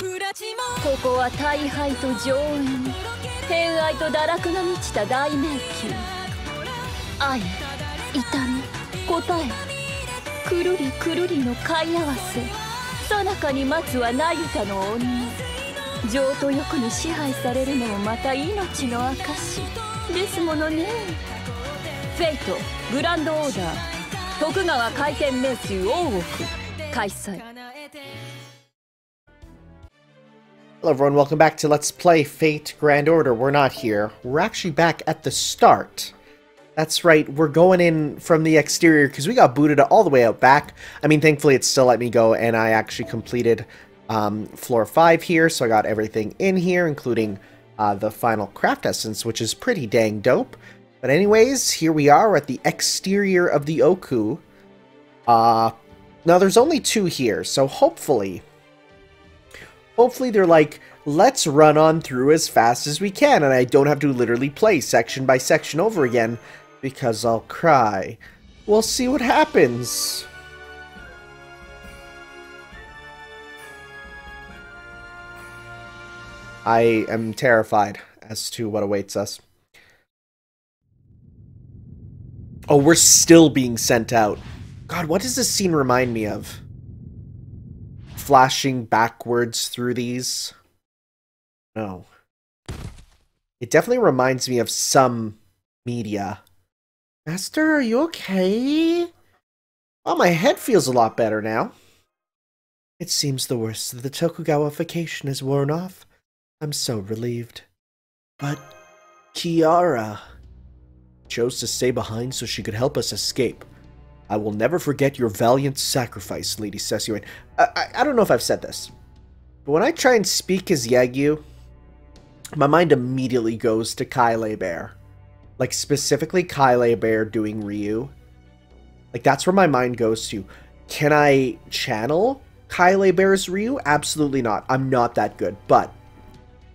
ここは大敗と上演、偏愛と堕落が満ちた大迷宮。愛、痛み、答え、くるりくるりの貝合わせ。最中に待つは那由他の女。情と欲に支配されるのもまた命の証ですものね。フェイト、グランドオーダー、徳川回転迷宮大奥開催。Hello everyone, welcome back to Let's Play Fate Grand Order. We're not here. We're actually back at the start. That's right, we're going in from the exterior because we got booted all the way out back. I mean, thankfully it still let me go, and I actually completed floor 5 here, so I got everything in here, including the final craft essence, which is pretty dang dope. But anyways, here we are at the exterior of the Ooku. Now there's only 2 here, so hopefully they're like, let's run on through as fast as we can, and I don't have to literally play section by section over again, because I'll cry. We'll see what happens. I am terrified as to what awaits us. Oh, we're still being sent out. God, what does this scene remind me of? Flashing backwards through these? No. It definitely reminds me of some media. Master, are you okay? Oh, my head feels a lot better now. It seems the worst of the Tokugawa vacation has worn off. I'm so relieved. But Kiara chose to stay behind so she could help us escape. I will never forget your valiant sacrifice, Lady Sesuin. I don't know if I've said this, but when I try and speak as Yagyu, my mind immediately goes to Kaizer Bear. Like, specifically Kaizer Bear doing Ryu. Like, that's where my mind goes to. Can I channel Kaizer Bear's Ryu? Absolutely not. I'm not that good, but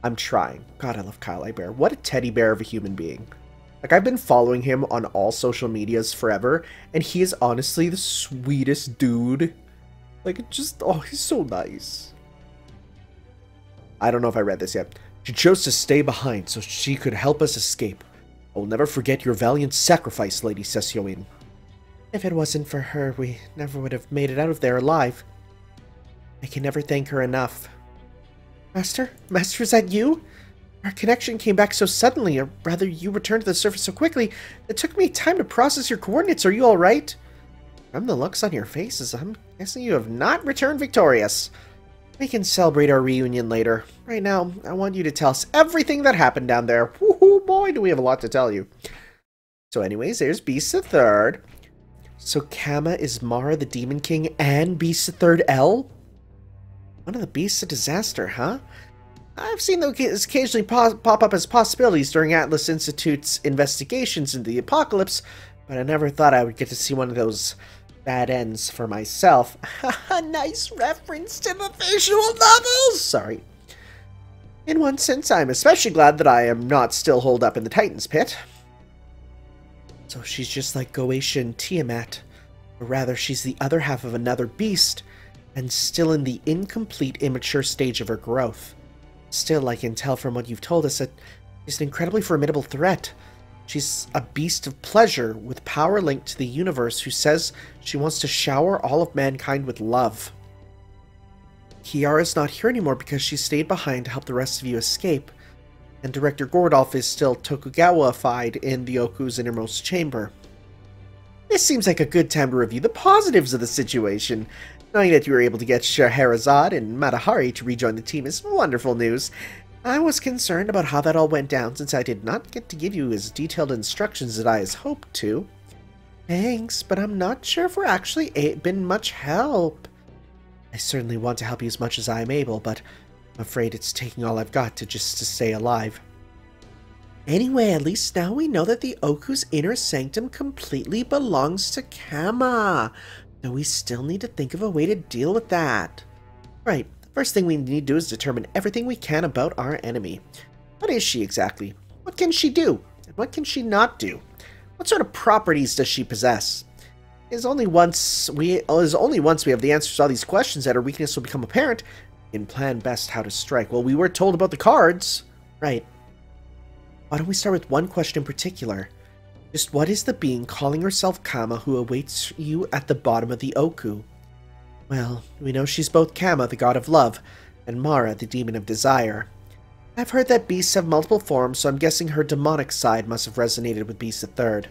I'm trying. God, I love Kaizer Bear. What a teddy bear of a human being. Like, I've been following him on all social medias forever, and he is honestly the sweetest dude. Like, just, oh, he's so nice. I don't know if I read this yet. She chose to stay behind so she could help us escape. I will never forget your valiant sacrifice, Lady Sesuin. If it wasn't for her, we never would have made it out of there alive. I can never thank her enough. Master? Master, is that you? Our connection came back so suddenly, or rather, you returned to the surface so quickly, it took me time to process your coordinates. Are you alright? From the looks on your faces, I'm guessing you have not returned victorious. We can celebrate our reunion later. Right now, I want you to tell us everything that happened down there. Woohoo, boy, do we have a lot to tell you. So anyways, there's Beast the Third. So Kama is Mara the Demon King and Beast the Third L? One of the Beasts of Disaster, huh? I've seen those occasionally pop up as possibilities during Atlas Institute's investigations into the apocalypse, but I never thought I would get to see one of those bad ends for myself. Nice reference to the visual novels! Sorry. In one sense, I'm especially glad that I am not still holed up in the Titan's Pit. So she's just like Goetia and Tiamat, or rather, she's the other half of another beast, and still in the incomplete, immature stage of her growth. Still, I can tell from what you've told us that she's an incredibly formidable threat. She's a beast of pleasure with power linked to the universe who says she wants to shower all of mankind with love. Kiara's not here anymore because she stayed behind to help the rest of you escape, and Director Gordolf is still Tokugawa-fied in the Oku's innermost chamber. This seems like a good time to review the positives of the situation. Knowing that you were able to get Scheherazade and Matahari to rejoin the team is wonderful news. I was concerned about how that all went down since I did not get to give you as detailed instructions as I had hoped to. Thanks, but I'm not sure if we're actually been much help. I certainly want to help you as much as I am able, but I'm afraid it's taking all I've got to stay alive. Anyway, at least now we know that the Oku's inner sanctum completely belongs to Kama. Though we still need to think of a way to deal with that. Right, the first thing we need to do is determine everything we can about our enemy. What is she exactly? What can she do? And what can she not do? What sort of properties does she possess? It is only once we have the answers to all these questions that her weakness will become apparent. and plan best how to strike. Well, we were told about the cards. Right. Why don't we start with one question in particular? Just what is the being calling herself Kama who awaits you at the bottom of the Ooku? Well, we know she's both Kama, the god of love, and Mara, the demon of desire. I've heard that beasts have multiple forms, so I'm guessing her demonic side must have resonated with Beast III.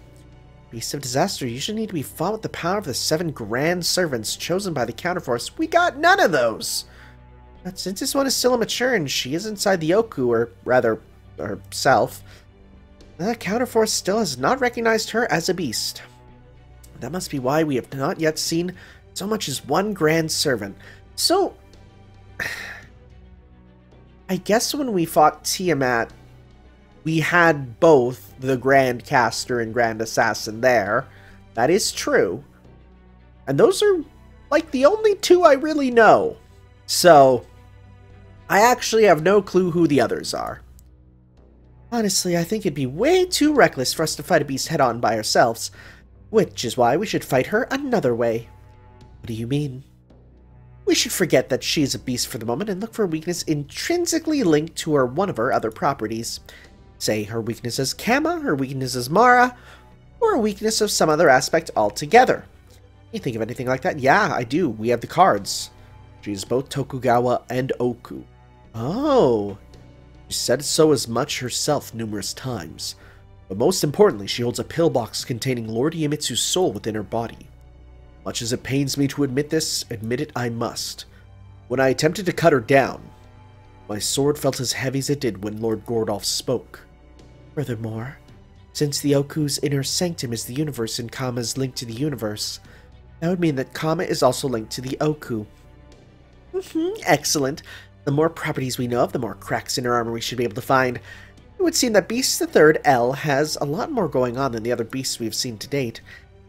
Beasts of disaster usually need to be fought with the power of the 7 grand servants chosen by the counterforce. We got none of those! But since this one is still immature and she is inside the Ooku, or rather, herself, the counterforce still has not recognized her as a beast. That must be why we have not yet seen so much as one grand servant. So, I guess when we fought Tiamat, we had both the Grand Caster and Grand Assassin there. That is true. And those are, like, the only 2 I really know. So, I actually have no clue who the others are. Honestly, I think it'd be way too reckless for us to fight a beast head-on by ourselves, which is why we should fight her another way. What do you mean? We should forget that she is a beast for the moment and look for a weakness intrinsically linked to one of her other properties. Say her weakness is Kama, her weakness is Mara, or a weakness of some other aspect altogether. You think of anything like that? Yeah, I do. We have the cards. She is both Tokugawa and Ooku. Oh. She said so as much herself numerous times. But most importantly, she holds a pillbox containing Lord Iemitsu's soul within her body. Much as it pains me to admit this, admit it I must. When I attempted to cut her down, my sword felt as heavy as it did when Lord Gordolf spoke. Furthermore, since the Oku's inner sanctum is the universe and Kama is linked to the universe, that would mean that Kama is also linked to the Ooku. Excellent. The more properties we know of, the more cracks in her armor we should be able to find. It would seem that Beast III L has a lot more going on than the other beasts we've seen to date.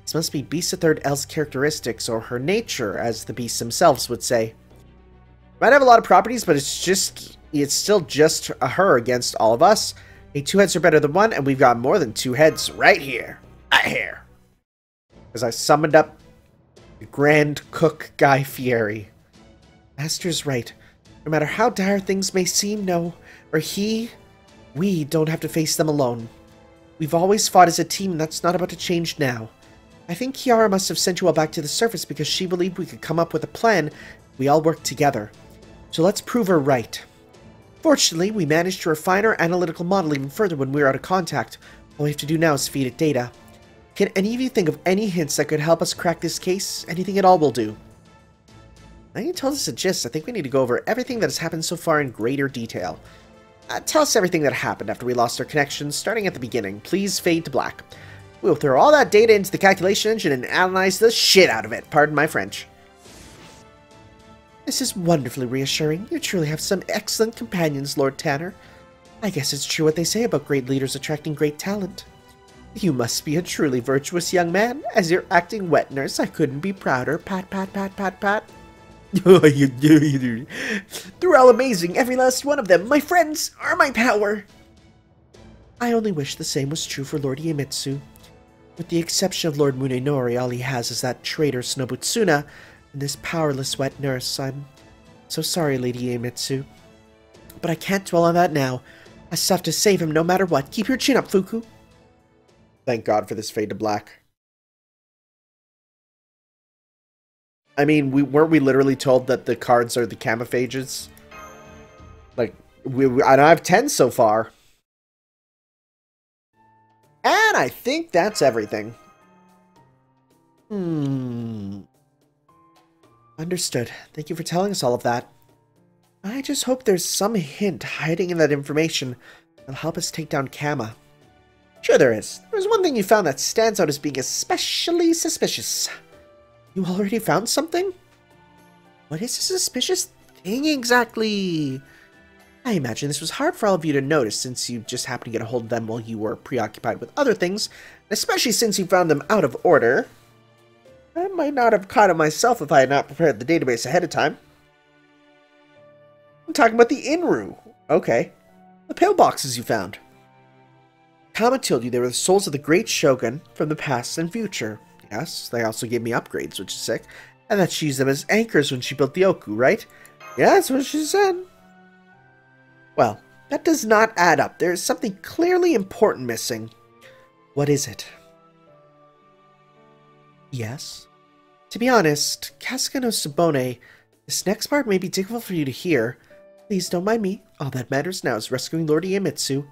This must be Beast III L's characteristics, or her nature, as the beasts themselves would say. Might have a lot of properties, but it's still just her against all of us. Hey, 2 heads are better than 1, and we've got more than 2 heads right here. Right here. As I summoned up the Grand Cook Guy Fieri. Master's right. No matter how dire things may seem, we don't have to face them alone. We've always fought as a team, and that's not about to change now. I think Kiara must have sent you all back to the surface because she believed we could come up with a plan if we all worked together. So let's prove her right. Fortunately, we managed to refine our analytical model even further when we were out of contact. All we have to do now is feed it data. Can any of you think of any hints that could help us crack this case? Anything at all will do. Now you told us a gist. I think we need to go over everything that has happened so far in greater detail. Tell us everything that happened after we lost our connection, starting at the beginning. Please fade to black. We'll throw all that data into the calculation engine and analyze the shit out of it. Pardon my French. This is wonderfully reassuring. You truly have some excellent companions, Lord Tanner. I guess it's true what they say about great leaders attracting great talent. You must be a truly virtuous young man. As your acting wet nurse, I couldn't be prouder. Pat, pat, pat, pat, pat. They're all amazing, every last one of them. My friends are my power. I only wish the same was true for Lord Iemitsu. With the exception of Lord Munenori, all he has is that traitor Snobutsuna and this powerless wet nurse. I'm so sorry, Lady Iemitsu. But I can't dwell on that now. I still have to save him no matter what. Keep your chin up, Fuku. Thank God for this fade to black. I mean, weren't we literally told that the cards are the camophages? Like, I have 10 so far. And I think that's everything. Understood. Thank you for telling us all of that. I just hope there's some hint hiding in that information that'll help us take down Kama. Sure there is. There's one thing you found that stands out as being especially suspicious. You already found something? What is a suspicious thing exactly? I imagine this was hard for all of you to notice since you just happened to get a hold of them while you were preoccupied with other things, especially since you found them out of order. I might not have caught it myself if I had not prepared the database ahead of time. I'm talking about the Inru. Okay. The pillboxes you found. Kama told you they were the souls of the great shogun from the past and future. Yes, they also gave me upgrades, which is sick. And that she used them as anchors when she built the Ooku, right? Yeah, that's what she said. Well, that does not add up. There is something clearly important missing. What is it? Yes? To be honest, Kasuga no Subone, this next part may be difficult for you to hear. Please don't mind me. All that matters now is rescuing Lord Iemitsu.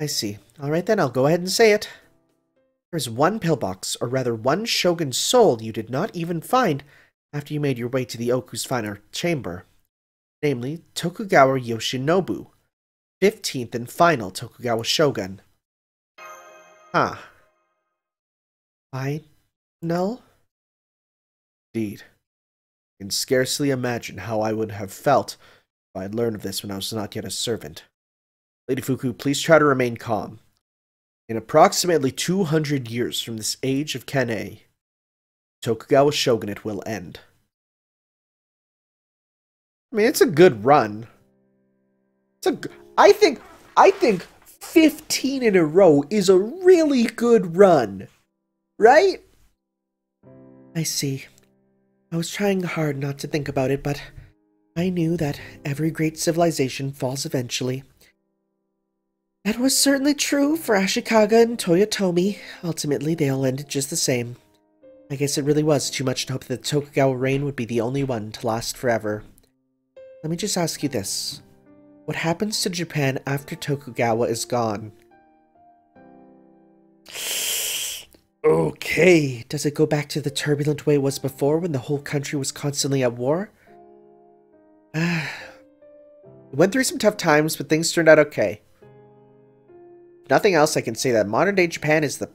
I see. Alright then, I'll go ahead and say it. There's one pillbox, or rather one Shogun's soul you did not even find after you made your way to the Oku's final chamber. Namely, Tokugawa Yoshinobu, 15th and final Tokugawa Shogun. Huh. Final? Indeed. I can scarcely imagine how I would have felt if I had learned of this when I was not yet a servant. Lady Fuku, please try to remain calm. In approximately 200 years from this age of Kane, Tokugawa Shogunate will end. I mean, it's a good run. I think 15 in a row is a really good run. Right? I see. I was trying hard not to think about it, but I knew that every great civilization falls eventually. That was certainly true for Ashikaga and Toyotomi. Ultimately, they all ended just the same. I guess it really was too much to hope that the Tokugawa reign would be the only one to last forever. Let me just ask you this. What happens to Japan after Tokugawa is gone? Okay, does it go back to the turbulent way it was before when the whole country was constantly at war? We went through some tough times, but things turned out okay. If nothing else, I can say that modern-day Japan is the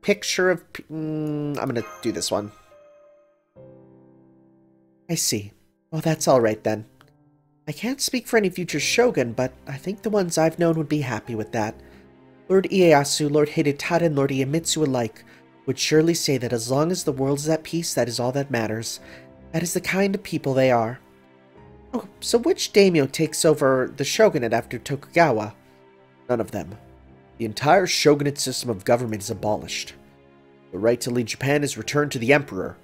picture of... I'm gonna do this one. I see. Well, that's alright then. I can't speak for any future shogun, but I think the ones I've known would be happy with that. Lord Ieyasu, Lord Hidetada, and Lord Iemitsu alike would surely say that as long as the world is at peace, that is all that matters. That is the kind of people they are. Oh, so which daimyo takes over the shogunate after Tokugawa? None of them. The entire shogunate system of government is abolished. The right to lead Japan is returned to the emperor.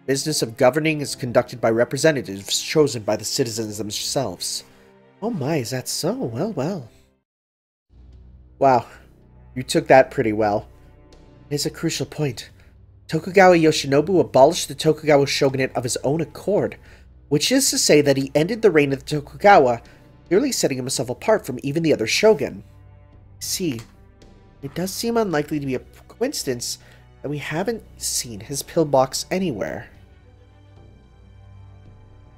Business of governing is conducted by representatives chosen by the citizens themselves. Oh my, is that so? Well, well. Wow, you took that pretty well. It is a crucial point. Tokugawa Yoshinobu abolished the Tokugawa shogunate of his own accord, which is to say that he ended the reign of the Tokugawa, clearly setting himself apart from even the other shogun. See, it does seem unlikely to be a coincidence that we haven't seen his pillbox anywhere.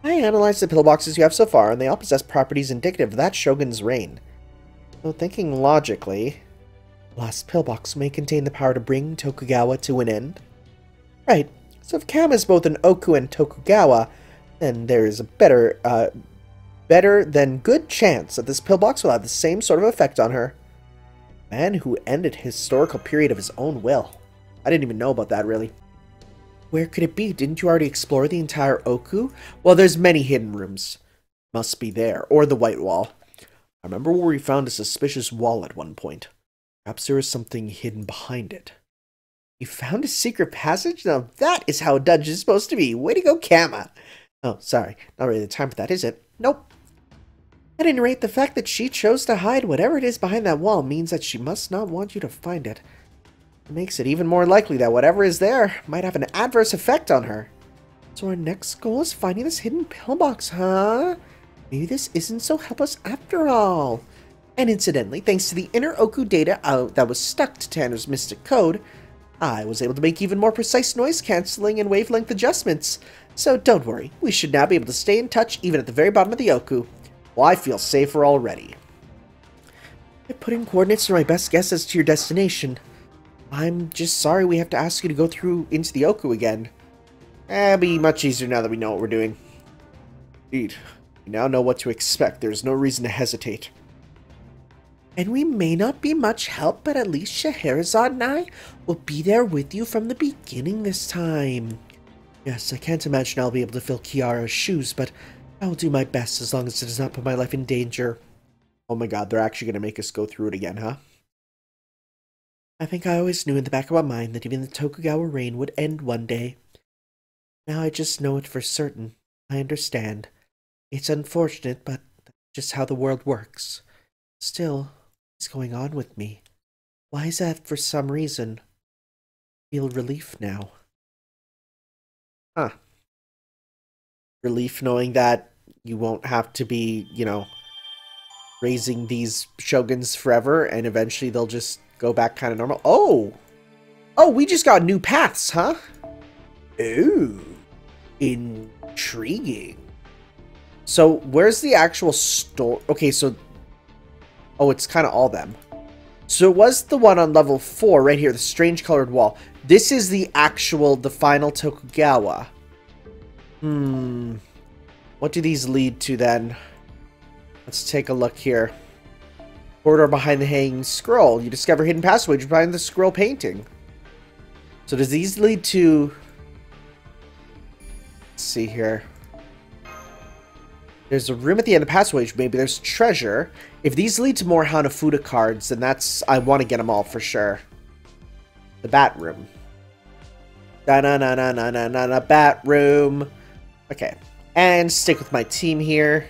I analyzed the pillboxes you have so far, and they all possess properties indicative of that shogun's reign. So thinking logically, the last pillbox may contain the power to bring Tokugawa to an end. Right, so if Kama is both an Ooku and Tokugawa, then there is a better than good chance that this pillbox will have the same sort of effect on her. A man who ended his historical period of his own will. I didn't even know about that, really. Where could it be? Didn't you already explore the entire Ooku? Well, there's many hidden rooms. Must be there, or the White Wall. I remember where we found a suspicious wall at one point. Perhaps there is something hidden behind it. You found a secret passage? Now that is how a dungeon is supposed to be. Way to go, Kama! Oh, sorry. Not really the time for that, is it? Nope. At any rate, the fact that she chose to hide whatever it is behind that wall means that she must not want you to find it. It makes it even more likely that whatever is there might have an adverse effect on her. So our next goal is finding this hidden pillbox, huh? Maybe this isn't so helpless after all. And incidentally, thanks to the inner Ooku data that was stuck to Tanner's mystic code, I was able to make even more precise noise cancelling and wavelength adjustments. So don't worry, we should now be able to stay in touch even at the very bottom of the Ooku. Well, I feel safer already. I put in coordinates for my best guess as to your destination. I'm just sorry we have to ask you to go through into the Ooku again. It'll be much easier now that we know what we're doing. Indeed, we now know what to expect. There's no reason to hesitate. And we may not be much help, but at least Scheherazade and I will be there with you from the beginning this time. Yes, I can't imagine I'll be able to fill Kiara's shoes, but I will do my best as long as it does not put my life in danger. Oh my god, they're actually going to make us go through it again, huh? I think I always knew in the back of my mind that even the Tokugawa reign would end one day. Now I just know it for certain. I understand. It's unfortunate, but that's just how the world works. Still, what's going on with me? Why is that for some reason? I feel relief now. Huh. Relief knowing that you won't have to be, you know, raising these shoguns forever, and eventually they'll just go back kind of normal. Oh! Oh, we just got new paths, huh? Ooh. Intriguing. So, where's the actual store? Okay, so... Oh, it's kind of all them. So it was the one on level 4 right here, the strange colored wall. This is the final Tokugawa. What do these lead to then? Let's take a look here. Corridor behind the hanging scroll. You discover hidden passage behind the scroll painting. So does these lead to... Let's see here. There's a room at the end of the passage. Maybe there's treasure. If these lead to more Hanafuda cards, then that's... I want to get them all for sure. The bat room. Da-na-na-na-na-na-na, bat room. Okay. And stick with my team here.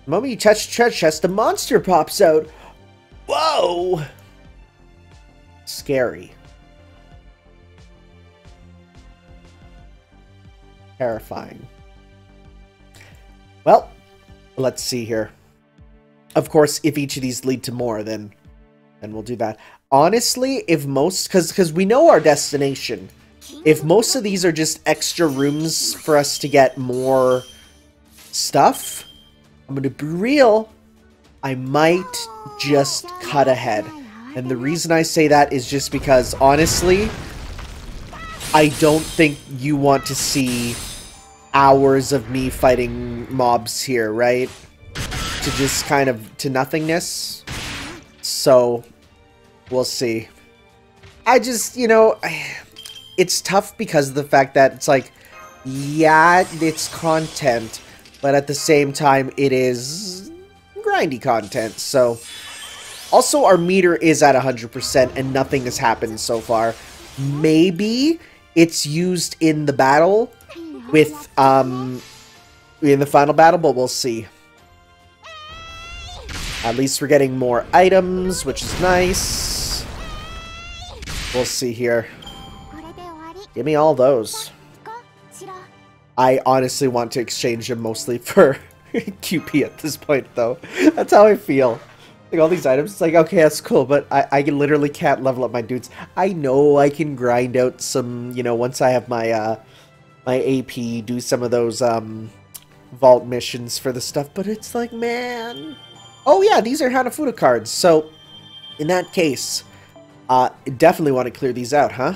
The moment you touch the treasure chest, a monster pops out. Whoa! Scary. Terrifying. Well, let's see here. Of course, if each of these lead to more, then we'll do that. Honestly, if most... Because we know our destination. If most of these are just extra rooms for us to get more stuff, I'm going to be real, I might just cut ahead. And the reason I say that is just because, honestly, I don't think you want to see hours of me fighting mobs here, right? To just kind of, to nothingness. So, we'll see. I just, you know, it's tough because of the fact that it's like, yeah, it's content, but at the same time, it is grindy content, so... Also, our meter is at 100% and nothing has happened so far. Maybe it's used in the battle with, in the final battle, but we'll see. At least we're getting more items, which is nice. We'll see here. Give me all those. I honestly want to exchange them mostly for QP at this point, though. That's how I feel. Like, all these items, it's like, okay, that's cool, but I literally can't level up my dudes. I know I can grind out some, you know, once I have my, my AP, do some of those, vault missions for the stuff, but it's like, man... Oh yeah, these are Hanafuda cards, so, in that case, definitely want to clear these out, huh?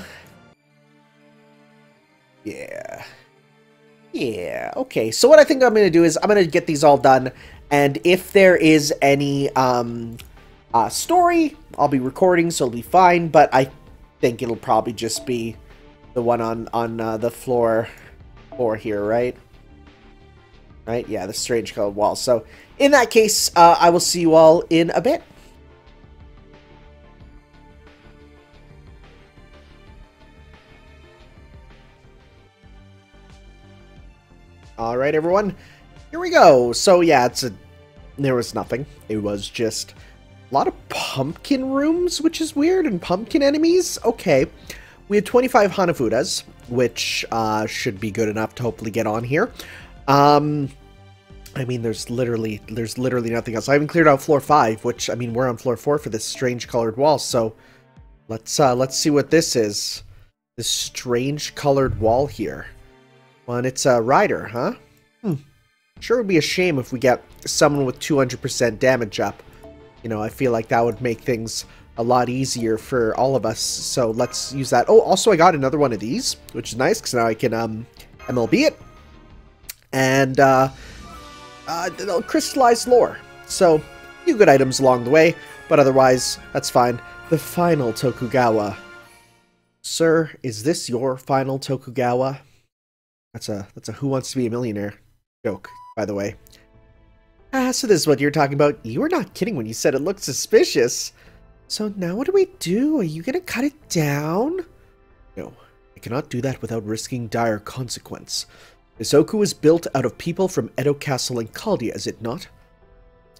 Yeah. Yeah, okay, so what I think I'm going to do is, I'm going to get these all done, and if there is any story, I'll be recording, so it'll be fine. But I think it'll probably just be the one on the floor here, right? Right? Yeah, the strange colored wall. So in that case, I will see you all in a bit. All right, everyone. Here we go. So yeah, there was nothing. It was just a lot of pumpkin rooms, which is weird, and pumpkin enemies. Okay, we had 25 Hanafudas, which should be good enough to hopefully get on here. I mean, there's literally nothing else. I haven't cleared out floor 5, which, I mean, we're on floor 4 for this strange colored wall. So let's see what this is. This strange colored wall here. Well, and it's a rider, huh? Sure would be a shame if we get someone with 200% damage up. You know, I feel like that would make things a lot easier for all of us. So let's use that. Oh, also I got another one of these, which is nice because now I can MLB it. And crystallized lore. So, a few good items along the way, but otherwise, that's fine. The final Tokugawa. Sir, is this your final Tokugawa? That's a Who Wants to Be a Millionaire joke, by the way. So this is what you're talking about. You were not kidding when you said it looked suspicious. So now what do we do? Are you gonna cut it down? No, I cannot do that without risking dire consequence. This Ooku is built out of people from Edo Castle in Caldia, is it not?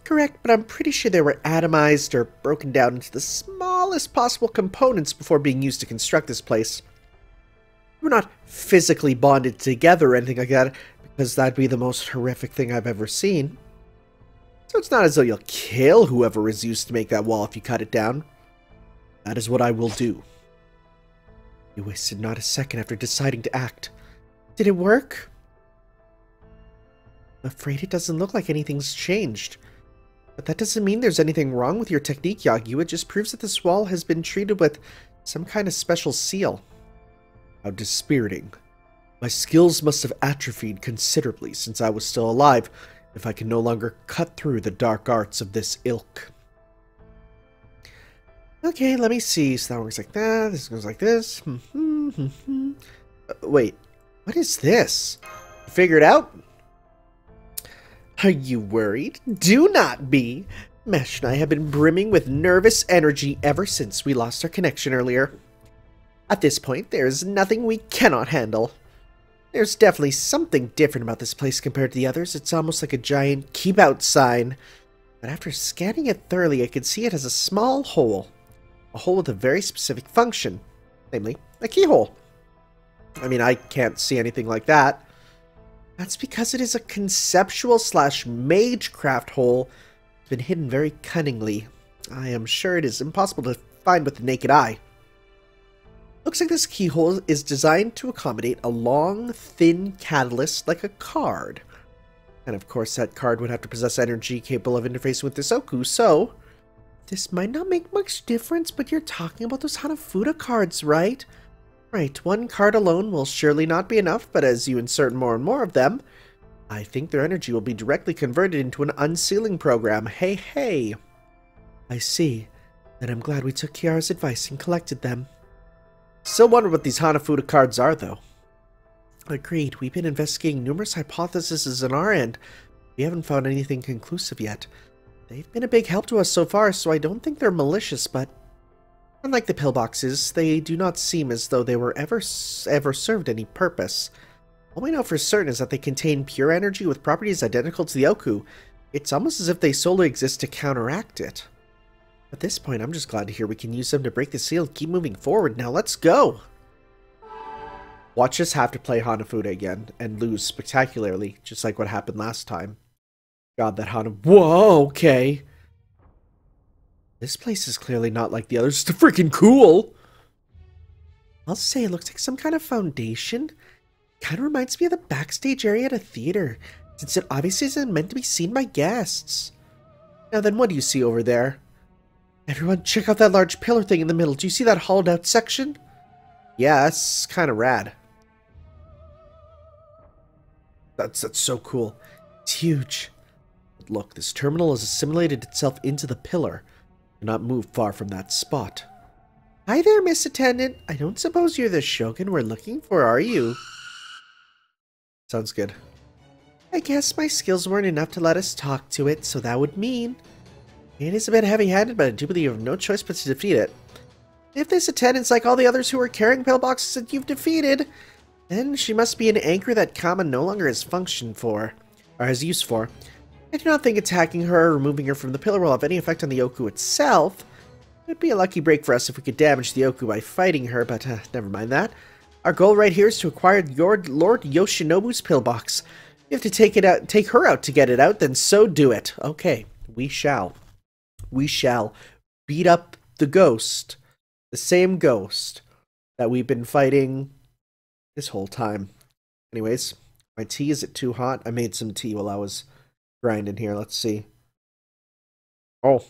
Correct, but I'm pretty sure they were atomized or broken down into the smallest possible components before being used to construct this place. We're not physically bonded together or anything like that, because that'd be the most horrific thing I've ever seen. So it's not as though you'll kill whoever is used to make that wall if you cut it down. That is what I will do. You wasted not a second after deciding to act. Did it work? I'm afraid it doesn't look like anything's changed. But that doesn't mean there's anything wrong with your technique, Yagyu. It just proves that this wall has been treated with some kind of special seal. How dispiriting. My skills must have atrophied considerably since I was still alive, if I can no longer cut through the dark arts of this ilk. Okay, let me see. So that works like that. This goes like this. Wait, what is this? You figure it out? Are you worried? Do not be. Mesh and I have been brimming with nervous energy ever since we lost our connection earlier. At this point, there is nothing we cannot handle. There's definitely something different about this place compared to the others. It's almost like a giant keep out sign. But after scanning it thoroughly, I could see it as a small hole. A hole with a very specific function. Namely, a keyhole. I mean, I can't see anything like that. That's because it is a conceptual / magecraft hole. It's been hidden very cunningly. I am sure it is impossible to find with the naked eye. Looks like this keyhole is designed to accommodate a long, thin catalyst like a card. And of course that card would have to possess energy capable of interfacing with this Ooku, so... This might not make much difference, but you're talking about those Hanafuda cards, right? Right, one card alone will surely not be enough, but as you insert more and more of them, I think their energy will be directly converted into an unsealing program. Hey. I see. Then I'm glad we took Kiara's advice and collected them. Still wonder what these Hanafuda cards are, though. Agreed. We've been investigating numerous hypotheses on our end. We haven't found anything conclusive yet. They've been a big help to us so far, so I don't think they're malicious, but... Unlike the pillboxes, they do not seem as though they were ever served any purpose. All we know for certain is that they contain pure energy with properties identical to the Ooku. It's almost as if they solely exist to counteract it. At this point, I'm just glad to hear we can use them to break the seal and keep moving forward. Now let's go! Watch us have to play Hanafuda again and lose spectacularly, just like what happened last time. God, that Hana... Whoa, okay. This place is clearly not like the others. It's freaking cool! I'll say it looks like some kind of foundation. Kind of reminds me of the backstage area at a theater, since it obviously isn't meant to be seen by guests. Now then, what do you see over there? Everyone, check out that large pillar thing in the middle. Do you see that hollowed out section? Yeah, that's kind of rad. That's so cool. It's huge. But look, this terminal has assimilated itself into the pillar. Do not move far from that spot. Hi there, Miss Attendant. I don't suppose you're the Shogun we're looking for, are you? Sounds good. I guess my skills weren't enough to let us talk to it, so that would mean... It is a bit heavy-handed, but I do believe you have no choice but to defeat it. If this attendant's like all the others who are carrying pillboxes that you've defeated, then she must be an anchor that Kama no longer has functioned for, or has use for. I do not think attacking her or removing her from the pillar will have any effect on the Ooku itself. It would be a lucky break for us if we could damage the Ooku by fighting her, but never mind that. Our goal right here is to acquire Lord Yoshinobu's pillbox. If you have to take her out to get it out, then so do it. Okay, we shall. We shall beat up the ghost. The same ghost that we've been fighting this whole time. Anyways, my tea, is it too hot? I made some tea while I was grinding here. Let's see. Oh,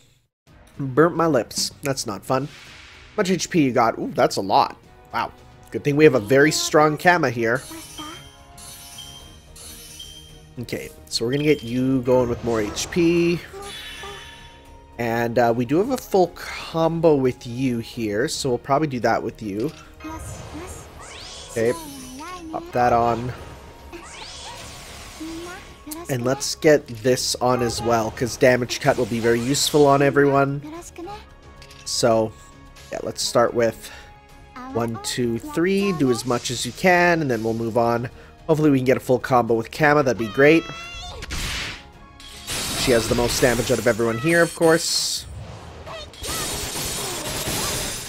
burnt my lips. That's not fun. How much HP you got? Ooh, that's a lot. Wow. Good thing we have a very strong Kama here. Okay, so we're gonna get you going with more HP. And we do have a full combo with you here, so we'll probably do that with you. Okay, pop that on. And let's get this on as well, because damage cut will be very useful on everyone. So, yeah, let's start with 1, 2, 3. Do as much as you can, and then we'll move on. Hopefully we can get a full combo with Kama, that'd be great. She has the most damage out of everyone here, of course.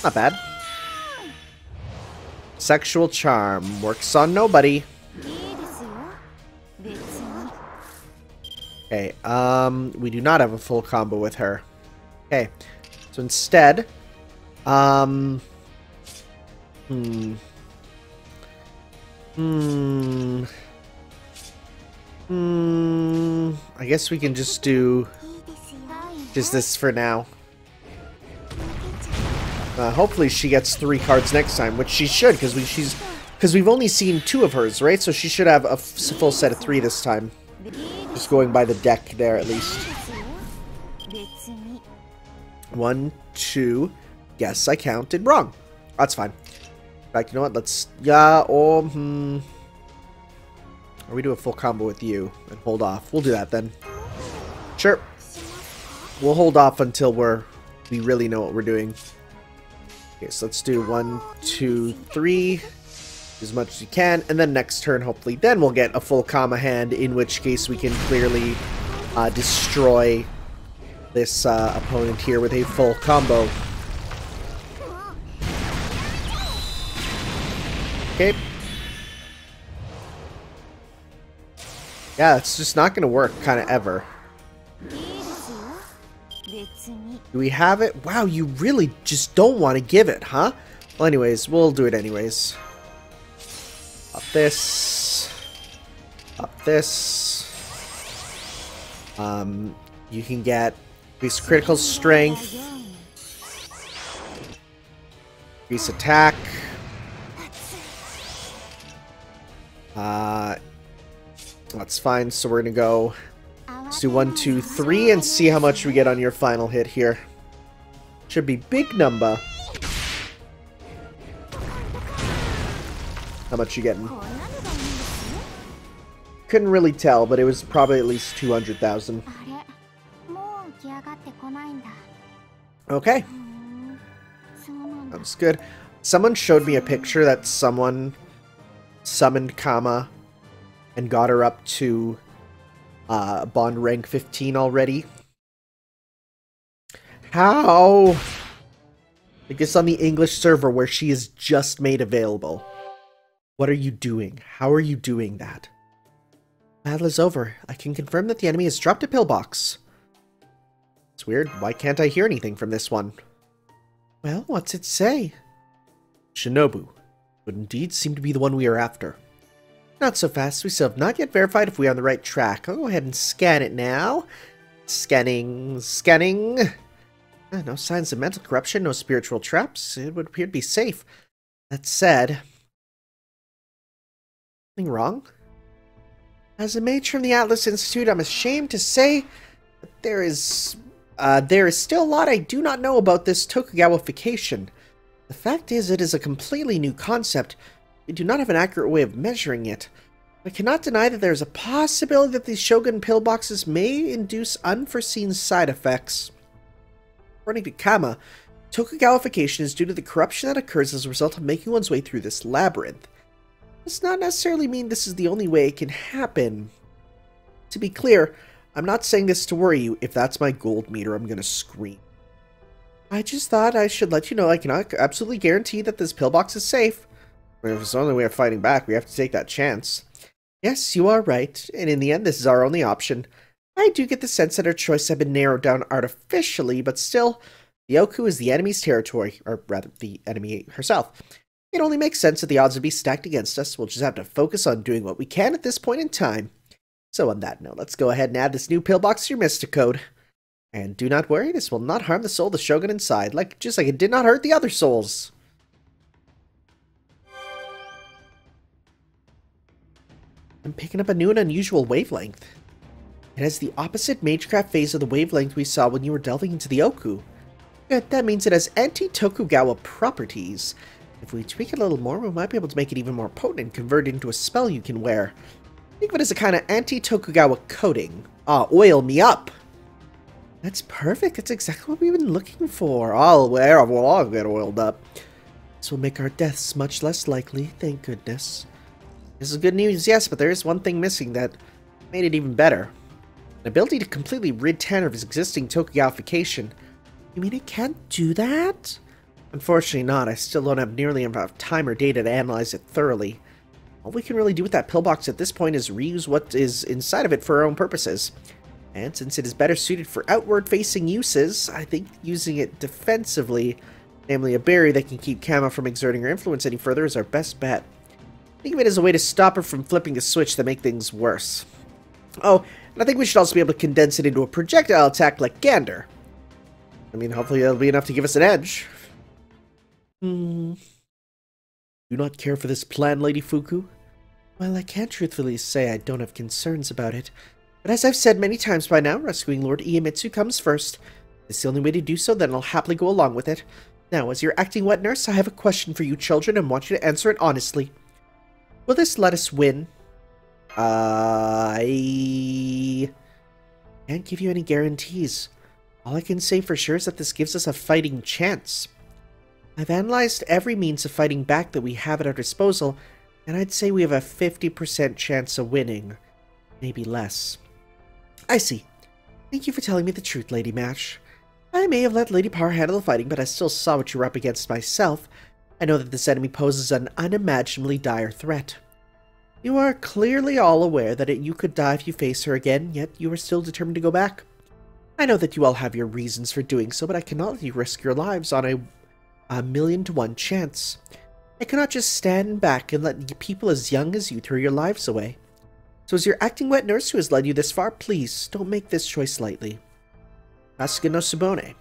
Not bad. Sexual Charm. Works on nobody. Okay, we do not have a full combo with her. Okay, so instead, I guess we can just do just this for now. Hopefully she gets 3 cards next time, which she should, because we've only seen 2 of hers, right? So she should have a full set of 3 this time. Just going by the deck there, at least. 1, 2. Yes, I counted wrong. That's fine. In fact, you know what? Let's... Yeah, or... Or we do a full combo with you and hold off. We'll do that then. Sure. We'll hold off until we really know what we're doing. Okay, so let's do 1, 2, 3. As much as you can, and then next turn, hopefully, then we'll get a full Kama hand, in which case we can clearly destroy this opponent here with a full combo. Okay. Yeah, it's just not going to work, kind of, ever. Do we have it? Wow, you really just don't want to give it, huh? Well, anyways, we'll do it anyways. Up this. Up this. You can get increased critical strength. Increase attack. That's fine, so we're gonna go... Let's do 1, 2, 3 and see how much we get on your final hit here. Should be big number. How much you getting? Couldn't really tell, but it was probably at least 200,000. Okay. That's good. Someone showed me a picture that someone summoned Kama and got her up to bond rank 15 already. How? I guess on the English server where she is just made available. What are you doing? How are you doing that? Battle is over. I can confirm that the enemy has dropped a pillbox. It's weird. Why can't I hear anything from this one? Well, what's it say? Shinobu would indeed seem to be the one we are after. Not so fast. We still have not yet verified if we are on the right track. I'll go ahead and scan it now. Scanning. Scanning. No signs of mental corruption, no spiritual traps. It would appear to be safe. That said... Something wrong? As a mage from the Atlas Institute, I'm ashamed to say that there is still a lot I do not know about this Tokugawa-fication. The fact is, it is a completely new concept. We do not have an accurate way of measuring it. I cannot deny that there is a possibility that these Shogun pillboxes may induce unforeseen side effects. According to Kama, Tokugawa-fication is due to the corruption that occurs as a result of making one's way through this labyrinth. Does not necessarily mean this is the only way it can happen. To be clear, I'm not saying this to worry you. If that's my gold meter, I'm gonna scream. I just thought I should let you know I cannot absolutely guarantee that this pillbox is safe. But if it's the only way of fighting back, we have to take that chance. Yes, you are right, and in the end, this is our only option. I do get the sense that our choices have been narrowed down artificially, but still, the Ooku is the enemy's territory, or rather, the enemy herself. It only makes sense that the odds would be stacked against us. We'll just have to focus on doing what we can at this point in time. So on that note, let's go ahead and add this new pillbox to your Mystic Code. And do not worry, this will not harm the soul of the Shogun inside, just like it did not hurt the other souls. I'm picking up a new and unusual wavelength. It has the opposite Magecraft phase of the wavelength we saw when you were delving into the Ooku. Good, that means it has anti-Tokugawa properties. If we tweak it a little more, we might be able to make it even more potent and convert it into a spell you can wear. Think of it as a kind of anti-Tokugawa coating. Ah, oil me up! That's perfect, that's exactly what we've been looking for. I'll get oiled up. This will make our deaths much less likely, thank goodness. This is good news, yes, but there is one thing missing that made it even better. An ability to completely rid Tanner of his existing Tokugawification. You mean it can't do that? Unfortunately not. I still don't have nearly enough time or data to analyze it thoroughly. All we can really do with that pillbox at this point is reuse what is inside of it for our own purposes. And since it is better suited for outward-facing uses, I think using it defensively, namely a barrier that can keep Kama from exerting her influence any further, is our best bet. Think of it as a way to stop her from flipping a switch that make things worse. Oh, and I think we should also be able to condense it into a projectile attack like Gander. I mean, hopefully that'll be enough to give us an edge. Do not care for this plan, Lady Fuku? Well, I can't truthfully say I don't have concerns about it. But as I've said many times by now, rescuing Lord Iemitsu comes first. If it's the only way to do so, then I'll happily go along with it. Now, as your acting wet nurse, I have a question for you children and want you to answer it honestly. Will this let us win? I can't give you any guarantees. All I can say for sure is that this gives us a fighting chance. I've analyzed every means of fighting back that we have at our disposal, and I'd say we have a 50% chance of winning. Maybe less. I see. Thank you for telling me the truth, Lady Mash. I may have let Lady Power handle the fighting, but I still saw what you were up against myself. I know that this enemy poses an unimaginably dire threat. You are clearly all aware that you could die if you face her again, yet you are still determined to go back. I know that you all have your reasons for doing so, but I cannot let you risk your lives on a 1,000,000 to 1 chance. I cannot just stand back and let people as young as you throw your lives away. So as your acting wet nurse who has led you this far, please don't make this choice lightly. Asuka no Subone.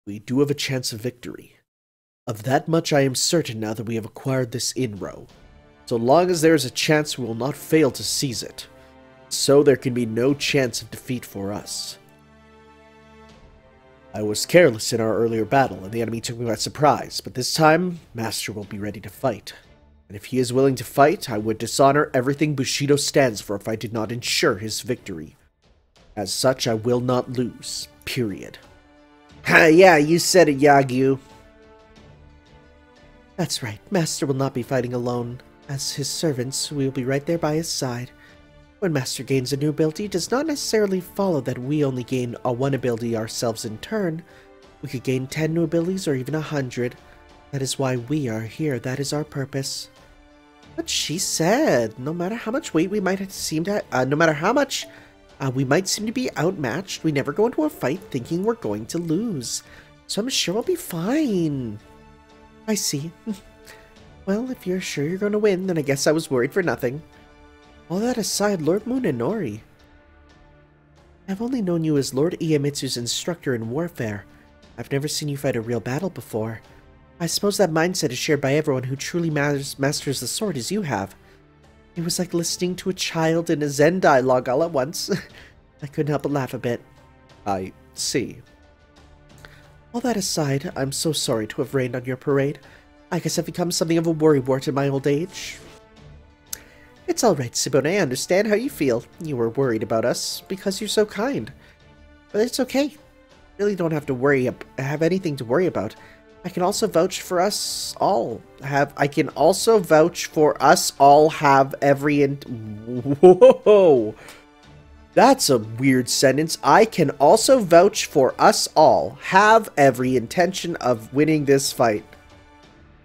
We do have a chance of victory. Of that much I am certain now that we have acquired this Inro. So long as there is a chance, we will not fail to seize it. So there can be no chance of defeat for us. I was careless in our earlier battle, and the enemy took me by surprise, but this time, Master will be ready to fight. And if he is willing to fight, I would dishonor everything Bushido stands for if I did not ensure his victory. As such, I will not lose. Period. Yeah, you said it, Yagyu. That's right. Master will not be fighting alone. As his servants, we will be right there by his side. When Master gains a new ability, it does not necessarily follow that we only gain one ability ourselves in turn. We could gain 10 new abilities or even 100. That is why we are here. That is our purpose. But she said, no matter how much weight we might seem to, no matter how much we might seem to be outmatched, we never go into a fight thinking we're going to lose. So I'm sure we'll be fine. I see. Well, if you're sure you're going to win, then I guess I was worried for nothing. All that aside, Lord Munenori. I've only known you as Lord Iemitsu's instructor in warfare. I've never seen you fight a real battle before. I suppose that mindset is shared by everyone who truly masters the sword as you have. It was like listening to a child in a Zen dialogue all at once. I couldn't help but laugh a bit. I see. All that aside, I'm so sorry to have rained on your parade. I guess I've become something of a worrywart in my old age. It's alright, Subone, I understand how you feel. You were worried about us because you're so kind. But it's okay. You really don't have to have anything to worry about. I can also vouch for us all. I can also vouch for us all have every Whoa! That's a weird sentence. I can also vouch for us all have every intention of winning this fight.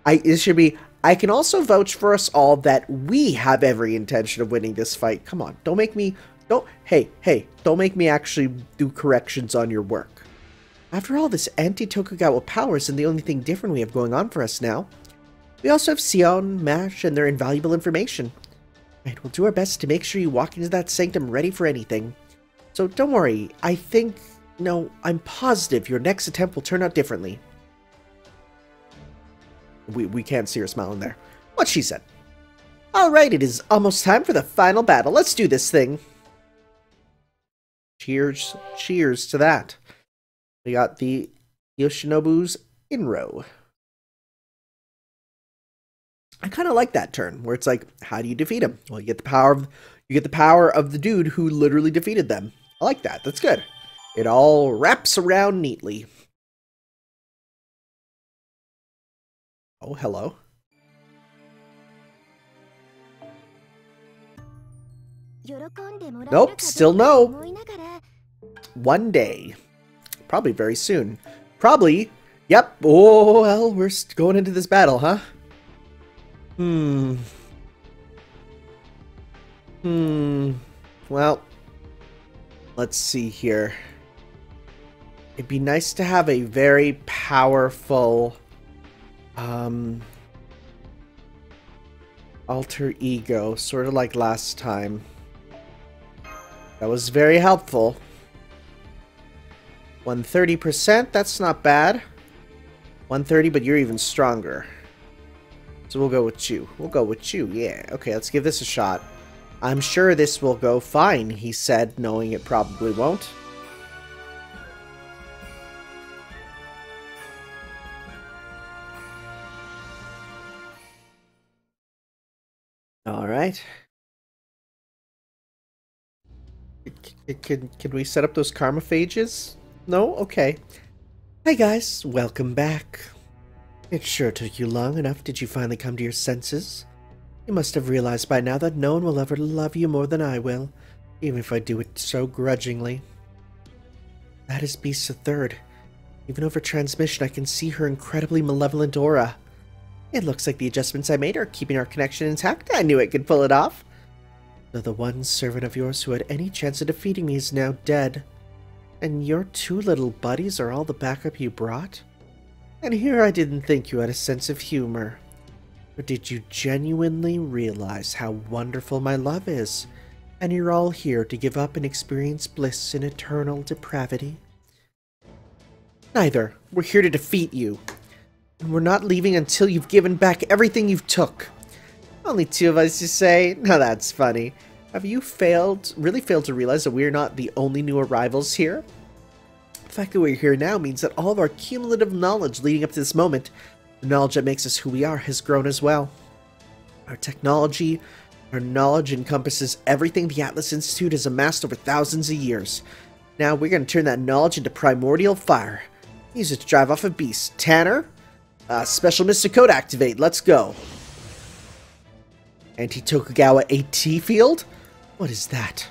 It should be, I can also vouch for us all that we have every intention of winning this fight. Come on, don't make me actually do corrections on your work. After all, this anti-Tokugawa power isn't the only thing different we have going on for us now. We also have Sion, Mash, and their invaluable information. And we'll do our best to make sure you walk into that sanctum ready for anything. So don't worry, I'm positive your next attempt will turn out differently. We can't see her smiling there. What she said. Alright, it is almost time for the final battle. Let's do this thing. Cheers to that. We got the Yoshinobu's Inro. I kind of like that turn where it's like, how do you defeat him? Well, you get the power of the dude who literally defeated them. I like that. That's good. It all wraps around neatly. Oh, hello. Nope, still no. One day. Probably very soon. Probably. Yep. Oh, well, we're going into this battle, huh? Well, let's see here. It'd be nice to have a very powerful alter ego, sort of like last time. That was very helpful. 130%, that's not bad. 130, but you're even stronger. So we'll go with you. We'll go with you, yeah. Okay, let's give this a shot. I'm sure this will go fine, he said, knowing it probably won't. Alright. Can we set up those karmaphages? No? Okay. Hi guys, welcome back. It sure took you long enough. Did you finally come to your senses? You must have realized by now that no one will ever love you more than I will, even if I do it so grudgingly. That is Beast the Third. Even over transmission, I can see her incredibly malevolent aura. It looks like the adjustments I made are keeping our connection intact. I knew I could pull it off. Though the one servant of yours who had any chance of defeating me is now dead. And your two little buddies are all the backup you brought? And here I didn't think you had a sense of humor. Or did you genuinely realize how wonderful my love is? And you're all here to give up and experience bliss in eternal depravity? Neither. We're here to defeat you. And we're not leaving until you've given back everything you've took. Only two of us, you say? Now that's funny. Have you really failed to realize that we're not the only new arrivals here? The fact that we're here now means that all of our cumulative knowledge leading up to this moment, the knowledge that makes us who we are, has grown as well. Our technology, our knowledge encompasses everything the Atlas Institute has amassed over thousands of years. Now we're going to turn that knowledge into primordial fire. Use it to drive off a beast. Tanner? Special Mystic Code activate. Let's go. Anti-Tokugawa AT field? What is that?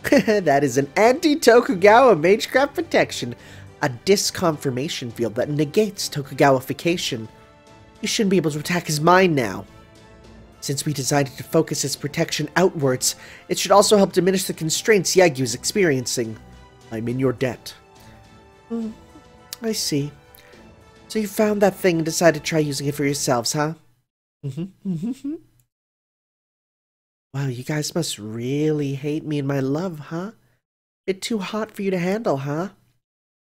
That is an anti-Tokugawa Magecraft protection. A disconfirmation field that negates Tokugawification. You shouldn't be able to attack his mind now. Since we decided to focus its protection outwards, it should also help diminish the constraints Yagyu is experiencing. I'm in your debt. I see. So you found that thing and decided to try using it for yourselves, huh? Wow, you guys must really hate me and my love, huh? Bit too hot for you to handle, huh?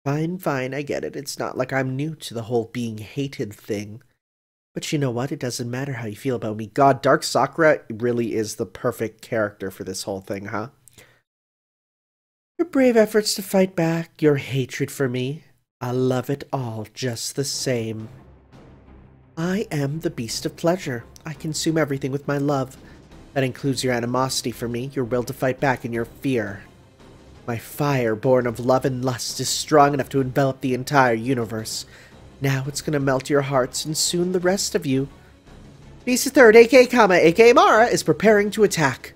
Fine, I get it. It's not like I'm new to the whole being hated thing. But you know what? It doesn't matter how you feel about me. God, Dark Sakura really is the perfect character for this whole thing, huh? Your brave efforts to fight back, your hatred for me, I love it all just the same. I am the Beast of Pleasure. I consume everything with my love. That includes your animosity for me, your will to fight back, and your fear. My fire, born of love and lust, is strong enough to envelop the entire universe. Now it's gonna melt your hearts, and soon the rest of you. Beast the Third, aka Kama, aka Mara, is preparing to attack.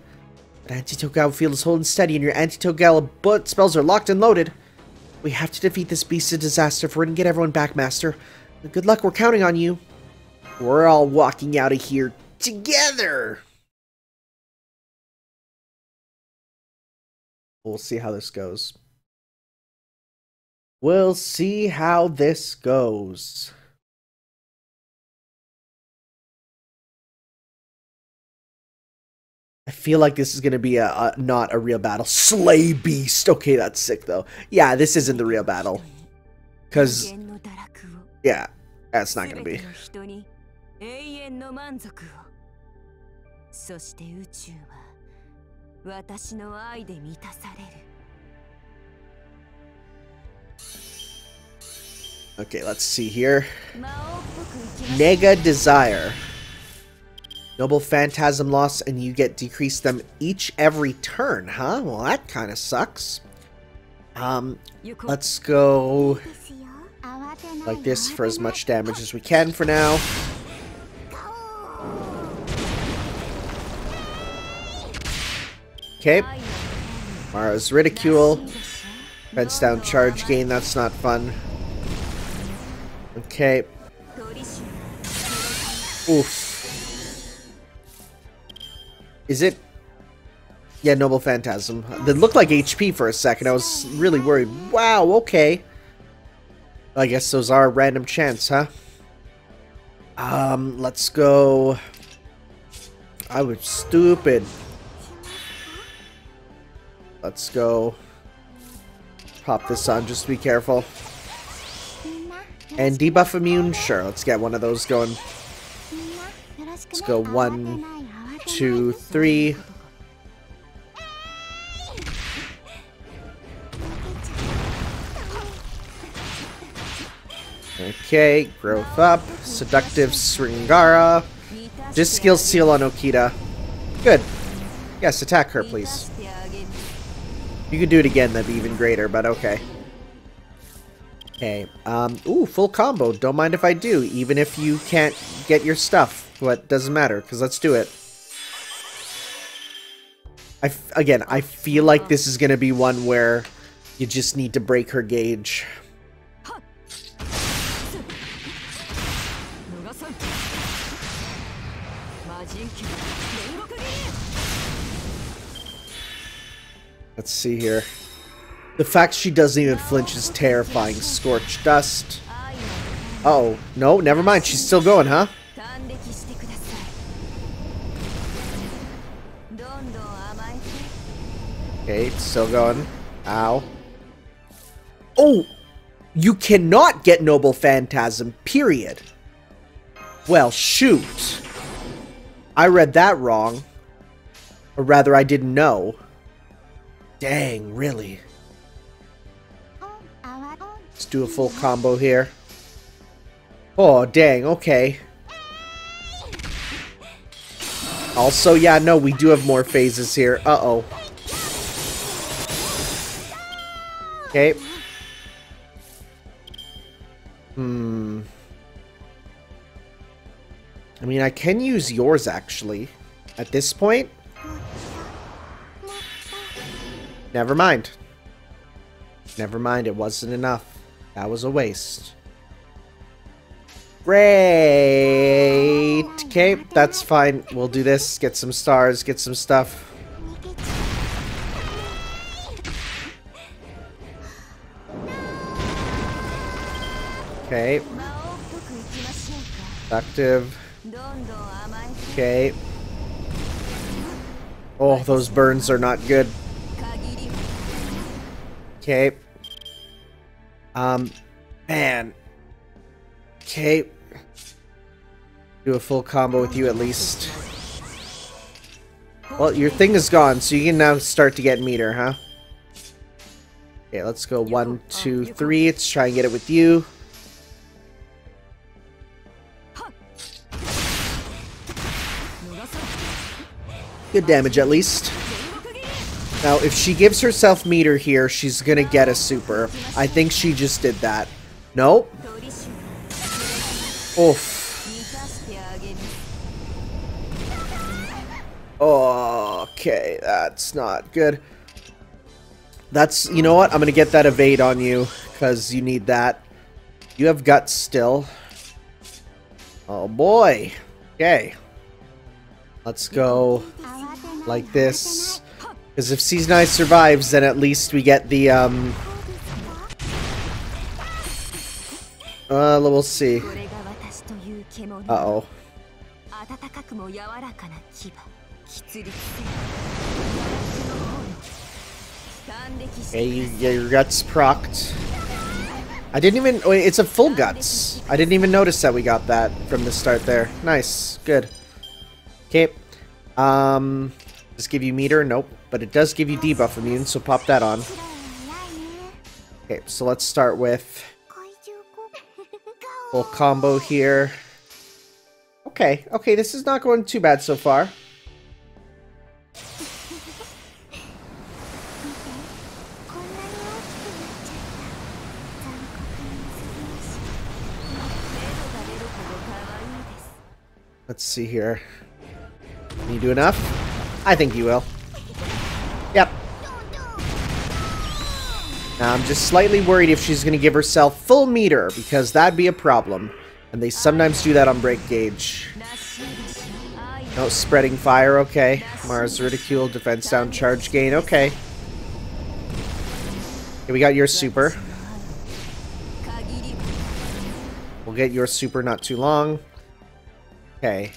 But anti-Tokugawa field is holding steady, and your anti-Tokugawa bullet spells are locked and loaded. We have to defeat this beast of disaster if we're gonna get everyone back, Master. Good luck, we're counting on you. We're all walking out of here together! We'll see how this goes. We'll see how this goes. I feel like this is going to be not a real battle. Slay Beast! Okay, that's sick, though. Yeah, this isn't the real battle. Because, yeah, that's not going to be. Okay, let's see here. Nega Desire. Noble Phantasm loss, and you get decreased them every turn, huh? Well, that kind of sucks. Let's go like this for as much damage as we can for now. Okay. Mara's Ridicule. Fence down charge gain, that's not fun. Okay. Oof. Is it? Yeah, Noble Phantasm. That looked like HP for a second. I was really worried. Wow, okay. I guess those are random chance, huh? Let's go. I was stupid. Let's go. Pop this on, just be careful. And debuff immune? Sure, let's get one of those going. Let's go 1, 2, 3. Okay, growth up. Seductive Sringara. Just skill seal on Okita. Good. Yes, attack her, please. You could do it again, that'd be even greater, but okay. Okay, ooh, full combo. Don't mind if I do, even if you can't get your stuff. But doesn't matter, because let's do it. Again, I feel like this is going to be one where you just need to break her gauge. Let's see here. The fact she doesn't even flinch is terrifying. Scorched Dust. Uh-oh. No, never mind. She's still going, huh? Okay, it's still going. Ow. Oh! You cannot get Noble Phantasm, period. Well, shoot. I read that wrong. Or rather, I didn't know. Dang, really? Let's do a full combo here. Oh, dang, okay. Also, yeah, no, we do have more phases here. Uh-oh. Okay. I mean, I can use yours, actually. At this point. Never mind. Never mind, it wasn't enough. That was a waste. Great! Okay, that's fine. We'll do this. Get some stars, get some stuff. Okay. Productive. Okay. Oh, those burns are not good. Okay. Man. Okay. Do a full combo with you at least. Well, your thing is gone, so you can now start to get meter, huh? Okay, let's go 1, 2, 3. Let's try and get it with you. Good damage, at least. Now, if she gives herself meter here, she's gonna get a super. I think she just did that. Nope. Oof. Okay, that's not good. That's, you know what? I'm gonna get that evade on you, because you need that. You have guts still. Oh boy. Okay. Let's go like this. Because if Season Eye survives, then at least we get the, we'll see. Uh-oh. Okay, your guts procced. I didn't even... Wait, it's a full guts. I didn't even notice that we got that from the start there. Nice. Good. Okay. Does it give you meter? Nope. But it does give you debuff immune, so pop that on. Okay, so let's start with... full combo here. Okay, okay, this is not going too bad so far. Let's see here. Can you do enough? I think you will. Now, I'm just slightly worried if she's going to give herself full meter, because that'd be a problem. And they sometimes do that on break gauge. No, spreading fire, okay. Mars ridicule, defense down, charge gain, okay. Okay, we got your super. We'll get your super not too long. Okay.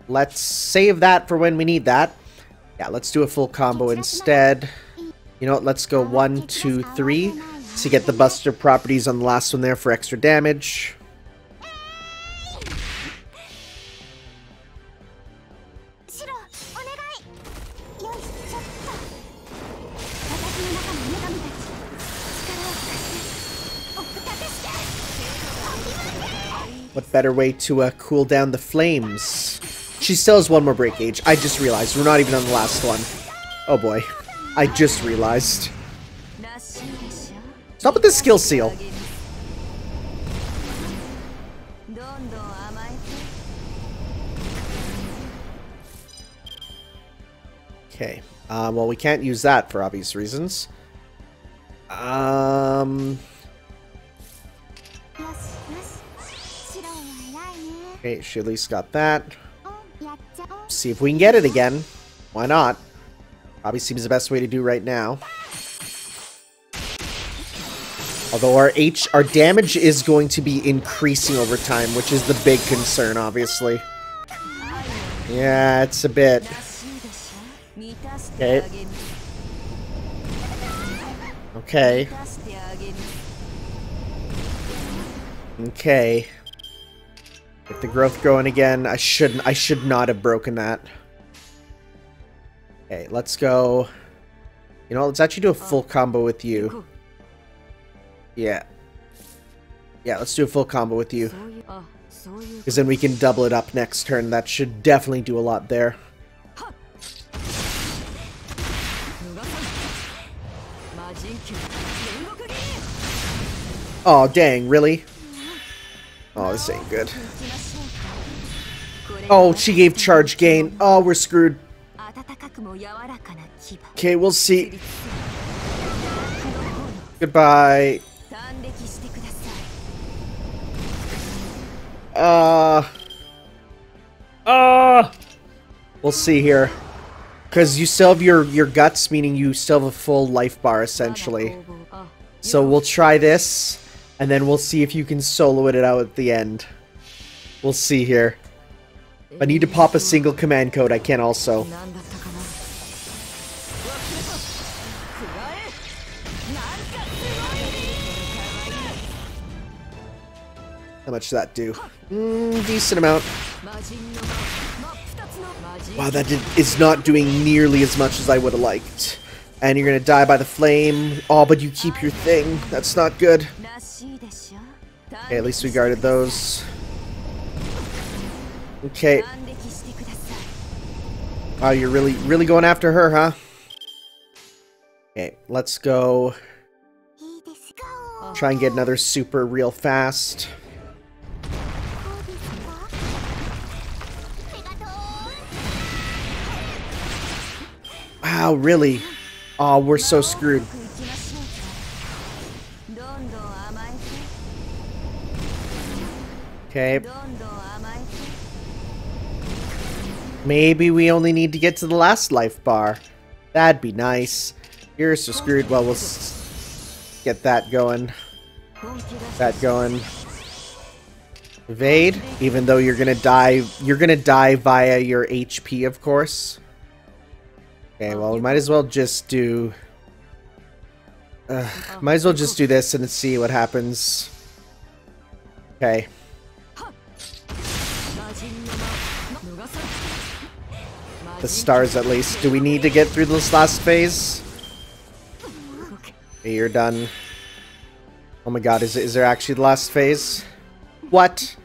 Let's save that for when we need that. Yeah, let's do a full combo instead. You know what, let's go 1, 2, 3 to get the buster properties on the last one there for extra damage. What better way to cool down the flames? She still has one more break gauge. I just realized we're not even on the last one. Oh boy. I just realized. Stop with the skill seal. Okay. Well, we can't use that for obvious reasons. Okay, she at least got that. See if we can get it again. Why not? Probably seems the best way to do right now. Although our damage is going to be increasing over time, which is the big concern, obviously. Yeah, it's a bit. Okay. Okay. Okay. Get the growth going again. I should not have broken that. Okay, let's go. You know, let's actually do a full combo with you. Yeah. Yeah, let's do a full combo with you. Because then we can double it up next turn. That should definitely do a lot there. Oh, dang, really? Oh, this ain't good. Oh, she gave charge gain. Oh, we're screwed. Okay, we'll see. Goodbye. We'll see here. Because you still have your guts, meaning you still have a full life bar, essentially. So we'll try this, and then we'll see if you can solo it out at the end. We'll see here. If I need to pop a single command code, I can also. How much does that do? Decent amount. Wow, that is not doing nearly as much as I would have liked. And you're gonna die by the flame. Oh, but you keep your thing. That's not good. Okay, at least we guarded those. Okay. Wow, you're really going after her, huh? Okay, let's go. Try and get another super real fast. Wow, really? Oh, we're so screwed. Okay. Maybe we only need to get to the last life bar. That'd be nice. You're so screwed. Well, we'll get that going. That going. Evade, even though you're gonna die. You're gonna die via your HP, of course. Okay, well, we might as well just do... might as well just do this and see what happens. Okay. The stars, at least. Do we need to get through this last phase? Okay, you're done. Oh my god, is there actually the last phase? What?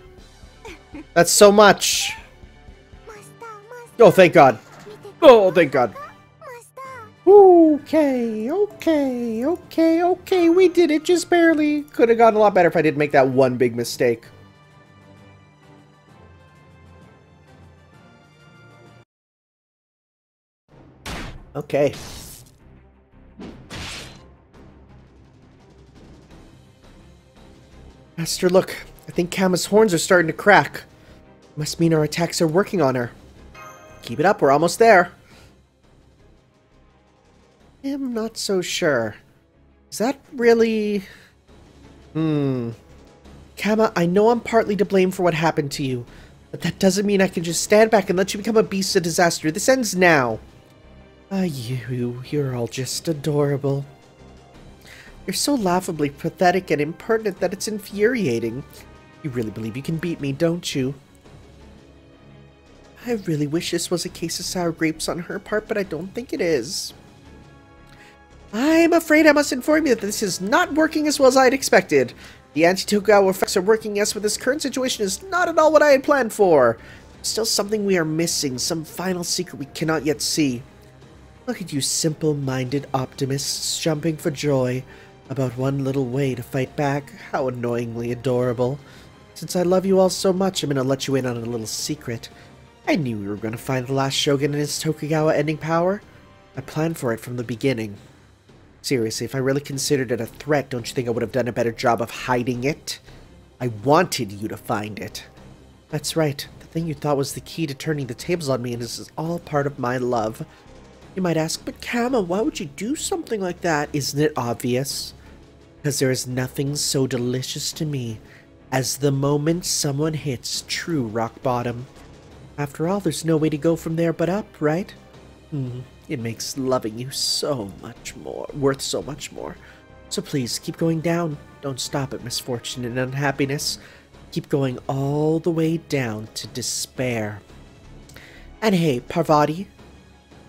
That's so much! Oh, thank god. Oh, thank god. Okay, we did it just barely. Could have gotten a lot better if I didn't make that one big mistake. Okay. Master, look. I think Kama's horns are starting to crack. Must mean our attacks are working on her. Keep it up, we're almost there. I'm not so sure. Is that really... Kama, I know I'm partly to blame for what happened to you, but that doesn't mean I can just stand back and let you become a beast of disaster. This ends now. You're all just adorable. You're so laughably pathetic and impertinent that it's infuriating. You really believe you can beat me, don't you? I really wish this was a case of sour grapes on her part, but I don't think it is. I'm afraid I must inform you that this is not working as well as I had expected. The anti-Tokugawa effects are working, yes, but this current situation is not at all what I had planned for. Still something we are missing, some final secret we cannot yet see. Look at you simple-minded optimists jumping for joy about one little way to fight back. How annoyingly adorable. Since I love you all so much, I'm going to let you in on a little secret. I knew we were going to find the last Shogun and his Tokugawa ending power. I planned for it from the beginning. Seriously, if I really considered it a threat, don't you think I would have done a better job of hiding it? I wanted you to find it. That's right. The thing you thought was the key to turning the tables on me, and this is all part of my love. You might ask, but Kama, why would you do something like that? Isn't it obvious? Because there is nothing so delicious to me as the moment someone hits true rock bottom. After all, there's no way to go from there but up, right? It makes loving you so much more, worth so much more. So please, keep going down. Don't stop at misfortune and unhappiness. Keep going all the way down to despair. And hey, Parvati,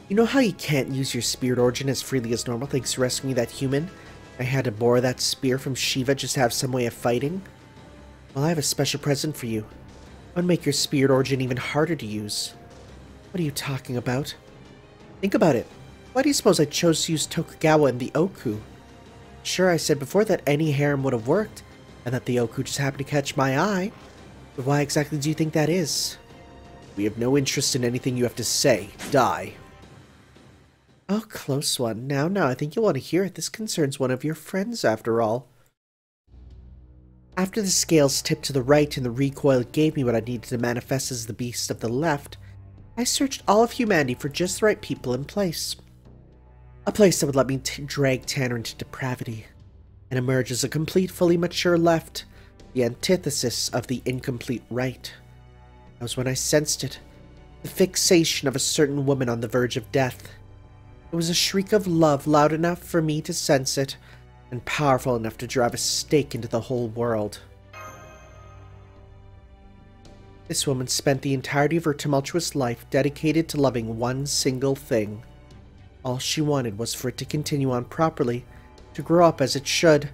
you know how you can't use your spirit origin as freely as normal thanks to rescuing that human? I had to borrow that spear from Shiva just to have some way of fighting? Well, I have a special present for you. I would make your spirit origin even harder to use. What are you talking about? Think about it. Why do you suppose I chose to use Tokugawa and the Ooku? Sure, I said before that any harem would have worked, and that the Ooku just happened to catch my eye. But why exactly do you think that is? We have no interest in anything you have to say. Die. Oh, close one. Now, I think you'll want to hear it. This concerns one of your friends, after all. After the scales tipped to the right and the recoil gave me what I needed to manifest as the beast of the left, I searched all of humanity for just the right people and place. A place that would let me drag Tanner into depravity, and emerge as a complete, fully mature left, the antithesis of the incomplete right. That was when I sensed it, the fixation of a certain woman on the verge of death. It was a shriek of love loud enough for me to sense it, and powerful enough to drive a stake into the whole world. This woman spent the entirety of her tumultuous life dedicated to loving one single thing. All she wanted was for it to continue on properly, to grow up as it should,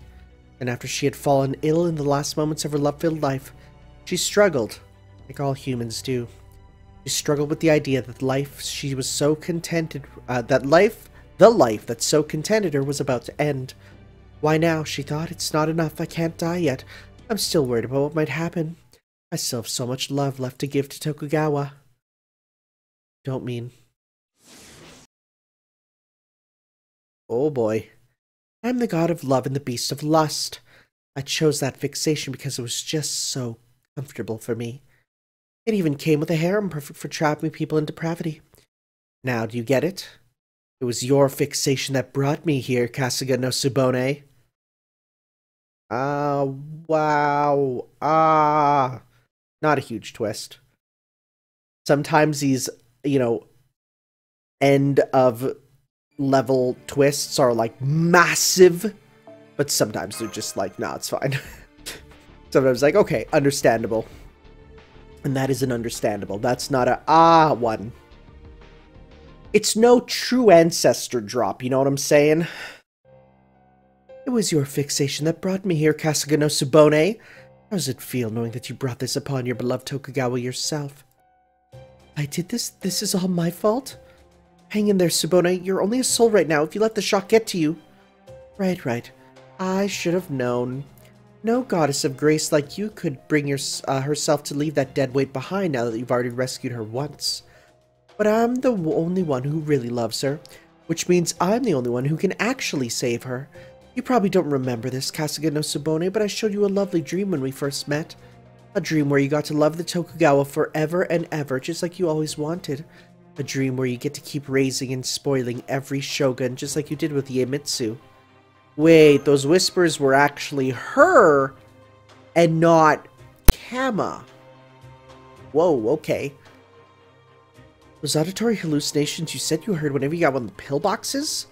and after she had fallen ill in the last moments of her love-filled life, she struggled, like all humans do. She struggled with the idea that life she was so contented, the life that so contented her was about to end. Why now, she thought, it's not enough, I can't die yet. I'm still worried about what might happen. I still have so much love left to give to Tokugawa. Don't mean. Oh boy. I'm the god of love and the beast of lust. I chose that fixation because it was just so comfortable for me. It even came with a harem perfect for trapping people in depravity. Now, do you get it? It was your fixation that brought me here, Kasuga no Tsubone. Wow. Not a huge twist. Sometimes these, end of level twists are like massive, but sometimes they're just like, nah, it's fine. Sometimes like, okay, understandable. And that is an understandable. That's not a one. It's no true ancestor drop, you know what I'm saying? It was your fixation that brought me here, Kasuga no Tsubone. How does it feel knowing that you brought this upon your beloved Tokugawa yourself? I did this? This is all my fault? Hang in there, Tsubone. You're only a soul right now if you let the shock get to you. Right. I should have known. No goddess of grace like you could bring herself to leave that dead weight behind now that you've already rescued her once. But I'm the only one who really loves her, which means I'm the only one who can actually save her. You probably don't remember this, Kasuga no Tsubone, but I showed you a lovely dream when we first met. A dream where you got to love the Tokugawa forever and ever, just like you always wanted. A dream where you get to keep raising and spoiling every shogun, just like you did with Iemitsu. Wait, those whispers were actually her, and not Kama. Whoa, okay. Those auditory hallucinations you said you heard whenever you got one of the pillboxes?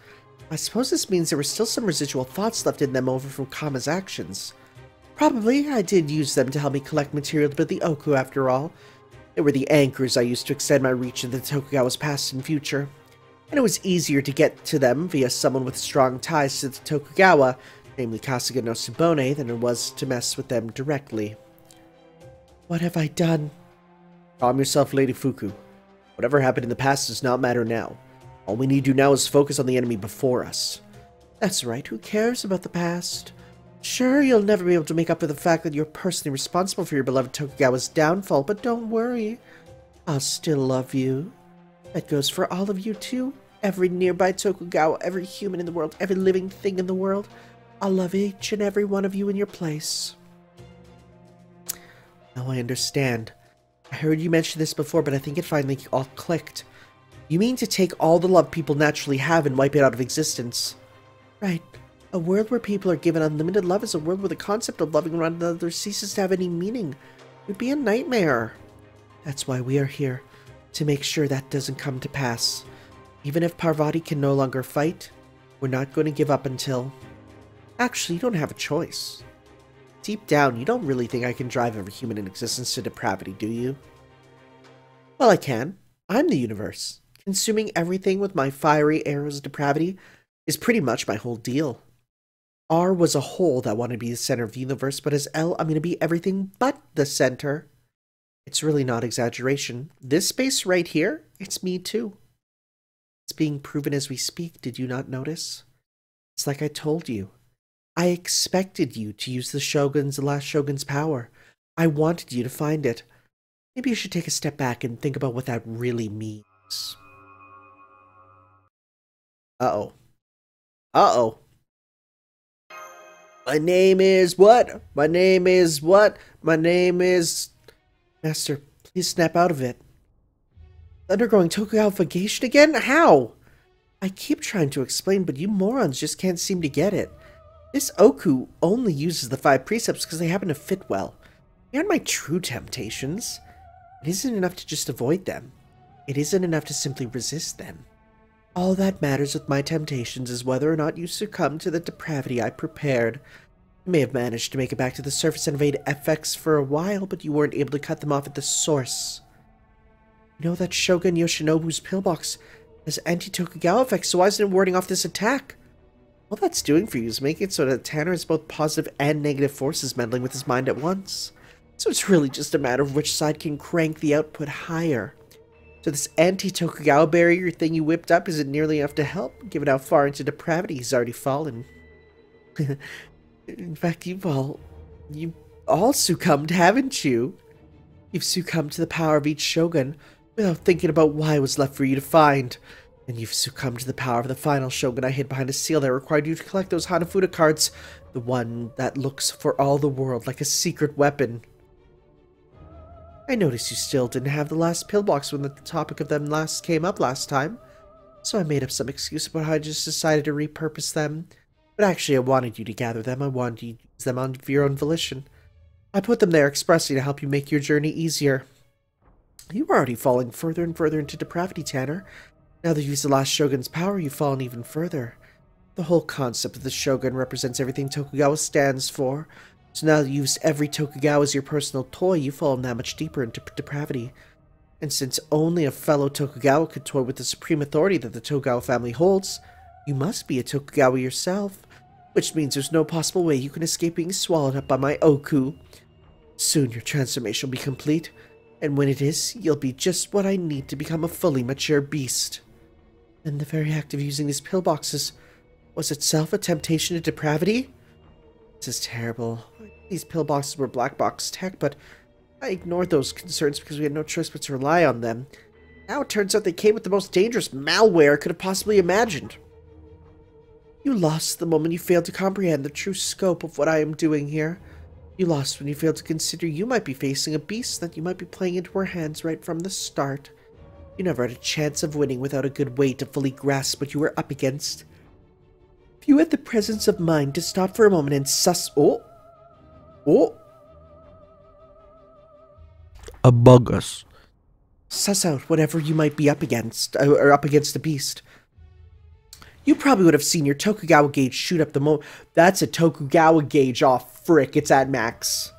I suppose this means there were still some residual thoughts left in them over from Kama's actions. Probably, I did use them to help me collect material to build the Ooku after all. They were the anchors I used to extend my reach into the Tokugawa's past and future. And it was easier to get to them via someone with strong ties to the Tokugawa, namely Kasuga no Tsubone, than it was to mess with them directly. What have I done? Calm yourself, Lady Fuku. Whatever happened in the past does not matter now. All we need to do now is focus on the enemy before us. That's right, who cares about the past? Sure, you'll never be able to make up for the fact that you're personally responsible for your beloved Tokugawa's downfall, but don't worry. I'll still love you. That goes for all of you too. Every nearby Tokugawa, every human in the world, every living thing in the world. I'll love each and every one of you in your place. Now I understand. I heard you mention this before, but I think it finally all clicked. You mean to take all the love people naturally have and wipe it out of existence? Right. A world where people are given unlimited love is a world where the concept of loving one another ceases to have any meaning. It would be a nightmare. That's why we are here, to make sure that doesn't come to pass. Even if Parvati can no longer fight, we're not going to give up until... Actually, you don't have a choice. Deep down, you don't really think I can drive every human in existence to depravity, do you? Well, I can. I'm the universe. Consuming everything with my fiery arrows of depravity is pretty much my whole deal. R was a whole that wanted to be the center of the universe, but as L, I'm going to be everything but the center. It's really not exaggeration. This space right here, it's me too. It's being proven as we speak, did you not notice? It's like I told you. I expected you to use the last Shogun's power. I wanted you to find it. Maybe you should take a step back and think about what that really means. Uh-oh. Uh-oh. My name is what? My name is what? My name is... Master, please snap out of it. Undergoing Tokugawa vacation again? How? I keep trying to explain, but you morons just can't seem to get it. This Ooku only uses the 5 precepts because they happen to fit well. They aren't my true temptations. It isn't enough to just avoid them. It isn't enough to simply resist them. All that matters with my temptations is whether or not you succumb to the depravity I prepared. You may have managed to make it back to the surface and evade FX for a while, but you weren't able to cut them off at the source. You know that Shogun Yoshinobu's pillbox has anti-Tokugawa effects, so why isn't it warding off this attack? All that's doing for you is making it so that Tanner has both positive and negative forces meddling with his mind at once. So it's really just a matter of which side can crank the output higher. So this anti-Tokugawa barrier thing you whipped up isn't nearly enough to help, given how far into depravity he's already fallen. In fact, you've all succumbed, haven't you? You've succumbed to the power of each shogun without thinking about why it was left for you to find. And you've succumbed to the power of the final shogun I hid behind a seal that required you to collect those Hanafuda cards, the one that looks for all the world like a secret weapon. I noticed you still didn't have the last pillbox when the topic of them last came up last time, so I made up some excuse about how I just decided to repurpose them. But actually, I wanted you to gather them. I wanted you to use them on your own volition. I put them there expressly to help you make your journey easier. You were already falling further and further into depravity, Tanner. Now that you've used the last Shogun's power, you've fallen even further. The whole concept of the Shogun represents everything Tokugawa stands for. So now that you've used every Tokugawa as your personal toy, you've fallen that much deeper into depravity. And since only a fellow Tokugawa could toy with the supreme authority that the Tokugawa family holds, you must be a Tokugawa yourself. Which means there's no possible way you can escape being swallowed up by my Ooku. Soon your transformation will be complete, and when it is, you'll be just what I need to become a fully mature beast. And the very act of using these pillboxes was itself a temptation to depravity? This is terrible. These pillboxes were black box tech, but I ignored those concerns because we had no choice but to rely on them. Now it turns out they came with the most dangerous malware I could have possibly imagined. You lost the moment you failed to comprehend the true scope of what I am doing here. You lost when you failed to consider you might be facing a beast that you might be playing into her hands right from the start. You never had a chance of winning without a good way to fully grasp what you were up against. If you had the presence of mind to stop for a moment and Abugus. Suss out whatever you might be up against, or up against the beast. You probably would have seen your Tokugawa gauge shoot up the That's a Tokugawa gauge. Oh, frick, it's at max.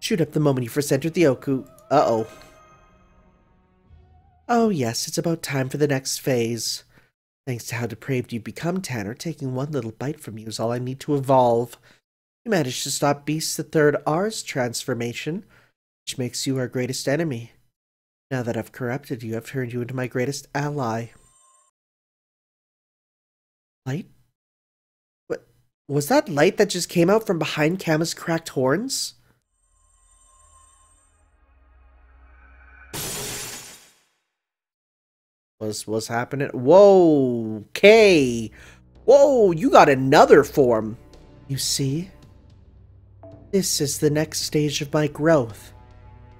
Shoot up the moment you first entered the Ooku. Uh-oh. Oh, yes, it's about time for the next phase. Thanks to how depraved you've become, Tanner, taking one little bite from you is all I need to evolve. You managed to stop Beast the Third R's transformation, which makes you our greatest enemy. Now that I've corrupted you, I've turned you into my greatest ally. Light? What? Was that light that just came out from behind Kama's cracked horns? What's happening? Whoa! Okay! Whoa! You got another form! You see? This is the next stage of my growth.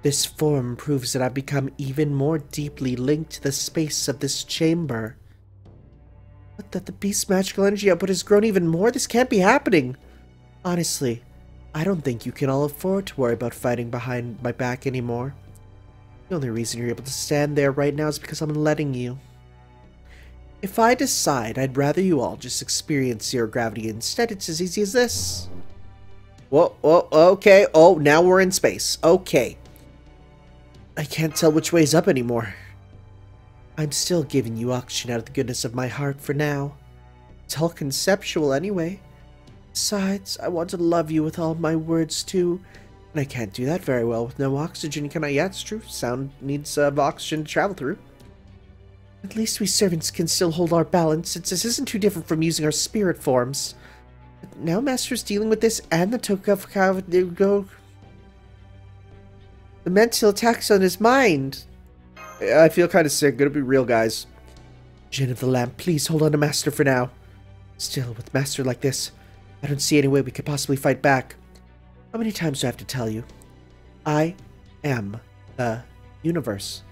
This form proves that I've become even more deeply linked to the space of this chamber. But that the beast's magical energy output has grown even more? This can't be happening! Honestly, I don't think you can all afford to worry about fighting behind my back anymore. The only reason you're able to stand there right now is because I'm letting you. If I decide I'd rather you all just experience zero gravity instead, it's as easy as this. Whoa, okay. Oh, now we're in space. Okay. I can't tell which way's up anymore. I'm still giving you oxygen out of the goodness of my heart for now. It's all conceptual anyway. Besides, I want to love you with all my words too. And I can't do that very well with no oxygen, can I? Yeah, it's true. Sound needs oxygen to travel through. At least we servants can still hold our balance, since this isn't too different from using our spirit forms. But now Master's dealing with this and the Tokugawa... The mental attacks on his mind. I feel kind of sick. Gonna be real, guys. Jinn of the Lamp, please hold on to Master for now. Still, with Master like this, I don't see any way we could possibly fight back. How many times do I have to tell you? I am the universe.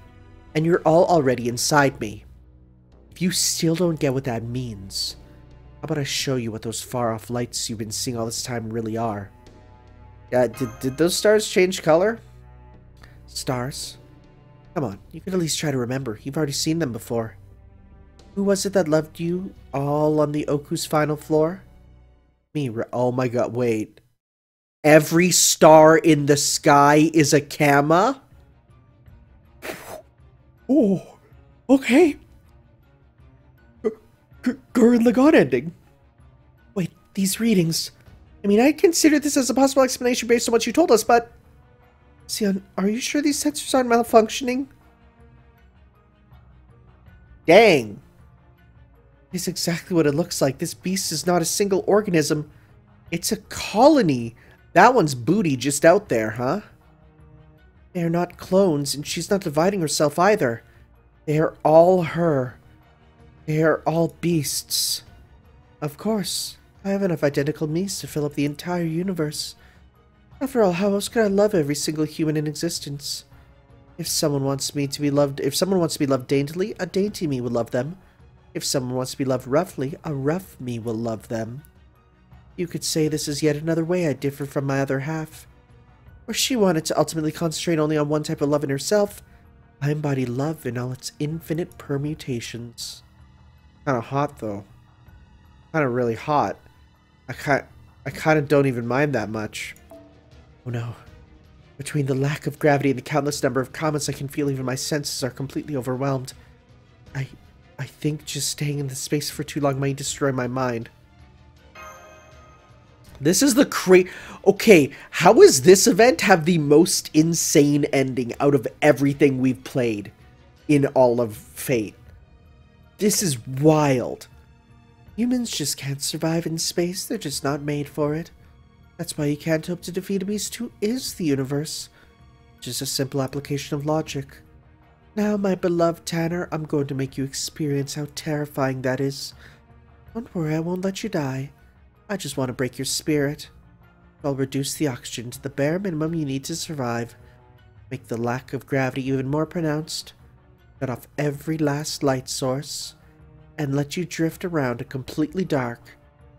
And you're all already inside me. If you still don't get what that means, how about I show you what those far-off lights you've been seeing all this time really are? Did those stars change color? Stars? Come on, you could at least try to remember. You've already seen them before. Who was it that loved you all on the Oku's final floor? Me. Oh my god, wait. Every star in the sky is a Kama? Oh, okay. Gurren Lagann ending. Wait, these readings. I mean, I consider this as a possible explanation based on what you told us, but... Sion, are you sure these sensors aren't malfunctioning? Dang. It's exactly what it looks like. This beast is not a single organism. It's a colony. That one's booty just out there, huh? They are not clones, and she's not dividing herself either. They are all her. They are all beasts. Of course, I have enough identical me's to fill up the entire universe. After all, how else could I love every single human in existence? If someone wants to be loved daintily, a dainty me will love them. If someone wants to be loved roughly, a rough me will love them. You could say this is yet another way I differ from my other half. Where she wanted to ultimately concentrate only on one type of love in herself, I embody love in all its infinite permutations. Kinda hot, though. Kinda really hot. I kinda don't even mind that much. Oh no. Between the lack of gravity and the countless number of comets, I can feel even my senses are completely overwhelmed. I think just staying in this space for too long might destroy my mind. This is the Okay, how does this event have the most insane ending out of everything we've played in all of Fate? This is wild. Humans just can't survive in space. They're just not made for it. That's why you can't hope to defeat a beast who is the universe. Just a simple application of logic. Now, my beloved Tanner, I'm going to make you experience how terrifying that is. Don't worry, I won't let you die. I just want to break your spirit. I'll reduce the oxygen to the bare minimum you need to survive. Make the lack of gravity even more pronounced. Cut off every last light source. And let you drift around a completely dark,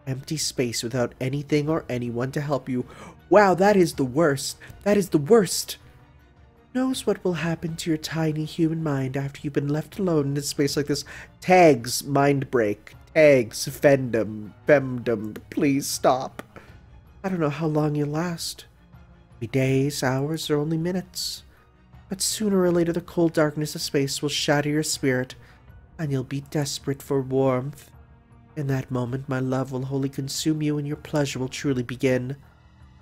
empty space without anything or anyone to help you. Wow, that is the worst. That is the worst. Who knows what will happen to your tiny human mind after you've been left alone in a space like this? Tags, mind break. Tags, femdom. Please stop. I don't know how long you'll last. Maybe days, hours, or only minutes. But sooner or later the cold darkness of space will shatter your spirit, and you'll be desperate for warmth. In that moment, my love will wholly consume you and your pleasure will truly begin.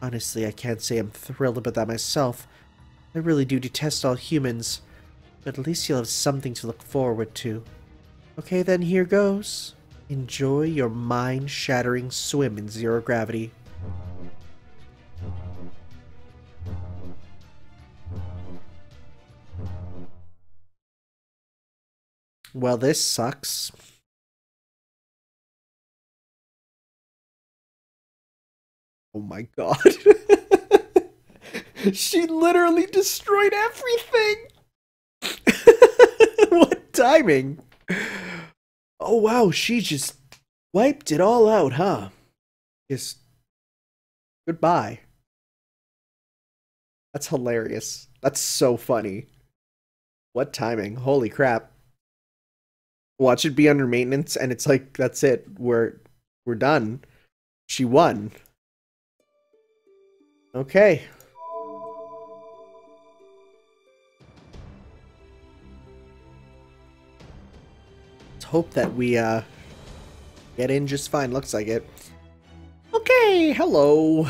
Honestly, I can't say I'm thrilled about that myself. I really do detest all humans, but at least you'll have something to look forward to. Okay then, here goes. Enjoy your mind-shattering swim in zero gravity. Well, this sucks. Oh my god. She literally destroyed everything! What timing? Oh wow, she just wiped it all out, huh? Just goodbye. That's hilarious. That's so funny. What timing? Holy crap. Watch it be under maintenance and it's like, that's it. We're done. She won. Okay. Let's hope that we get in just fine. Looks like it. Okay, hello.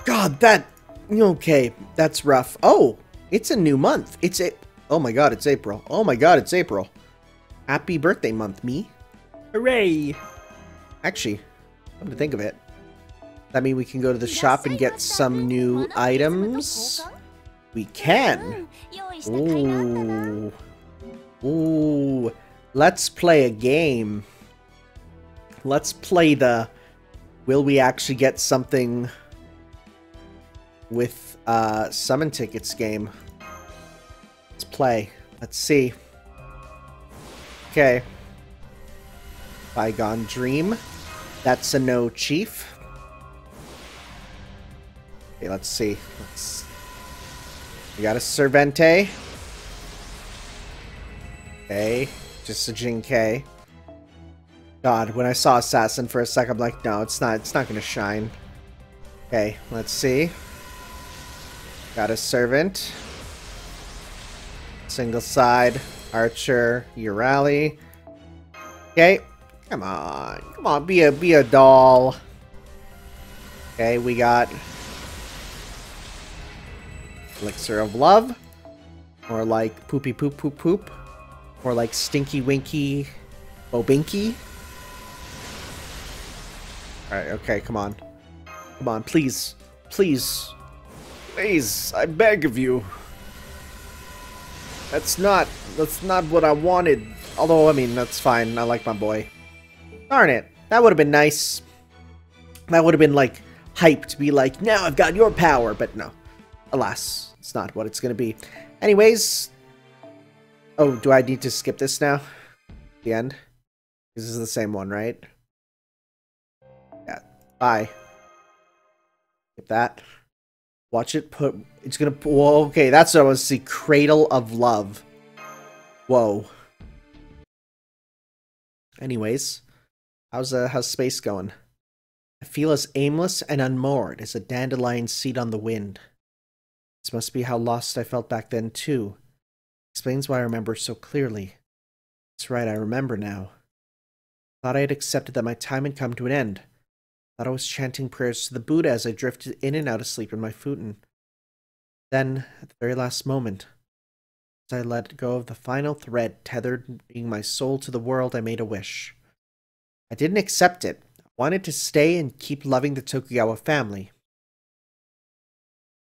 God, that... Okay, that's rough. Oh, it's a new month. It's a... Oh my god, it's April. Oh my god, it's April. Happy birthday month, me. Hooray! Actually, come to think of it, that means we can go to the shop and get some new items. We can. Ooh. Ooh. Let's play a game. Let's play the... Will we actually get something with summon tickets game? Let's play. Let's see. Okay. Bygone Dream. That's a no, Chief. Okay, let's see. We got a Servente. Okay. Just a Jinkai. God, when I saw Assassin for a sec, I'm like, no, it's not gonna shine. Okay, let's see. Got a Servant. Single side. Archer. Urali. Okay. Come on, be a doll. Okay, we got Elixir of Love. Or like Poopy Poop Poop Poop. Or like Stinky Winky Bobinky. Alright, okay, come on. Come on, please. Please. Please, I beg of you. That's not what I wanted. Although, I mean, that's fine. I like my boy. Darn it. That would have been nice. That would have been, like, hype to be like, now I've got your power. But no. Alas, it's not what it's going to be. Anyways. Oh, do I need to skip this now? The end? This is the same one, right? Yeah. Bye. Skip that. Watch it put... It's gonna... Whoa, okay, that's what I was see. Cradle of Love. Whoa. Anyways. How's space going? I feel as aimless and unmoored as a dandelion seed on the wind. This must be how lost I felt back then, too. Explains why I remember so clearly. That's right, I remember now. Thought I had accepted that my time had come to an end. Thought I was chanting prayers to the Buddha as I drifted in and out of sleep in my futon. Then, at the very last moment, as I let go of the final thread tethering my soul to the world, I made a wish. I didn't accept it. I wanted to stay and keep loving the Tokugawa family.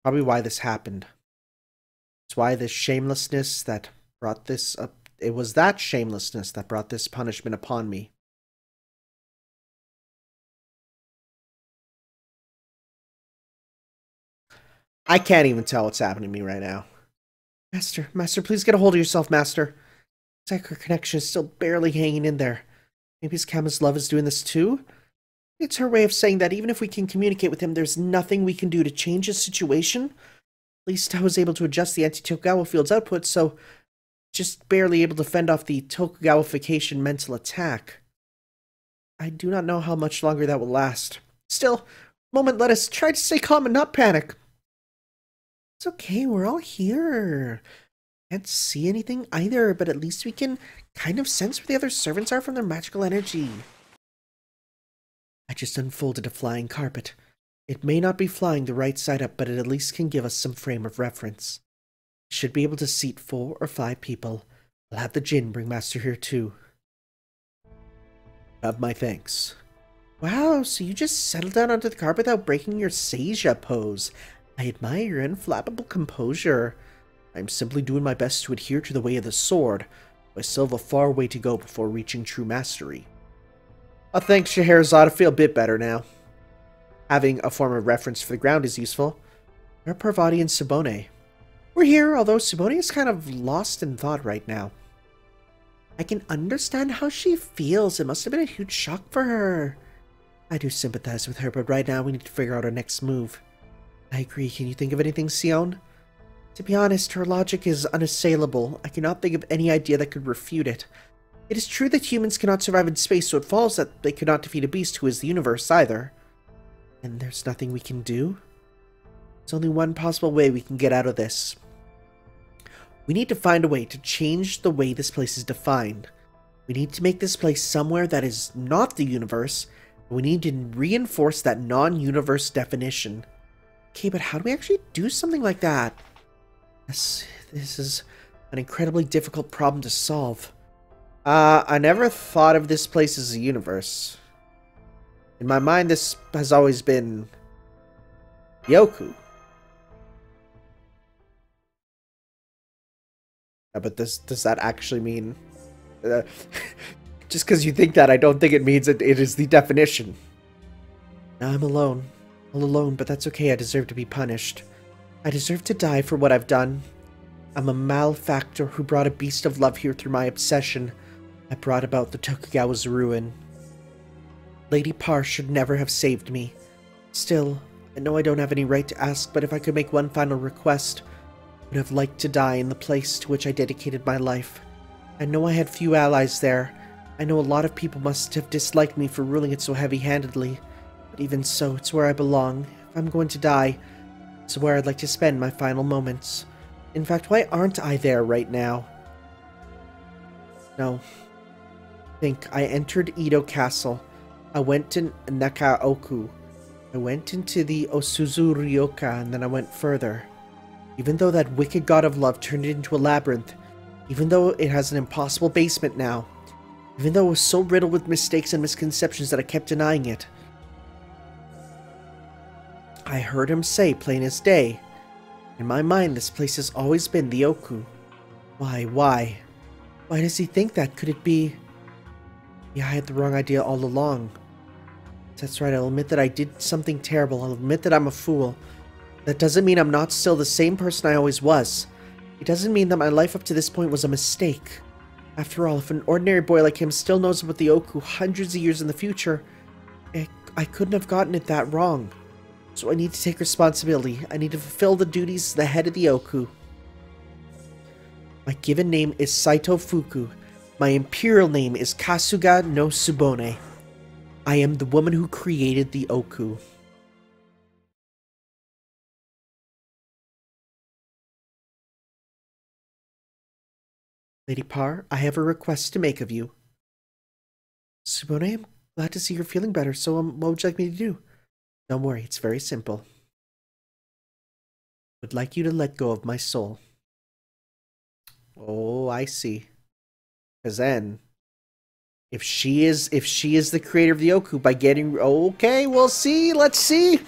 Probably why this happened. It's why this shamelessness that brought this up it was that shamelessness that brought this punishment upon me. I can't even tell what's happening to me right now. Master, please get a hold of yourself, Master. Looks like her connection is still barely hanging in there. Maybe Kama's love is doing this too? It's her way of saying that even if we can communicate with him, there's nothing we can do to change his situation. At least I was able to adjust the anti-Tokugawa field's output, so just barely able to fend off the Tokugawification mental attack. I do not know how much longer that will last. Still, moment, let us try to stay calm and not panic. It's okay, we're all here. Can't see anything either, but at least we can kind of sense where the other servants are from their magical energy. I just unfolded a flying carpet. It may not be flying the right side up, but it at least can give us some frame of reference. We should be able to seat 4 or 5 people. I'll have the Jin bring Master here too. Have my thanks. Wow, so you just settled down onto the carpet without breaking your Seija pose. I admire your inflappable composure. I'm simply doing my best to adhere to the way of the sword, but I still have a far way to go before reaching true mastery. Oh, thanks, Scheherazade. I feel a bit better now. Having a form of reference for the ground is useful. Where are Parvati and Subone? We're here, although Subone is kind of lost in thought right now. I can understand how she feels. It must have been a huge shock for her. I do sympathize with her, but right now we need to figure out our next move. I agree. Can you think of anything, Sion? To be honest, her logic is unassailable. I cannot think of any idea that could refute it. It is true that humans cannot survive in space, so it follows that they could not defeat a beast who is the universe either. And there's nothing we can do? There's only one possible way we can get out of this. We need to find a way to change the way this place is defined. We need to make this place somewhere that is not the universe, and we need to reinforce that non-universe definition. Okay, but how do we actually do something like that? This is an incredibly difficult problem to solve. I never thought of this place as a universe. In my mind, this has always been Yoku. Yeah, but does that actually mean... just because you think that, I don't think it means it is the definition. Now I'm alone. All alone, but that's okay. I deserve to be punished. I deserve to die for what I've done. I'm a malefactor who brought a beast of love here through my obsession. I brought about the Tokugawa's ruin. Lady Par should never have saved me. Still, I know I don't have any right to ask, but if I could make one final request, I would have liked to die in the place to which I dedicated my life. I know I had few allies there. I know a lot of people must have disliked me for ruling it so heavy-handedly. But even so, it's where I belong. If I'm going to die, it's where I'd like to spend my final moments. In fact, why aren't I there right now? No. I entered Edo Castle. I went to Nakaoku. I went into the Osuzu Ryoka, and then I went further. Even though that wicked god of love turned it into a labyrinth, even though it has an impossible basement now, even though it was so riddled with mistakes and misconceptions that I kept denying it, I heard him say, plain as day, in my mind this place has always been the Ooku. Why? Why does he think that? Could it be... Yeah, I had the wrong idea all along. That's right, I'll admit that I did something terrible. I'll admit that I'm a fool. That doesn't mean I'm not still the same person I always was. It doesn't mean that my life up to this point was a mistake. After all, if an ordinary boy like him still knows about the Ooku hundreds of years in the future, I couldn't have gotten it that wrong. So I need to take responsibility. I need to fulfill the duties as the head of the Ooku. My given name is Saito Fuku. My imperial name is Kasuga no Subone. I am the woman who created the Ooku. Lady Par, I have a request to make of you. Subone, I'm glad to see you're feeling better, so what would you like me to do? Don't worry, it's very simple. I would like you to let go of my soul. Oh, I see. Because then, if she is the creator of the Ooku by getting... Okay, we'll see. Let's see.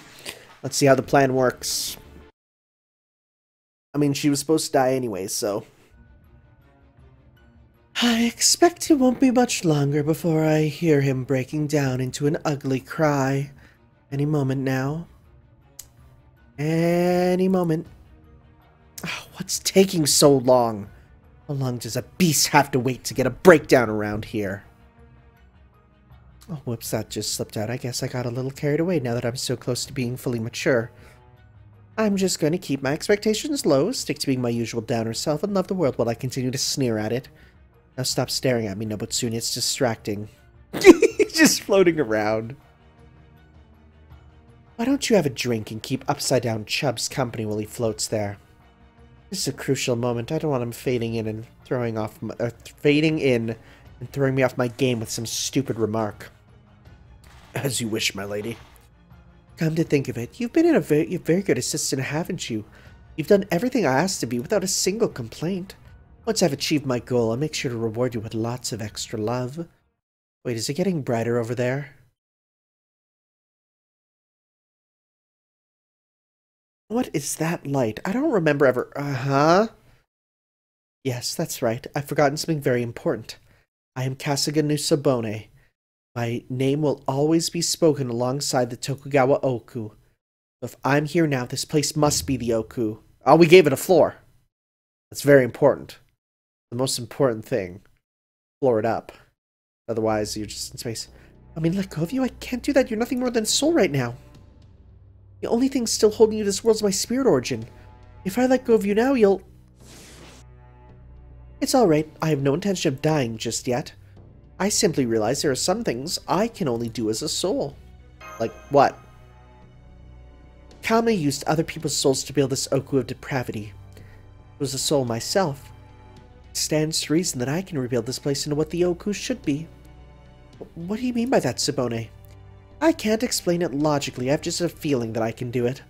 Let's see how the plan works. I mean, she was supposed to die anyway, so... I expect it won't be much longer before I hear him breaking down into an ugly cry. Any moment now. Any moment. Oh, what's taking so long? How long does a beast have to wait to get a breakdown around here? Oh, whoops, that just slipped out. I guess I got a little carried away now that I'm so close to being fully mature. I'm just going to keep my expectations low, stick to being my usual downer self, and love the world while I continue to sneer at it. Now stop staring at me, Nobutsune. It's distracting. He's just floating around. Why don't you have a drink and keep upside-down Chubb's company while he floats there? This is a crucial moment. I don't want him fading in and throwing me off my game with some stupid remark. As you wish, my lady. Come to think of it, you've been a very good assistant, haven't you? You've done everything I asked of you without a single complaint. Once I've achieved my goal, I'll make sure to reward you with lots of extra love. Wait, is it getting brighter over there? What is that light? I don't remember ever... Uh-huh. Yes, that's right. I've forgotten something very important. I am Kasuga no Sabone. My name will always be spoken alongside the Tokugawa Ooku. If I'm here now, this place must be the Ooku. Oh, we gave it a floor. That's very important. The most important thing. Floor it up. Otherwise, you're just in space. I mean, let go of you? I can't do that. You're nothing more than a soul right now. The only thing still holding you to this world is my spirit origin. If I let go of you now, you'll... It's alright. I have no intention of dying just yet. I simply realize there are some things I can only do as a soul. Like what? Kama used other people's souls to build this Ooku of depravity. I was a soul myself. It stands to reason that I can rebuild this place into what the Ooku should be. What do you mean by that, Sabone? I can't explain it logically, I have just a feeling that I can do it.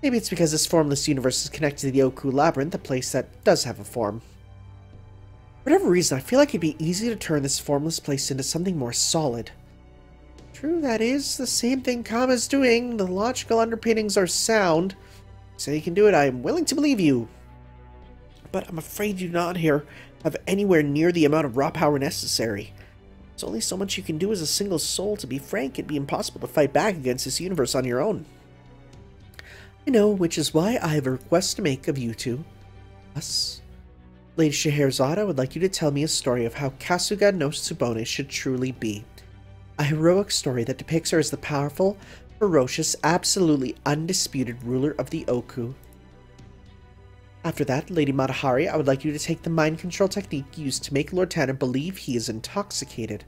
Maybe it's because this formless universe is connected to the Ooku Labyrinth, a place that does have a form. For whatever reason, I feel like it'd be easy to turn this formless place into something more solid. True, that is the same thing Kama's doing. The logical underpinnings are sound. Say you can do it, I am willing to believe you. But I'm afraid you do not here have anywhere near the amount of raw power necessary. There's only so much you can do as a single soul. To be frank, it'd be impossible to fight back against this universe on your own. I know, which is why I have a request to make of you two. Us. Lady Scheherazade, I would like you to tell me a story of how Kasuga no Tsubone should truly be. A heroic story that depicts her as the powerful, ferocious, absolutely undisputed ruler of the Ooku. After that, Lady Matahari, I would like you to take the mind control technique used to make Lord Tanner believe he is intoxicated,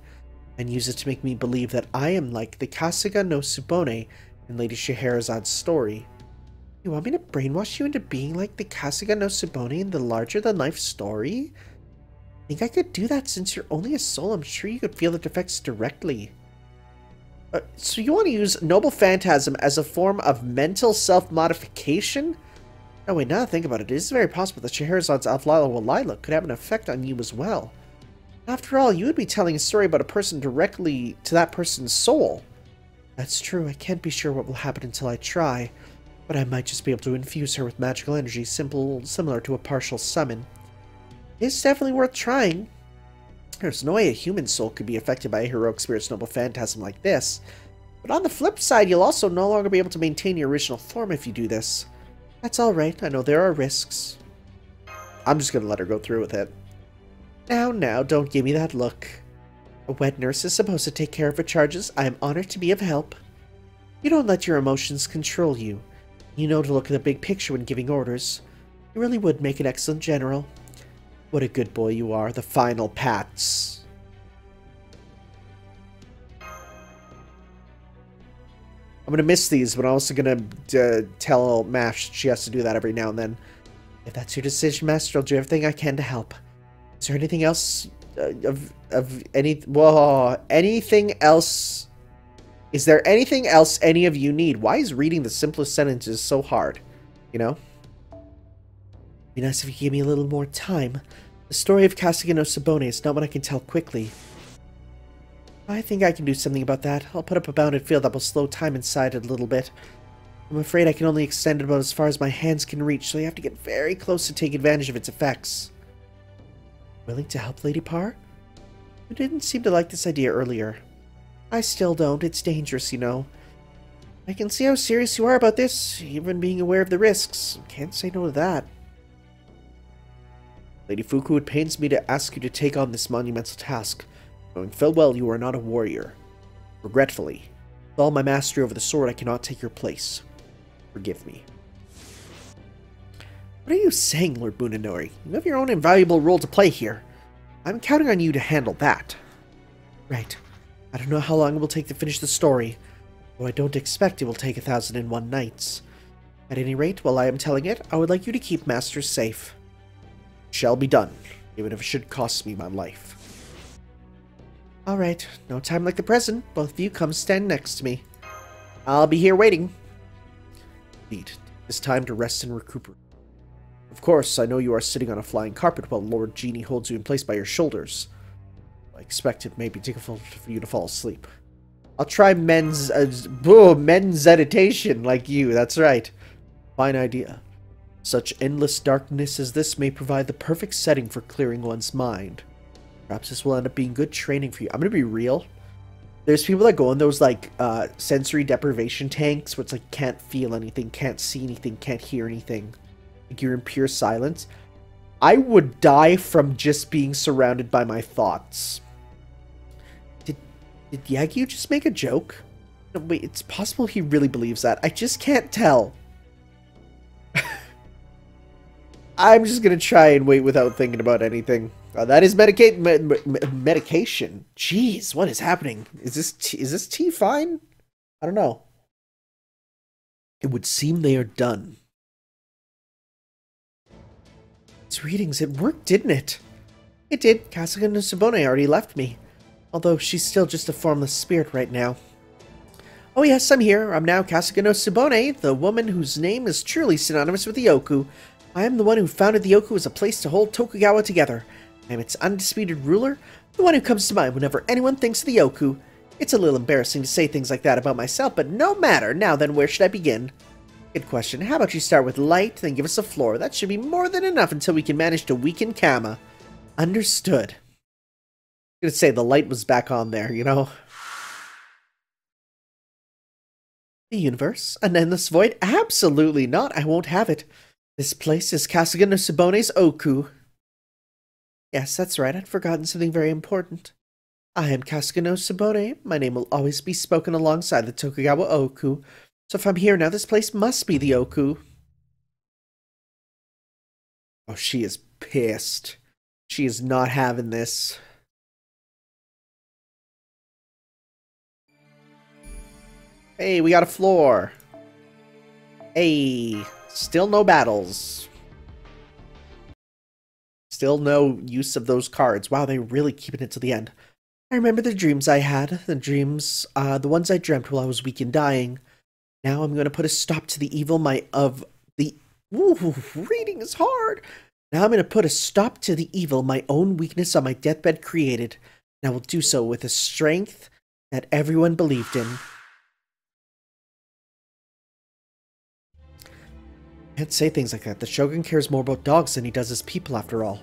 and use it to make me believe that I am like the Kasuga no Tsubone in Lady Scheherazade's story. You want me to brainwash you into being like the Kasuga no Tsubone in the larger-than-life story? I think I could do that since you're only a soul. I'm sure you could feel the effects directly. So you want to use Noble Phantasm as a form of mental self-modification? Oh wait, now that I think about it, it is very possible that Scheherazade's Alflala Walila could have an effect on you as well. After all, you would be telling a story about a person directly to that person's soul. That's true, I can't be sure what will happen until I try, but I might just be able to infuse her with magical energy similar to a partial summon. It's definitely worth trying. There's no way a human soul could be affected by a heroic spirit's noble phantasm like this. But on the flip side, you'll also no longer be able to maintain your original form if you do this. That's alright, I know there are risks. I'm just gonna let her go through with it. Now, don't give me that look. A wet nurse is supposed to take care of her charges. I am honored to be of help. You don't let your emotions control you. You know to look at the big picture when giving orders. You really would make an excellent general. What a good boy you are. The final pats. I'm going to miss these, but I'm also going to tell Mash she has to do that every now and then. If that's your decision, Master, I'll do everything I can to help. Is there anything else anything else? Is there anything else any of you need? Why is reading the simplest sentences so hard? You know? Be nice if you gave me a little more time. The story of Kasuga no Tsubone is not what I can tell quickly. I think I can do something about that. I'll put up a bounded field that will slow time inside it a little bit. I'm afraid I can only extend it about as far as my hands can reach, so you have to get very close to take advantage of its effects. Willing to help, Lady Parr? You didn't seem to like this idea earlier. I still don't. It's dangerous, you know. I can see how serious you are about this, even being aware of the risks. Can't say no to that. Lady Fuku, it pains me to ask you to take on this monumental task, knowing full well you are not a warrior. Regretfully, with all my mastery over the sword, I cannot take your place. Forgive me. What are you saying, Lord Bunonori? You have your own invaluable role to play here. I'm counting on you to handle that. Right. I don't know how long it will take to finish the story, though I don't expect it will take 1,001 nights. At any rate, while I am telling it, I would like you to keep Master safe. Shall be done, even if it should cost me my life. Alright, no time like the present. Both of you come stand next to me. I'll be here waiting. Indeed, it's time to rest and recuperate. Of course, I know you are sitting on a flying carpet while Lord Genie holds you in place by your shoulders. I expect it may be difficult for you to fall asleep. I'll try men's meditation like you, that's right. Fine idea. Such endless darkness as this may provide the perfect setting for clearing one's mind. Perhaps this will end up being good training for you. I'm gonna be real. There's people that go in those, like, sensory deprivation tanks where it's like, can't feel anything, can't see anything, can't hear anything. Like, you're in pure silence. I would die from just being surrounded by my thoughts. Did Yagyu just make a joke? No, wait, it's possible he really believes that. I just can't tell. I'm just gonna try and wait without thinking about anything. That is medication. Jeez, what is happening? Is this tea fine? I don't know. It would seem they are done. Its readings, it worked, didn't it? It did. Kasuga no Tsubone already left me. Although she's still just a formless spirit right now. Oh yes, I'm here. I'm now Kasuga no Tsubone, the woman whose name is truly synonymous with the Ooku. I am the one who founded the Ooku as a place to hold Tokugawa together. I am its undisputed ruler, the one who comes to mind whenever anyone thinks of the Ooku. It's a little embarrassing to say things like that about myself, but no matter. Now then, where should I begin? Good question. How about you start with light, then give us a floor? That should be more than enough until we can manage to weaken Kama. Understood. I'm gonna say the light was back on there, you know? The universe? An endless void? Absolutely not. I won't have it. This place is Kasuga no Tsubone's Ooku. Yes, that's right. I'd forgotten something very important. I am Kasuga no Tsubone. My name will always be spoken alongside the Tokugawa Ooku. So if I'm here now, this place must be the Ooku. Oh, she is pissed. She is not having this. Hey, we got a floor. Hey, still no battles. Still no use of those cards. Wow, they're really keeping it to the end. I remember the dreams I had. The ones I dreamt while I was weak and dying. Now I'm going to put a stop to the evil reading is hard. Now I'm going to put a stop to the evil my own weakness on my deathbed created. And I will do so with a strength that everyone believed in. Can't say things like that. The Shogun cares more about dogs than he does his people, after all.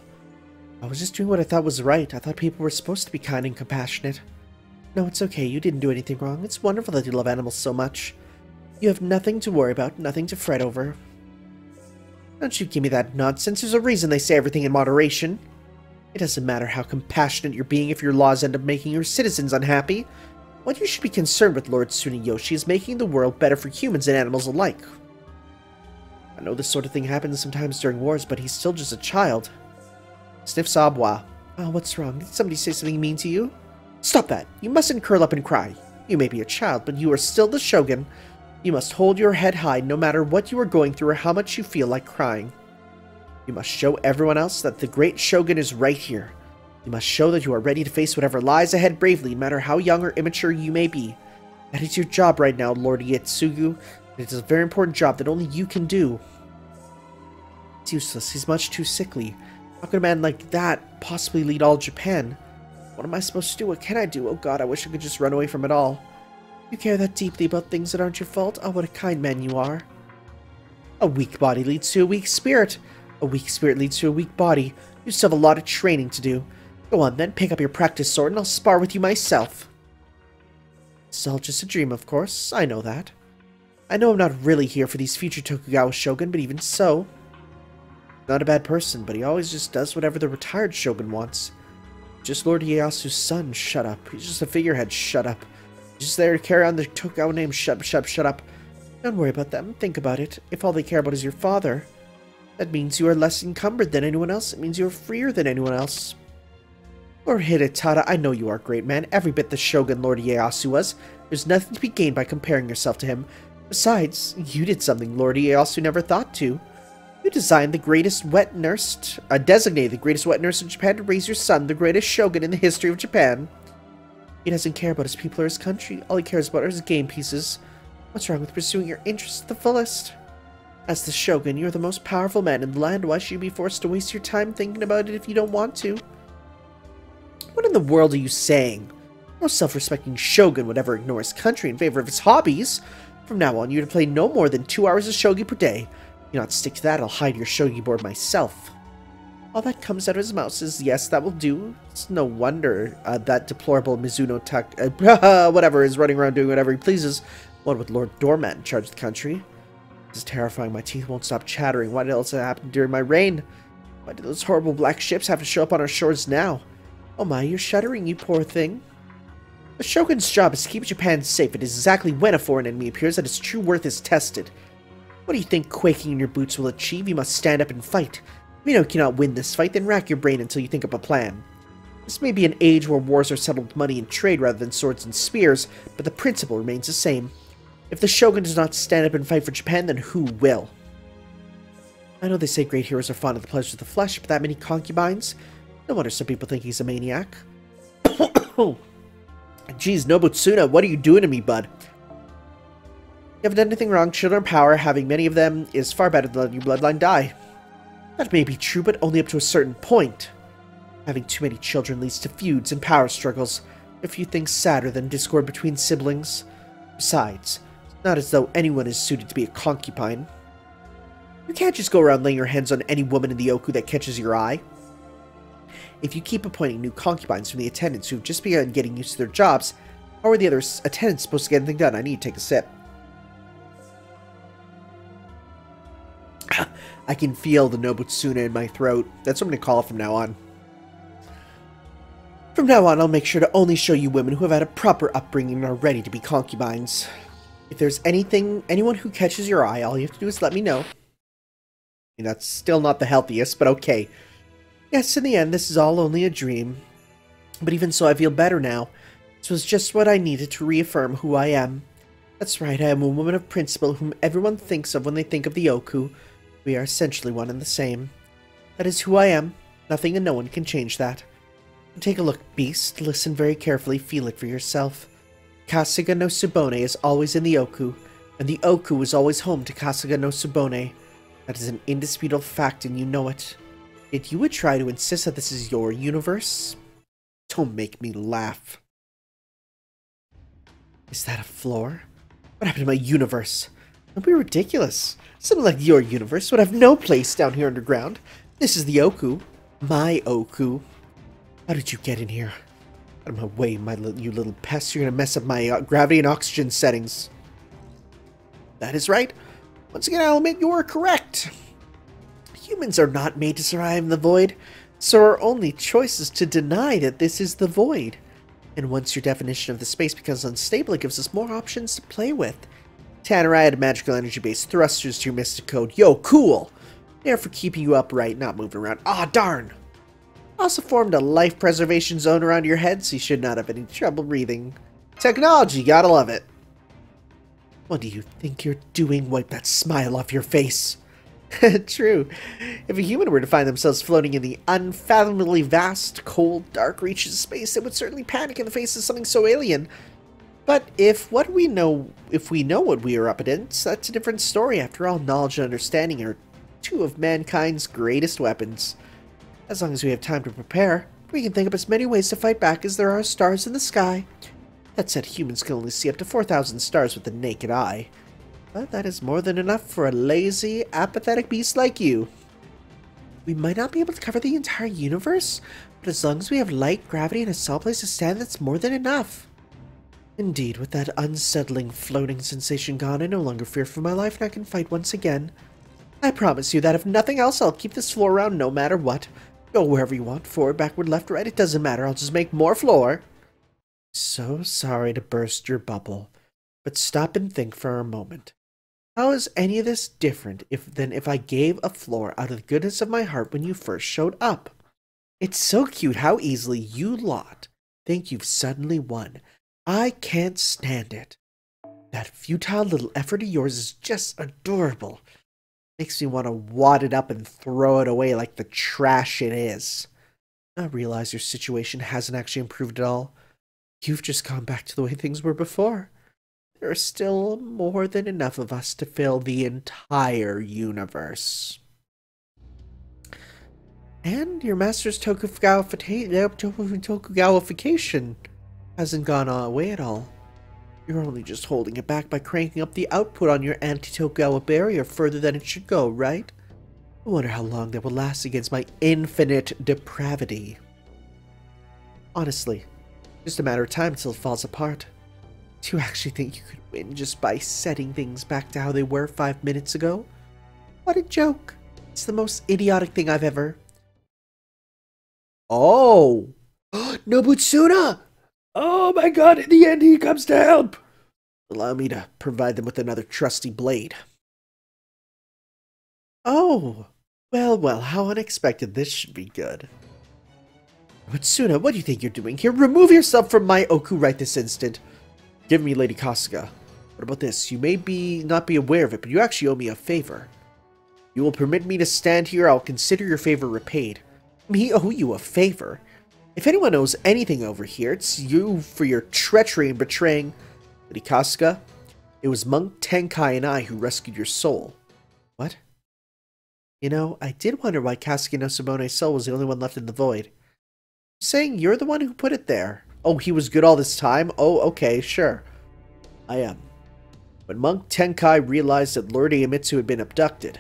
I was just doing what I thought was right. I thought people were supposed to be kind and compassionate. No, it's okay. You didn't do anything wrong. It's wonderful that you love animals so much. You have nothing to worry about, nothing to fret over. Don't you give me that nonsense. There's a reason they say everything in moderation. It doesn't matter how compassionate you're being if your laws end up making your citizens unhappy. What you should be concerned with, Lord Tsuneyoshi, is making the world better for humans and animals alike. I know this sort of thing happens sometimes during wars, but he's still just a child. Sniffs Abwa. Oh, what's wrong? Did somebody say something mean to you? Stop that! You mustn't curl up and cry. You may be a child, but you are still the Shogun. You must hold your head high no matter what you are going through or how much you feel like crying. You must show everyone else that the great Shogun is right here. You must show that you are ready to face whatever lies ahead bravely, no matter how young or immature you may be. That is your job right now, Lord Ietsugu. It is a very important job that only you can do. It's useless. He's much too sickly. How could a man like that possibly lead all Japan? What am I supposed to do? What can I do? Oh god, I wish I could just run away from it all. You care that deeply about things that aren't your fault? Oh, what a kind man you are. A weak body leads to a weak spirit. A weak spirit leads to a weak body. You still have a lot of training to do. Go on then, pick up your practice sword and I'll spar with you myself. It's all just a dream, of course. I know that. I know I'm not really here for these future Tokugawa shogun, but even so... Not a bad person, but he always just does whatever the retired shogun wants. Just Lord Ieyasu's son, shut up. He's just a figurehead, shut up. He's just there to carry on the Tokugawa name, shut up. Don't worry about them, think about it. If all they care about is your father, that means you are less encumbered than anyone else. It means you are freer than anyone else. Lord Hidetada, I know you are a great man, every bit the shogun Lord Ieyasu was. There's nothing to be gained by comparing yourself to him. Besides, you did something Lord Ieyasu never thought to. You designed the greatest wet nurse, designated the greatest wet nurse in Japan to raise your son, the greatest shogun in the history of Japan. He doesn't care about his people or his country. All he cares about are his game pieces. What's wrong with pursuing your interests to the fullest? As the shogun, you're the most powerful man in the land. Why should you be forced to waste your time thinking about it if you don't want to? What in the world are you saying? No self-respecting shogun would ever ignore his country in favor of his hobbies. From now on, you're to play no more than 2 hours of shogi per day. If you not stick to that, I'll hide your shogi board myself. All that comes out of his mouth says, yes, that will do. It's no wonder that deplorable Mizuno whatever, is running around doing whatever he pleases. What with Lord Doormat in charge of the country? This is terrifying. My teeth won't stop chattering. What else happened during my reign? Why did those horrible black ships have to show up on our shores now? Oh my, you're shuddering, you poor thing. The shogun's job is to keep Japan safe. It is exactly when a foreign enemy appears that its true worth is tested. What do you think quaking in your boots will achieve? You must stand up and fight. If you know you cannot win this fight, then rack your brain until you think up a plan. This may be an age where wars are settled with money and trade rather than swords and spears, but the principle remains the same. If the shogun does not stand up and fight for Japan, then who will? I know they say great heroes are fond of the pleasures of the flesh, but that many concubines? No wonder some people think he's a maniac. Geez, Nobutsuna, what are you doing to me, bud? You haven't done anything wrong. Children of power, having many of them, is far better than letting your bloodline die. That may be true, but only up to a certain point. Having too many children leads to feuds and power struggles. A few things sadder than discord between siblings. Besides, it's not as though anyone is suited to be a concubine. You can't just go around laying your hands on any woman in the Ooku that catches your eye. If you keep appointing new concubines from the attendants who've just begun getting used to their jobs, how are the other attendants supposed to get anything done? I need to take a sip. I can feel the Nobutsuna in my throat. That's what I'm going to call it from now on. From now on, I'll make sure to only show you women who have had a proper upbringing and are ready to be concubines. If there's anyone who catches your eye, all you have to do is let me know. I mean, that's still not the healthiest, but okay. Yes, in the end, this is all only a dream. But even so, I feel better now. This was just what I needed to reaffirm who I am. That's right, I am a woman of principle whom everyone thinks of when they think of the Ooku. We are essentially one and the same. That is who I am. Nothing and no one can change that. Take a look, beast. Listen very carefully. Feel it for yourself. Kasuga no Tsubone is always in the Ooku, and the Ooku is always home to Kasuga no Tsubone. That is an indisputable fact, and you know it. Yet you would try to insist that this is your universe? Don't make me laugh. Is that a floor? What happened to my universe? Don't be ridiculous. Something like your universe would have no place down here underground. This is the Ooku. My Ooku. How did you get in here? Out of my way, you little pest. You're gonna mess up my gravity and oxygen settings. That is right. Once again, I'll admit you are correct. Humans are not made to survive in the void, so our only choice is to deny that this is the void. And once your definition of the space becomes unstable, it gives us more options to play with. Tanner, I added magical energy-based thrusters to your mystic code. Yo, cool! They're for keeping you upright, not moving around. Ah, darn! Also formed a life preservation zone around your head, so you should not have any trouble breathing. Technology, gotta love it. What do you think you're doing? Wipe that smile off your face. True. If a human were to find themselves floating in the unfathomably vast, cold, dark reaches of space, they would certainly panic in the face of something so alien. But if we know what we are up against, that's a different story. After all, knowledge and understanding are two of mankind's greatest weapons. As long as we have time to prepare, we can think of as many ways to fight back as there are stars in the sky. That said, humans can only see up to 4,000 stars with the naked eye. But that is more than enough for a lazy, apathetic beast like you. We might not be able to cover the entire universe, but as long as we have light, gravity, and a solid place to stand, that's more than enough. Indeed, with that unsettling, floating sensation gone, I no longer fear for my life, and I can fight once again. I promise you that if nothing else, I'll keep this floor around no matter what. Go wherever you want, forward, backward, left, right, it doesn't matter, I'll just make more floor. So sorry to burst your bubble, but stop and think for a moment. How is any of this different than if I gave a floor out of the goodness of my heart when you first showed up? It's so cute how easily you lot think you've suddenly won. I can't stand it. That futile little effort of yours is just adorable. Makes me want to wad it up and throw it away like the trash it is. I realize your situation hasn't actually improved at all. You've just gone back to the way things were before. There are still more than enough of us to fill the entire universe. And your master's Tokugawification hasn't gone away at all. You're only just holding it back by cranking up the output on your anti-Tokugawa barrier further than it should go, right? I wonder how long that will last against my infinite depravity. Honestly, just a matter of time until it falls apart. Do you actually think you could win just by setting things back to how they were 5 minutes ago? What a joke. It's the most idiotic thing I've ever... Oh! Nobutsuna! Oh my god, in the end he comes to help! Allow me to provide them with another trusty blade. Oh! Well, how unexpected. This should be good. Nobutsuna, what do you think you're doing here? Remove yourself from my Ooku right this instant. Give me Lady Kasuga. What about this? You may not be aware of it, but you actually owe me a favor. You will permit me to stand here, I'll consider your favor repaid. Me owe you a favor? If anyone owes anything over here, it's you for your treachery in betraying Lady Kasuga. It was Monk Tenkai and I who rescued your soul. What? You know, I did wonder why Kasuga no Sabone's soul was the only one left in the void. You're saying you're the one who put it there? Oh, he was good all this time? Oh, okay, sure. I am. When Monk Tenkai realized that Lord Iemitsu had been abducted,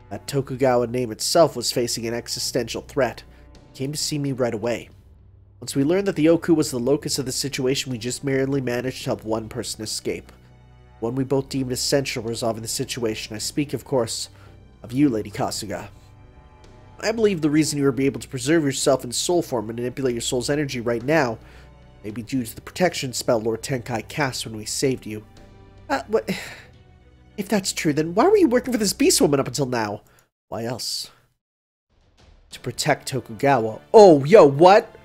that Tokugawa name itself was facing an existential threat, he came to see me right away. Once we learned that the Ooku was the locus of the situation, we just merely managed to help one person escape. One we both deemed essential resolving the situation. I speak, of course, of you, Lady Kasuga. I believe the reason you were able to preserve yourself in soul form and manipulate your soul's energy right now may be due to the protection spell Lord Tenkai cast when we saved you. What? If that's true, then why were you working for this beast woman up until now? Why else? To protect Tokugawa. Oh, yo, what?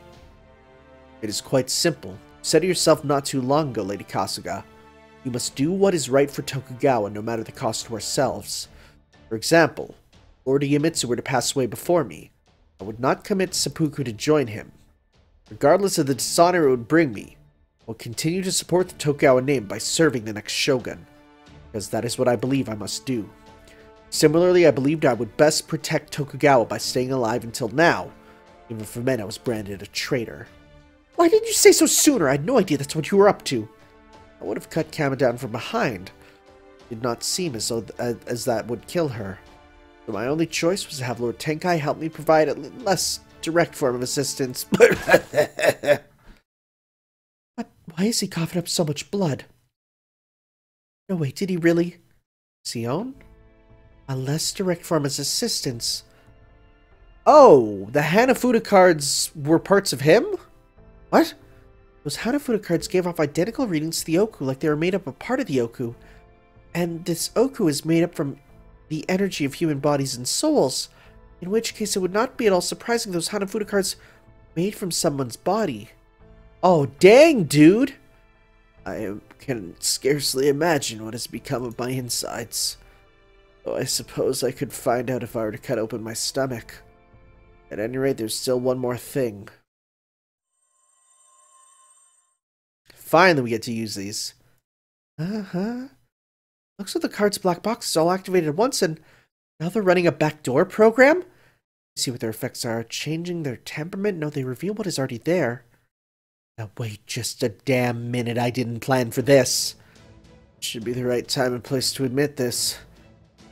It is quite simple. You said to yourself not too long ago, Lady Kasuga. You must do what is right for Tokugawa, no matter the cost to ourselves. For example, Lord Iemitsu were to pass away before me. I would not commit seppuku to join him. Regardless of the dishonor it would bring me, I will continue to support the Tokugawa name by serving the next shogun, because that is what I believe I must do. Similarly, I believed I would best protect Tokugawa by staying alive until now, even if it meant I was branded a traitor. Why didn't you say so sooner? I had no idea that's what you were up to. I would have cut Kama down from behind. It did not seem as though that would kill her. So my only choice was to have Lord Tenkai help me provide a less direct form of assistance. But why is he coughing up so much blood? No, wait, did he really? Sion? A less direct form of assistance. Oh, the Hanafuda cards were parts of him? What? Those Hanafuda cards gave off identical readings to the Ooku, like they were made up of part of the Ooku. And this Ooku is made up from the energy of human bodies and souls, in which case it would not be at all surprising those Hanafuda cards made from someone's body. Oh, dang, dude! I can scarcely imagine what has become of my insides. Though I suppose I could find out if I were to cut open my stomach. At any rate, there's still one more thing. Finally, we get to use these. Looks like the card's black box is all activated at once, and now they're running a backdoor program? Let's see what their effects are. Changing their temperament? No, they reveal what is already there. Now wait just a damn minute, I didn't plan for this. Should be the right time and place to admit this.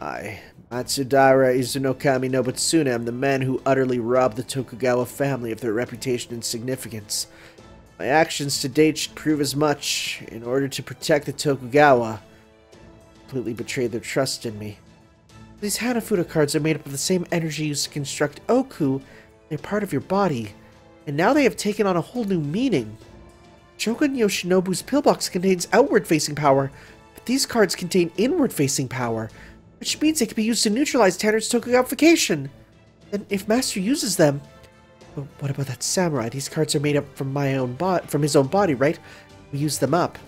I, Matsudaira Izunokami Nobutsune, am the man who utterly robbed the Tokugawa family of their reputation and significance. My actions to date should prove as much. In order to protect the Tokugawa, I completely betrayed their trust in me. These Hanafuda cards are made up of the same energy used to construct Ooku. They're part of your body, and now they have taken on a whole new meaning. Shogun Yoshinobu's pillbox contains outward-facing power, but these cards contain inward-facing power, which means they can be used to neutralize Tanner's Tokugawification. Then, if Master uses them... But what about that samurai? These cards are made up from his own body, right? We use them up.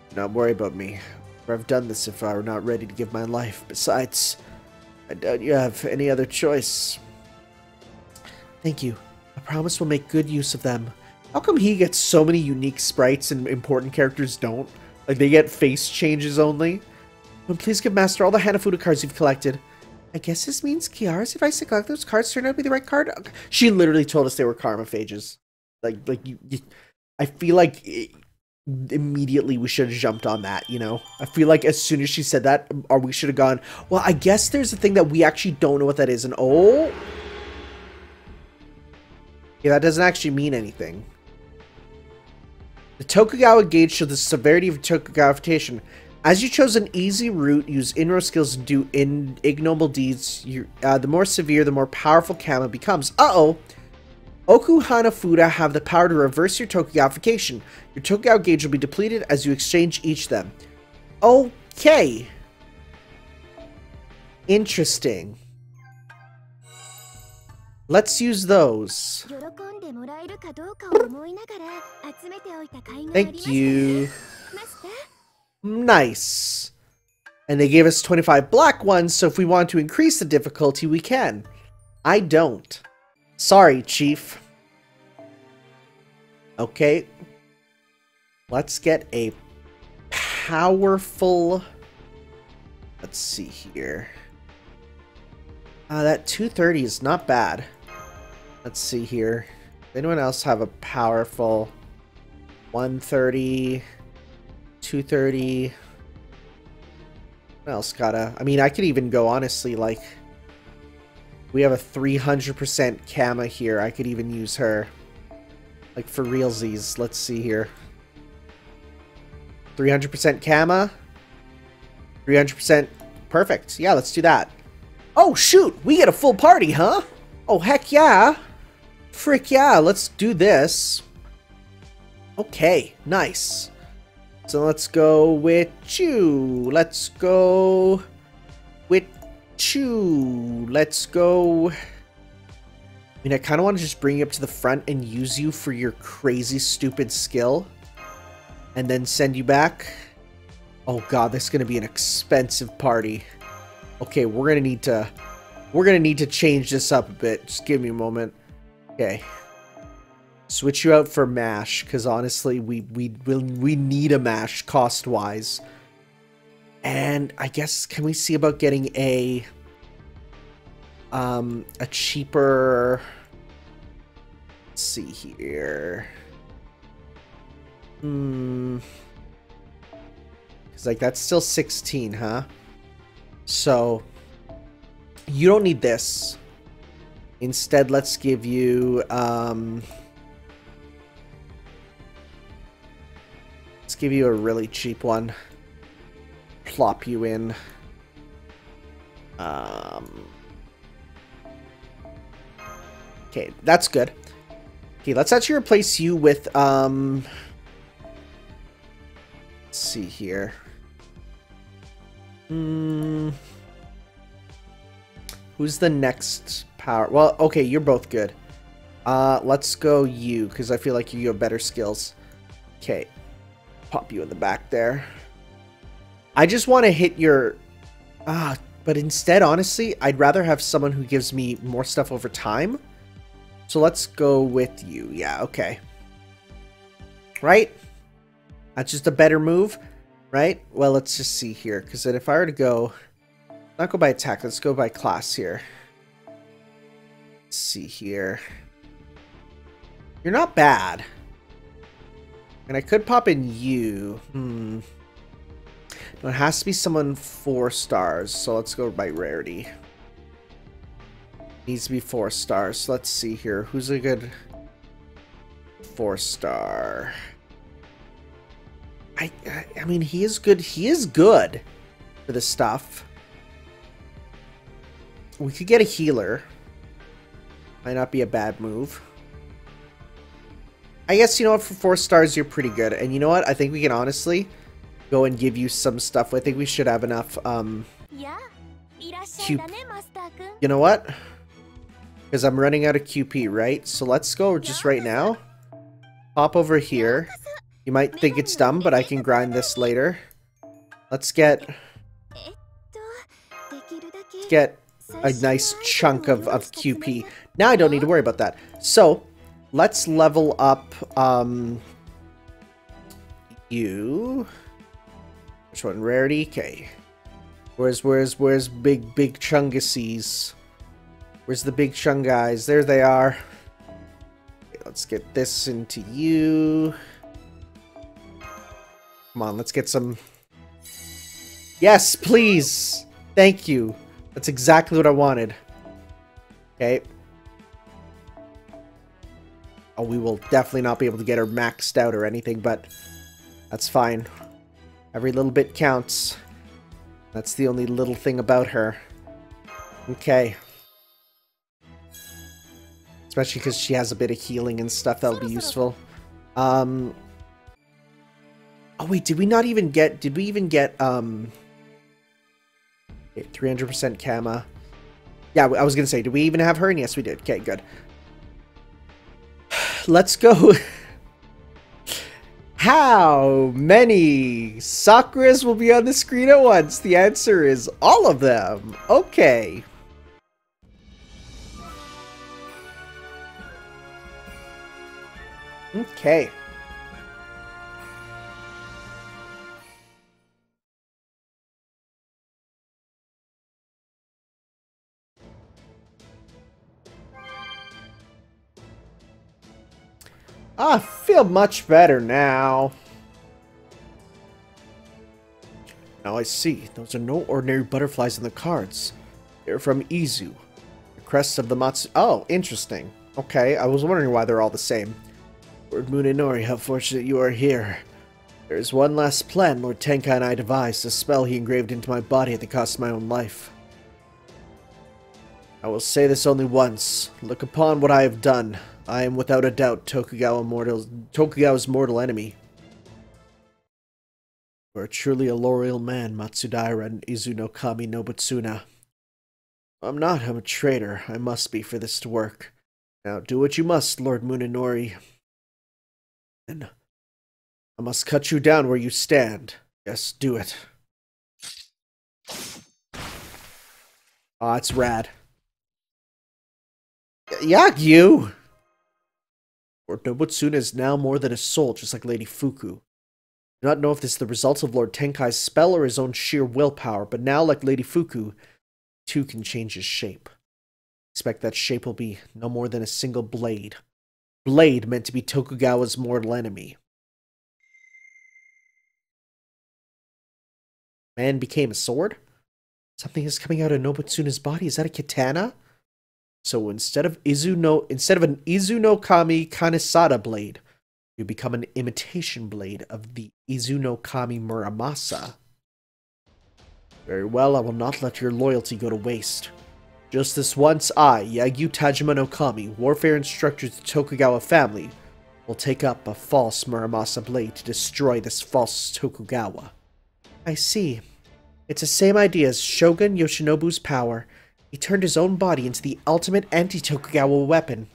Do not worry about me. Or I've done this if I were not ready to give my life. Besides, I doubt you have any other choice. Thank you. I promise we'll make good use of them. How come he gets so many unique sprites and important characters don't? Like, they get face changes only? And please give Master all the Hanafuda cards you've collected. I guess this means Kiara's advice to collect those cards turned out to be the right card? She literally told us they were karma phages. I feel like immediately we should have jumped on that, you know? I feel like as soon as she said that, or we should have gone, well, I guess there's a thing that we actually don't know what that is, and oh... Yeah, that doesn't actually mean anything. The Tokugawa gauge shows the severity of Tokugawification. As you chose an easy route, use in-row skills to do ignoble deeds, the more severe, the more powerful Kama becomes. Uh-oh! Ooku Hanafuda have the power to reverse your Tokugawification. Your Tokugawa gauge will be depleted as you exchange each them. Okay. Interesting. Let's use those. Thank you. Nice. And they gave us 25 black ones, so if we want to increase the difficulty, we can. I don't. Sorry, Chief. Okay. Let's get a powerful... Let's see here. That 230 is not bad. Let's see here. Does anyone else have a powerful 130... 230. What else gotta... I mean, I could even go, honestly, like... We have a 300% Kama here. I could even use her. Like, for realsies. Let's see here. 300% Kama. 300%... Perfect. Yeah, let's do that. Oh, shoot! We get a full party, huh? Oh, heck yeah! Frick yeah, let's do this. Okay, nice. So let's go with you. Let's go with you. Let's go. I mean, I kind of want to just bring you up to the front and use you for your crazy, stupid skill. And then send you back. Oh god, this is going to be an expensive party. Okay, we're going to need to change this up a bit. Just give me a moment. Okay. Switch you out for MASH, because honestly, we need a MASH cost-wise. And I guess, can we see about getting a cheaper... Let's see here. Because, like, that's still 16, huh? So, you don't need this. Instead, let's give you, let's give you a really cheap one. Plop you in. Okay, that's good. Okay, let's actually replace you with, let's see here. Who's the next power? Well, okay, you're both good. Let's go you, because I feel like you have better skills. Okay. Pop you in the back there. I just want to hit your... but instead, honestly, I'd rather have someone who gives me more stuff over time. So let's go with you. Yeah, okay. Right? That's just a better move, right? Well, let's just see here, because then if I were to go... Not go by attack, let's go by class here. Let's see here. You're not bad. And I could pop in you. It has to be someone 4 stars, so let's go by rarity. Needs to be 4 stars. Let's see here. Who's a good 4-star? I mean, he is good. He is good for this stuff. We could get a healer. Might not be a bad move. I guess, you know what, for 4 stars, you're pretty good. And you know what? I think we can honestly go and give you some stuff. I think we should have enough, You know what? Because I'm running out of QP, right? So let's go just right now. Pop over here. You might think it's dumb, but I can grind this later. Let's get a nice chunk of QP. Now I don't need to worry about that. So, let's level up, you. Which one? Rarity? Okay. Where's big chungusies? Where's the big chung guys? There they are. Okay, let's get this into you. Come on, let's get some... Yes, please! Thank you. That's exactly what I wanted. Okay. Oh, we will definitely not be able to get her maxed out or anything, but that's fine. Every little bit counts. That's the only little thing about her. Okay. Especially because she has a bit of healing and stuff that'll be useful. Oh wait, did we even get 300% Kama? Yeah, I was gonna say, did we even have her? And yes, we did. Okay, good. Let's go. How many Sakuras will be on the screen at once? The answer is all of them. Okay. Okay. I feel much better now. Now I see. Those are no ordinary butterflies in the cards. They're from Izu, the crest of the Matsu... Oh, interesting. Okay, I was wondering why they're all the same. Lord Munenori, how fortunate you are here. There is one last plan Lord Tenkai and I devised, a spell he engraved into my body at the cost of my own life. I will say this only once. Look upon what I have done. I am without a doubt Tokugawa's mortal enemy. You are truly a loyal man, Matsudaira and Izu no Kami no Butsuna. I'm not, I'm a traitor. I must be for this to work. Now do what you must, Lord Munenori. And I must cut you down where you stand. Yes, do it. Oh, that's rad. Yeah, you! Lord Nobutsuna is now more than a soul, just like Lady Fuku. I do not know if this is the result of Lord Tenkai's spell or his own sheer willpower, but now, like Lady Fuku, too can change his shape. Expect that shape will be no more than a single blade. Blade meant to be Tokugawa's mortal enemy. Man became a sword? Something is coming out of Nobutsuna's body. Is that a katana? So instead of an Izu no Kami Kanesada blade, you become an imitation blade of the Izu no Kami Muramasa. Very well, I will not let your loyalty go to waste. Just this once, I, Yagyu Tajima no Kami, warfare instructor to the Tokugawa family, will take up a false Muramasa blade to destroy this false Tokugawa. I see. It's the same idea as Shogun Yoshinobu's power. He turned his own body into the ultimate anti-Tokugawa weapon.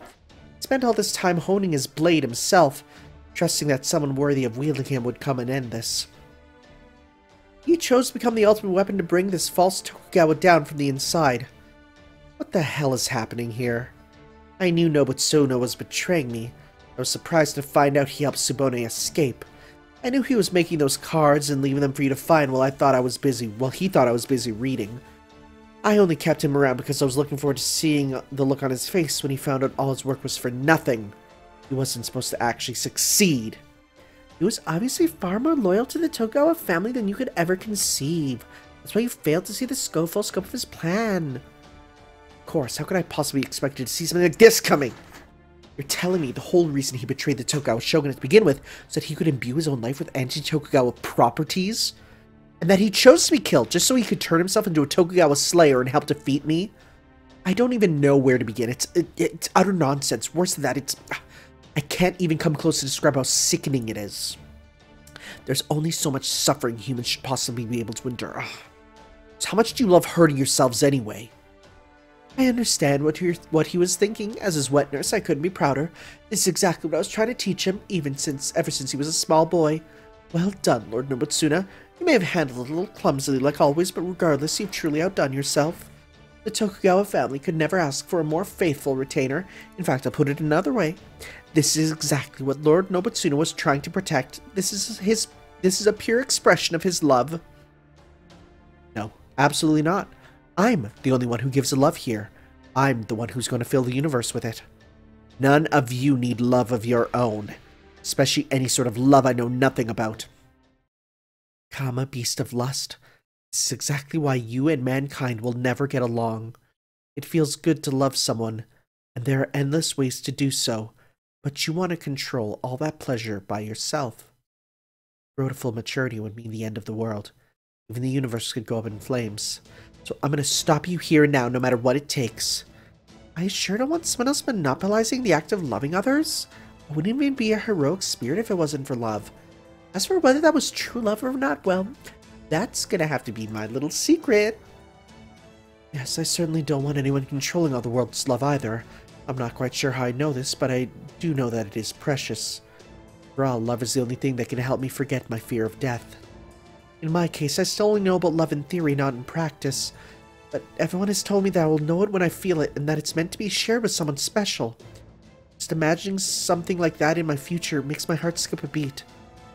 He spent all this time honing his blade himself, trusting that someone worthy of wielding him would come and end this. He chose to become the ultimate weapon to bring this false Tokugawa down from the inside. What the hell is happening here? I knew Nobutsuna was betraying me. I was surprised to find out he helped Tsubone escape. I knew he was making those cards and leaving them for you to find while he thought I was busy reading. I only kept him around because I was looking forward to seeing the look on his face when he found out all his work was for nothing. He wasn't supposed to actually succeed. He was obviously far more loyal to the Tokugawa family than you could ever conceive. That's why you failed to see the full scope of his plan. Of course, how could I possibly expect you to see something like this coming? You're telling me the whole reason he betrayed the Tokugawa shogunate to begin with so that he could imbue his own life with anti-Tokugawa properties? And that he chose to be killed just so he could turn himself into a Tokugawa slayer and help defeat me? I don't even know where to begin. It's utter nonsense. Worse than that, I can't even come close to describe how sickening it is. There's only so much suffering humans should possibly be able to endure. So how much do you love hurting yourselves anyway? I understand what he was thinking. As his wet nurse, I couldn't be prouder. This is exactly what I was trying to teach him, ever since he was a small boy. Well done, Lord Nobutsuna. You may have handled it a little clumsily like always, but regardless, you've truly outdone yourself. The Tokugawa family could never ask for a more faithful retainer. In fact, I'll put it another way. This is exactly what Lord Nobutsuna was trying to protect. This is a pure expression of his love. No, absolutely not. I'm the only one who gives a love here. I'm the one who's going to fill the universe with it. None of you need love of your own, especially any sort of love I know nothing about. Kama, beast of lust. This is exactly why you and mankind will never get along. It feels good to love someone, and there are endless ways to do so, but you want to control all that pleasure by yourself. Road to full maturity would mean the end of the world. Even the universe could go up in flames. So I'm going to stop you here and now, no matter what it takes. I sure don't want someone else monopolizing the act of loving others. I wouldn't even be a heroic spirit if it wasn't for love. As for whether that was true love or not, well, that's going to have to be my little secret. Yes, I certainly don't want anyone controlling all the world's love either. I'm not quite sure how I know this, but I do know that it is precious. After all, love is the only thing that can help me forget my fear of death. In my case, I still only know about love in theory, not in practice. But everyone has told me that I will know it when I feel it, and that it's meant to be shared with someone special. Just imagining something like that in my future makes my heart skip a beat.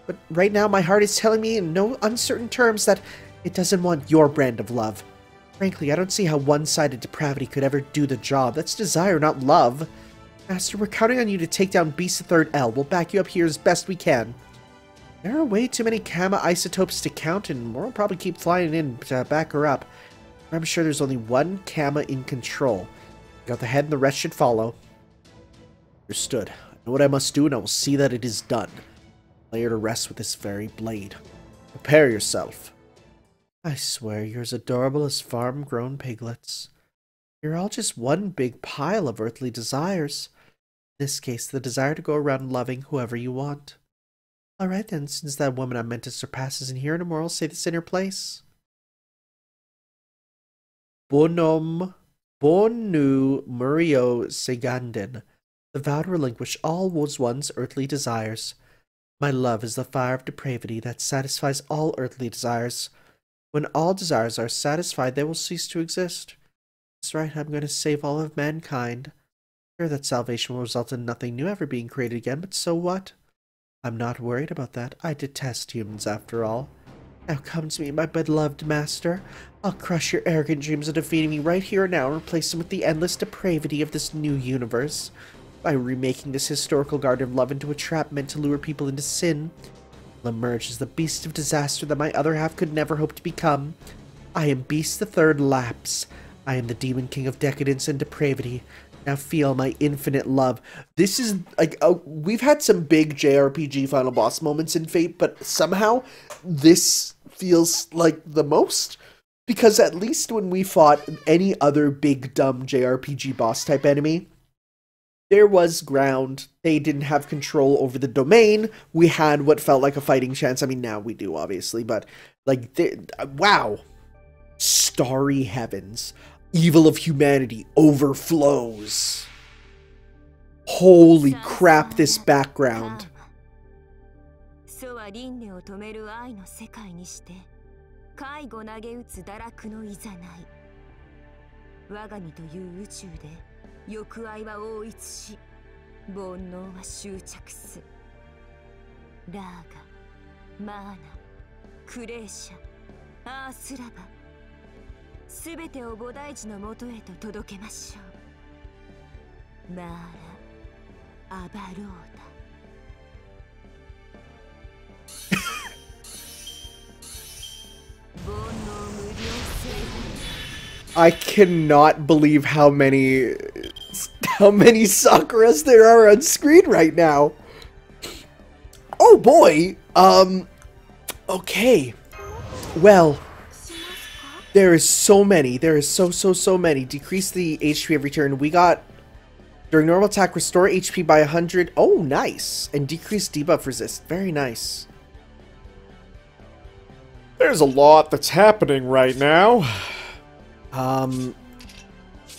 But right now, my heart is telling me in no uncertain terms that it doesn't want your brand of love. Frankly, I don't see how one-sided depravity could ever do the job. That's desire, not love. Master, we're counting on you to take down Beast the Third L. We'll back you up here as best we can. There are way too many Kama isotopes to count, and we'll probably keep flying in to back her up. I'm sure there's only one Kama in control. I got the head and the rest should follow. Understood. I know what I must do, and I will see that it is done. Lay her to rest with this very blade. Prepare yourself. I swear you're as adorable as farm-grown piglets. You're all just one big pile of earthly desires. In this case, the desire to go around loving whoever you want. Alright then, since that woman I'm meant to surpass isn't here anymore, I'll say this in her place. Bonum Bonu Murio Seganden. The vow to relinquish all one's earthly desires. My love is the fire of depravity that satisfies all earthly desires. When all desires are satisfied, they will cease to exist. That's right, I'm going to save all of mankind. Sure that salvation will result in nothing new ever being created again, but so what? I'm not worried about that. I detest humans, after all. Now come to me, my beloved master. I'll crush your arrogant dreams of defeating me right here and now and replace them with the endless depravity of this new universe. By remaking this historical garden of love into a trap meant to lure people into sin, I'll emerge as the beast of disaster that my other half could never hope to become. I am Beast the Third Lapse. I am the demon king of decadence and depravity. Now feel my infinite love. This is, like, we've had some big JRPG final boss moments in Fate, but somehow this feels like the most. Because at least when we fought any other big, dumb JRPG boss type enemy, there was ground. They didn't have control over the domain. We had what felt like a fighting chance. I mean, now we do, obviously, but, like, wow. Starry heavens. Evil of humanity overflows. Holy crap, this background. I cannot believe how many Sakuras there are on screen right now. Oh boy. Okay. Well, there is so many. There is so many. Decrease the HP every turn. We got during normal attack, restore HP by 100. Oh, nice. And decrease debuff resist. Very nice. There's a lot that's happening right now.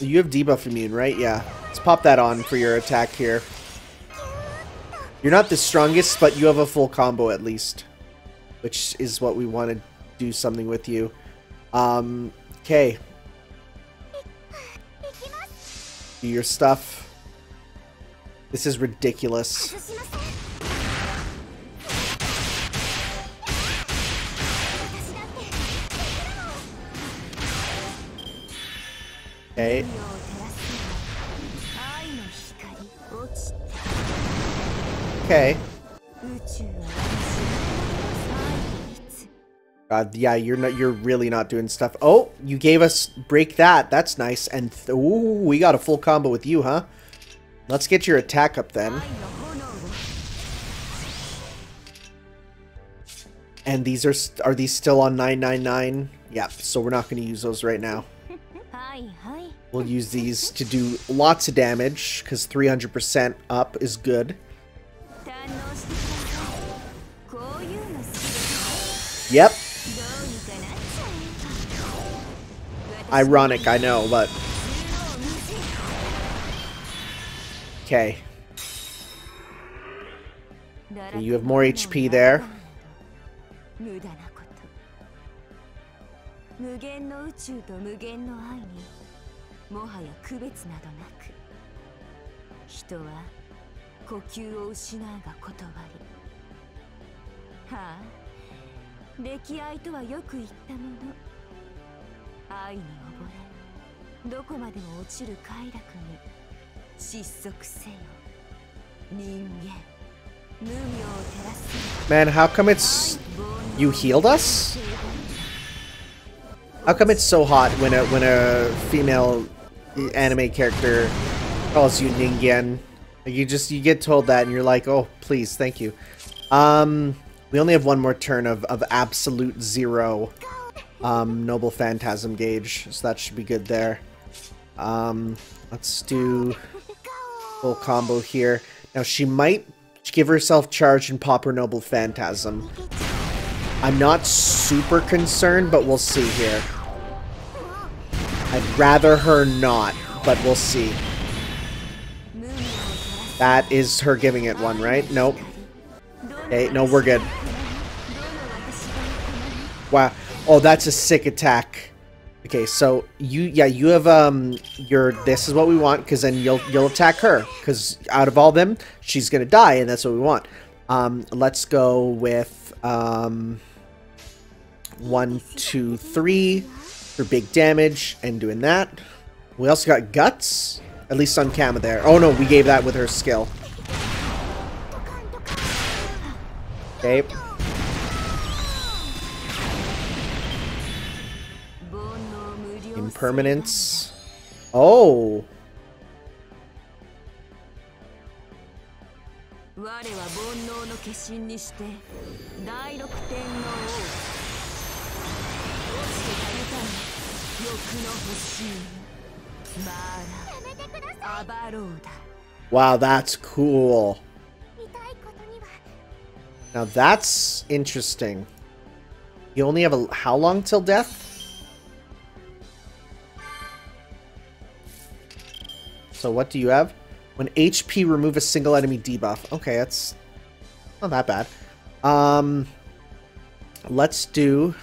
You have debuff immune, right? Yeah. Let's pop that on for your attack here. You're not the strongest, but you have a full combo at least, which is what we want to do something with you. Okay. Do your stuff. This is ridiculous. Okay. Okay. God, yeah, you're really not doing stuff. Oh, you gave us break that. That's nice. And ooh, we got a full combo with you, huh? Let's get your attack up then. And these are these still on 999? Yeah, so we're not going to use those right now. We'll use these to do lots of damage, because 300% up is good. Yep. Ironic, I know, but... Okay. You have more HP there. Man, how come it's... You healed us? How come it's so hot when a female anime character calls you Ningen? Like you get told that and you're like, oh, please, thank you. We only have one more turn of absolute zero Noble Phantasm gauge, so that should be good there. Let's do full combo here. Now she might give herself charge and pop her Noble Phantasm. I'm not super concerned, but we'll see here. I'd rather her not, but we'll see. That is her giving it one, right? Nope. Okay, no, we're good. Wow. Oh, that's a sick attack. Okay, so you have this is what we want, because then you'll attack her, because out of all them, she's gonna die, and that's what we want. Let's go with 1, 2, 3 for big damage and doing that. We also got guts, at least on Kama there. Oh no, we gave that with her skill. Okay. Impermanence. Oh. Wow, that's cool. Now that's interesting. You only have how long till death? So what do you have? When HP, remove a single enemy debuff. Okay, that's not that bad. Let's do...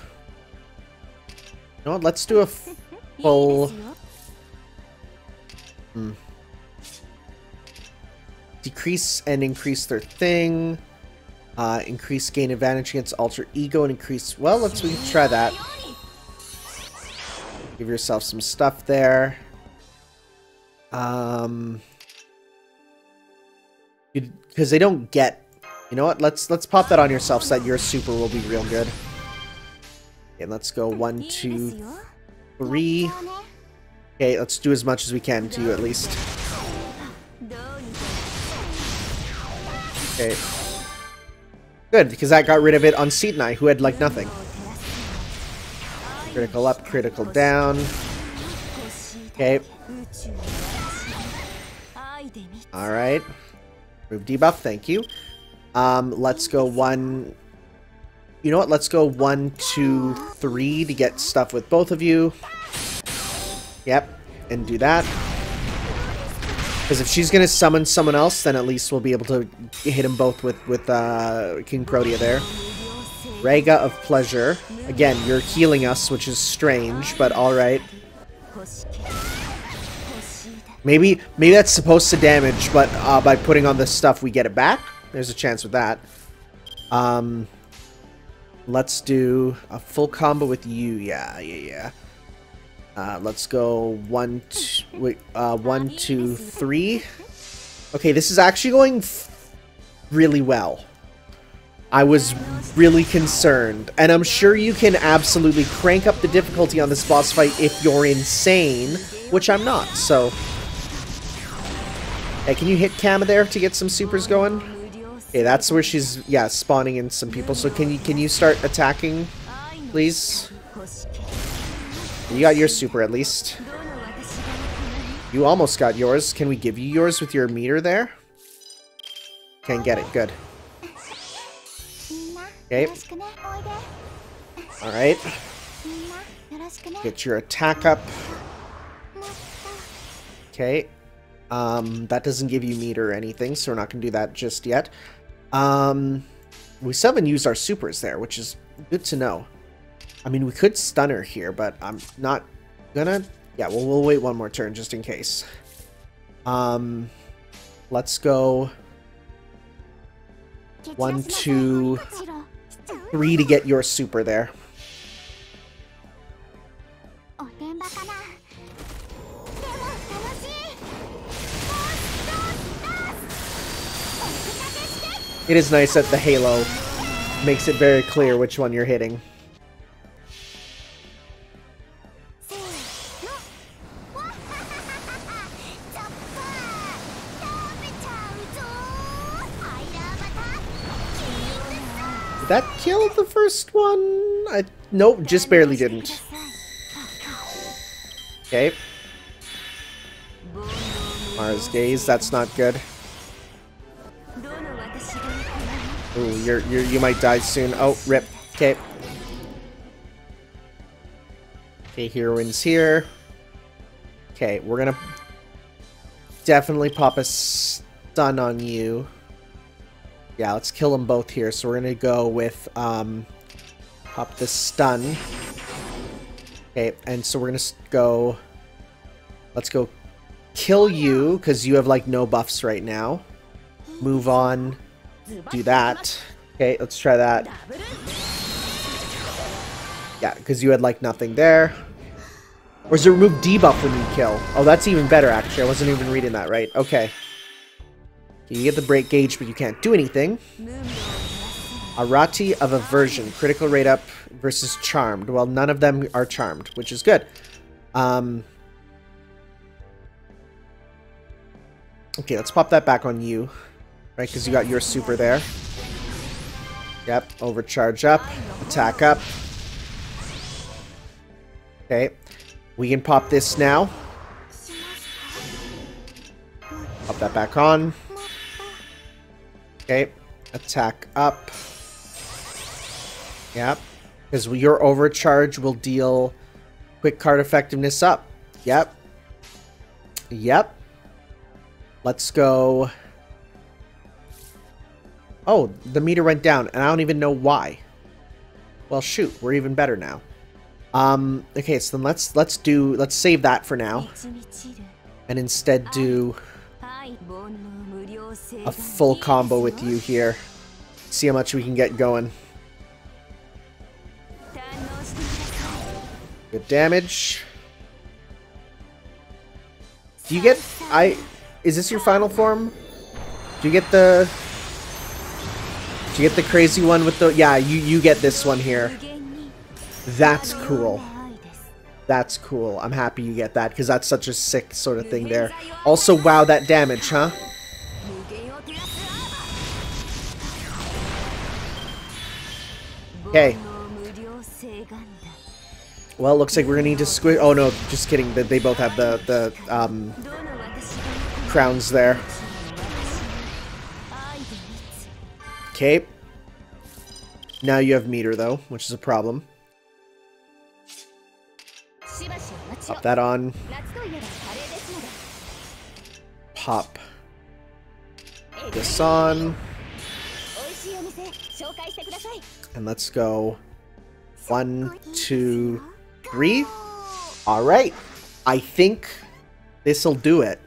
You know what? Let's do a full... Decrease and increase their thing. Increase gain advantage against alter ego and increase... Well, we can try that. Give yourself some stuff there. Because they don't get... You know what? Let's pop that on yourself so that your super will be real good. Okay, let's go 1, 2, 3. Okay, let's do as much as we can to you at least. Okay. Good, because that got rid of it on Sany, who had like nothing. Critical up, critical down. Okay. Alright. Move debuff, thank you. Let's go 1... You know what, let's go 1, 2, 3 to get stuff with both of you. Yep, and do that. Because if she's going to summon someone else, then at least we'll be able to hit them both with King Protea there. Rega of Pleasure. Again, you're healing us, which is strange, but alright. Maybe that's supposed to damage, but by putting on this stuff, we get it back. There's a chance with that. Let's do a full combo with you. Yeah. Let's go 1, 2, 3. Okay, this is actually going really well. I was really concerned, and I'm sure you can absolutely crank up the difficulty on this boss fight if you're insane, which I'm not, so... Hey, can you hit Kama there to get some supers going? Okay, that's where she's, yeah, spawning in some people, so can you start attacking, please? You got your super, at least. You almost got yours. Can we give you yours with your meter there? Can't get it, good. Okay. Alright. Get your attack up. Okay. That doesn't give you meter or anything, so we're not going to do that just yet. We still haven't used our supers there, which is good to know. I mean, we could stun her here, but I'm not gonna... Yeah, well, we'll wait one more turn just in case. Let's go... 1, 2, 3 to get your super there. It is nice that the halo makes it very clear which one you're hitting. Did that kill the first one? Nope, just barely didn't. Okay. Mars Gaze, that's not good. Ooh, you might die soon. Oh, rip. Okay. Okay, heroine's here. Okay, we're gonna definitely pop a stun on you. Yeah, let's kill them both here. So we're gonna go with pop the stun. Okay, and so we're gonna go. Let's go kill you because you have like no buffs right now. Move on. Do that. Okay, let's try that. Yeah, because you had like nothing there. Or is it remove debuff when you kill? Oh, that's even better actually. I wasn't even reading that right. Okay. You get the break gauge, but you can't do anything. Arati of Aversion. Critical rate up versus Charmed. Well, none of them are Charmed, which is good. Okay, let's pop that back on you. Right, because you got your super there. Yep, overcharge up. Attack up. Okay. We can pop this now. Pop that back on. Okay, attack up. Yep, because your overcharge will deal quick card effectiveness up. Yep. Yep. Let's go. Oh, the meter went down, and I don't even know why. Well, shoot, we're even better now. Okay, so then let's save that for now, and instead do a full combo with you here. See how much we can get going. Good damage. Do you get... Is this your final form? Do you get the... Do you get the crazy one with the... Yeah, you get this one here. That's cool. That's cool. I'm happy you get that, because that's such a sick sort of thing there. Also, wow, that damage, huh? Okay. Well, looks like we're gonna need to squish. Oh no, just kidding. They both have the crowns there. Okay. Now you have Meteor though, which is a problem. Pop that on. Pop this on. And let's go. 1, 2, 3. Alright. I think this'll do it.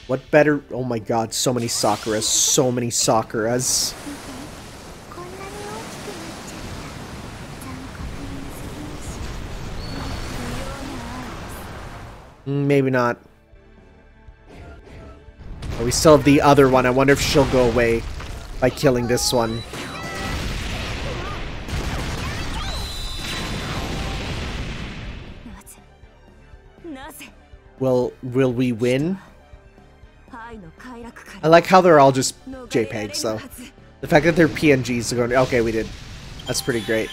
What better... Oh my god, so many Sakuras. So many Sakuras. Maybe not. Oh, we still have the other one. I wonder if she'll go away by killing this one. Will we win? I like how they're all just JPEGs, though. The fact that they're PNGs are going... Okay, we did. That's pretty great.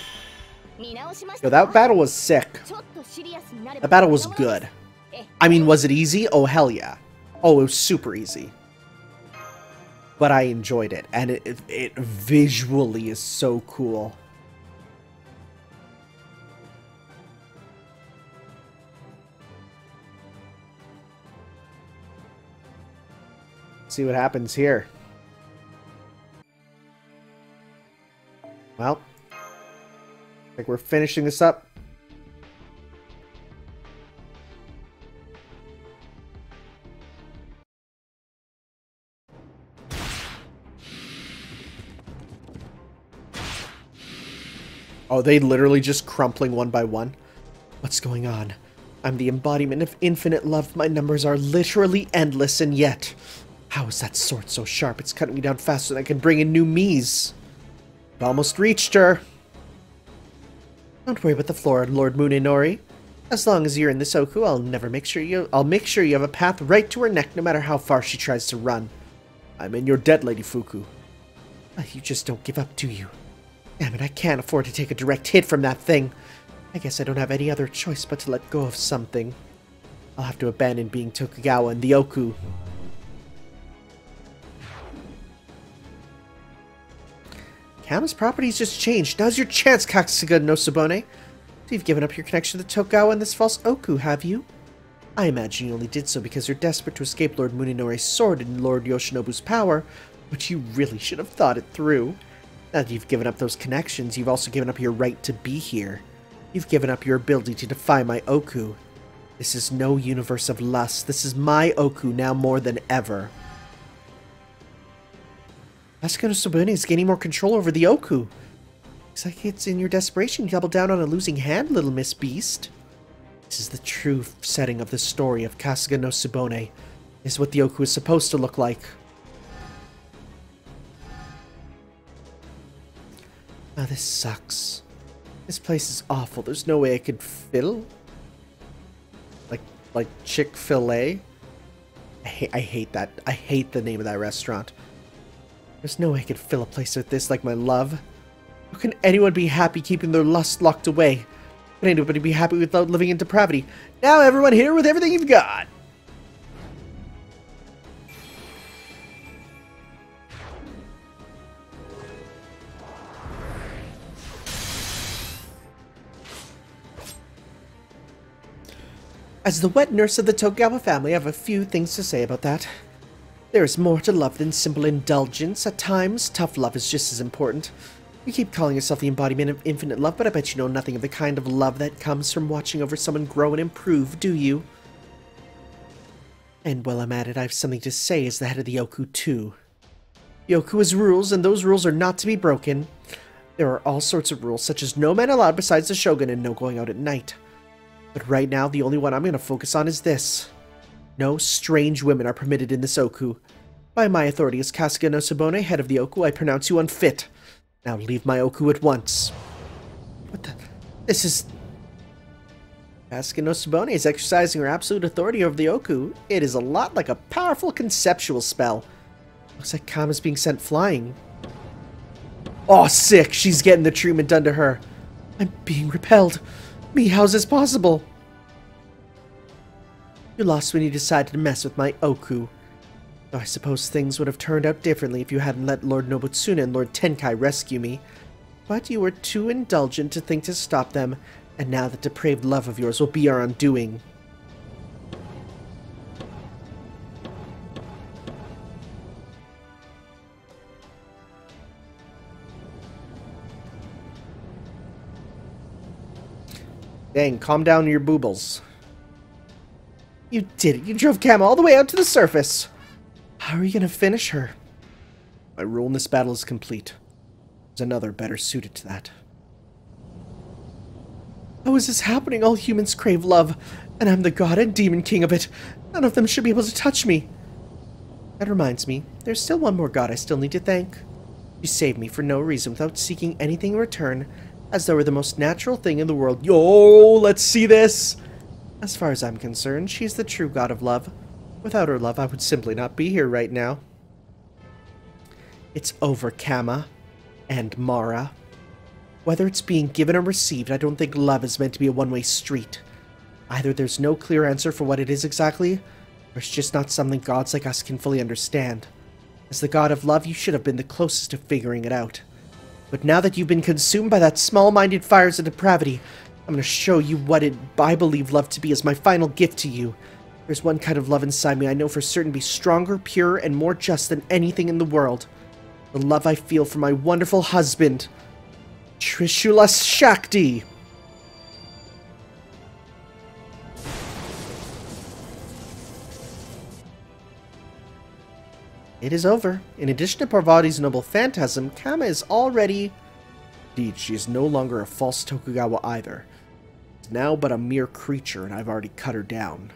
Yo, that battle was sick. That battle was good. I mean, was it easy? Oh, hell yeah. Oh, it was super easy. But I enjoyed it. And it visually is so cool. See what happens here. Well, I think we're finishing this up. Oh, they literally just crumpling one by one. What's going on? I'm the embodiment of infinite love. My numbers are literally endless, and yet... How is that sword so sharp? It's cutting me down faster than I can bring in new me's. I've almost reached her. Don't worry about the floor, Lord Munenori. As long as you're in this Ooku, I'll make sure you have a path right to her neck, no matter how far she tries to run. I'm in your debt, Lady Fuku. You just don't give up, do you? Damn it, I can't afford to take a direct hit from that thing. I guess I don't have any other choice but to let go of something. I'll have to abandon being Tokugawa and the Ooku. Kama's property's just changed. Now's your chance, Kasuga no Subone. So you've given up your connection to Tokugawa and this false Ooku, have you? I imagine you only did so because you're desperate to escape Lord Munenori's sword and Lord Yoshinobu's power, but you really should have thought it through. Now that you've given up those connections, you've also given up your right to be here. You've given up your ability to defy my Ooku. This is no universe of lust. This is my Ooku now more than ever. Kasuga no Subone is gaining more control over the Ooku. Looks like it's in your desperation you double down on a losing hand, little Miss Beast. This is the true setting of the story of Kasuga no Subone. This is what the Ooku is supposed to look like. Ah, this sucks. This place is awful. There's no way I could fill. Like Chick-fil-A. I hate that. I hate the name of that restaurant. There's no way I could fill a place with this like my love. How can anyone be happy keeping their lust locked away? How can anybody be happy without living in depravity? Now everyone here with everything you've got! As the wet nurse of the Tokugawa family, I have a few things to say about that. There is more to love than simple indulgence. At times, tough love is just as important. You keep calling yourself the embodiment of infinite love, but I bet you know nothing of the kind of love that comes from watching over someone grow and improve, do you? And while I'm at it, I have something to say as the head of the Ooku too. The Ooku has rules, and those rules are not to be broken. There are all sorts of rules, such as no men allowed besides the Shogun and no going out at night. But right now, the only one I'm going to focus on is this. No strange women are permitted in this Ooku. By my authority as Kasuga no Subone, head of the Ooku, I pronounce you unfit. Now leave my Ooku at once. What the... This is... Asuka no Tsubone is exercising her absolute authority over the Ooku. It is a lot like a powerful conceptual spell. Looks like Kama's being sent flying. Oh, sick! She's getting the treatment done to her. I'm being repelled. Me, how's this possible? You lost when you decided to mess with my Ooku. Though I suppose things would have turned out differently if you hadn't let Lord Nobutsuna and Lord Tenkai rescue me. But you were too indulgent to think to stop them, and now that depraved love of yours will be our undoing. Dang, calm down your boobles. You did it. You drove Kama all the way out to the surface. How are you going to finish her? My role in this battle is complete. There's another better suited to that. How is this happening? All humans crave love, and I'm the god and demon king of it. None of them should be able to touch me. That reminds me, there's still one more god I still need to thank. You saved me for no reason without seeking anything in return, as though we're the most natural thing in the world. Yo, let's see this! As far as I'm concerned, she's the true god of love. Without her love, I would simply not be here right now. It's over, Kama. And Mara. Whether it's being given or received, I don't think love is meant to be a one-way street. Either there's no clear answer for what it is exactly, or it's just not something gods like us can fully understand. As the god of love, you should have been the closest to figuring it out. But now that you've been consumed by that small-minded fires of depravity, I'm going to show you what I believe love to be as my final gift to you. There's one kind of love inside me I know for certain to be stronger, purer, and more just than anything in the world. The love I feel for my wonderful husband, Trishula Shakti. It is over. In addition to Parvati's noble phantasm, Kama is already... Indeed, she is no longer a false Tokugawa either. She's now but a mere creature, and I've already cut her down.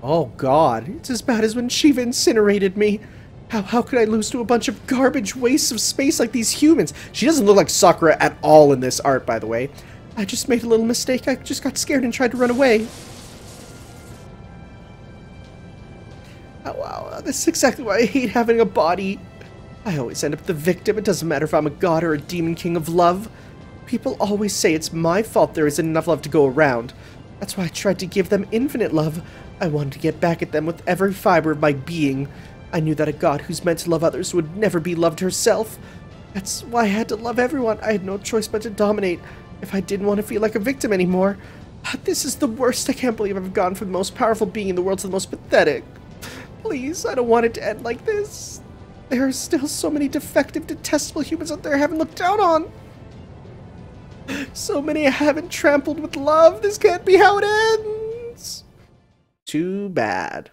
Oh god, it's as bad as when Shiva incinerated me. How could I lose to a bunch of garbage wastes of space like these humans? She doesn't look like Sakura at all in this art, by the way. I just made a little mistake. I just got scared and tried to run away. Oh, wow, this is exactly why I hate having a body. I always end up the victim. It doesn't matter if I'm a god or a demon king of love. People always say it's my fault there isn't enough love to go around. That's why I tried to give them infinite love. I wanted to get back at them with every fiber of my being. I knew that a god who's meant to love others would never be loved herself. That's why I had to love everyone. I had no choice but to dominate if I didn't want to feel like a victim anymore. This is the worst. I can't believe I've gone from the most powerful being in the world to the most pathetic. Please, I don't want it to end like this. There are still so many defective, detestable humans out there I haven't looked down on. So many I haven't trampled with love. This can't be how it ends. Too bad.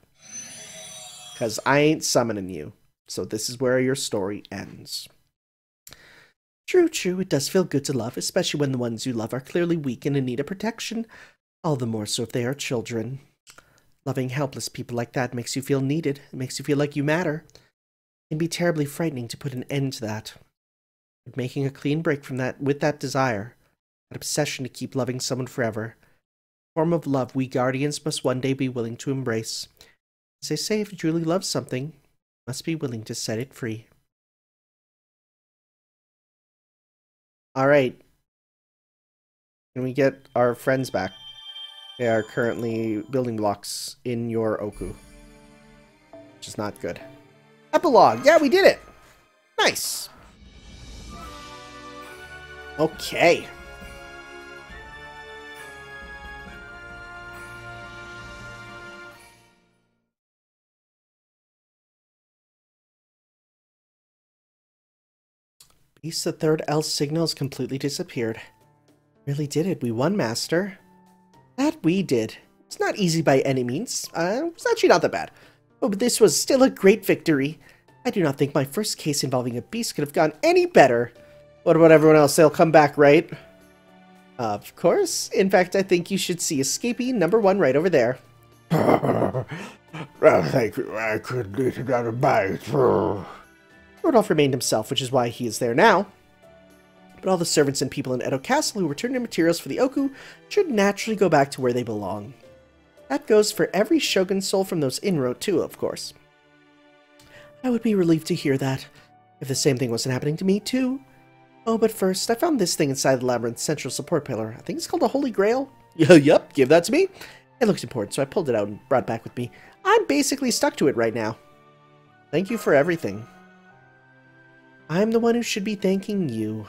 Because I ain't summoning you. So this is where your story ends. True, it does feel good to love, especially when the ones you love are clearly weak and in need of protection. All the more so if they are children. Loving helpless people like that makes you feel needed. It makes you feel like you matter. It can be terribly frightening to put an end to that. But making a clean break from that with that desire, that obsession to keep loving someone forever, a form of love we guardians must one day be willing to embrace. As they say, if you truly love something, you must be willing to set it free. Alright. Can we get our friends back? They are currently building blocks in your Ooku. Which is not good. Epilogue! Yeah, we did it! Nice! Okay. Beast the third L signal has completely disappeared. Really did it. We won, Master. That we did. It's not easy by any means. It's actually not that bad. Oh, but this was still a great victory. I do not think my first case involving a beast could have gone any better. What about everyone else? They'll come back, right? Of course. In fact, I think you should see escapee #1 right over there. Thank you. I couldn't eat another bite. Rodolph remained himself, which is why he is there now. But all the servants and people in Edo Castle who returned their materials for the Ooku should naturally go back to where they belong. That goes for every shogun's soul from those inroad too, of course. I would be relieved to hear that, if the same thing wasn't happening to me too. Oh, but first, I found this thing inside the Labyrinth's central support pillar. I think it's called a Holy Grail. Yup, give that to me. It looks important, so I pulled it out and brought it back with me. I'm basically stuck to it right now. Thank you for everything. I'm the one who should be thanking you.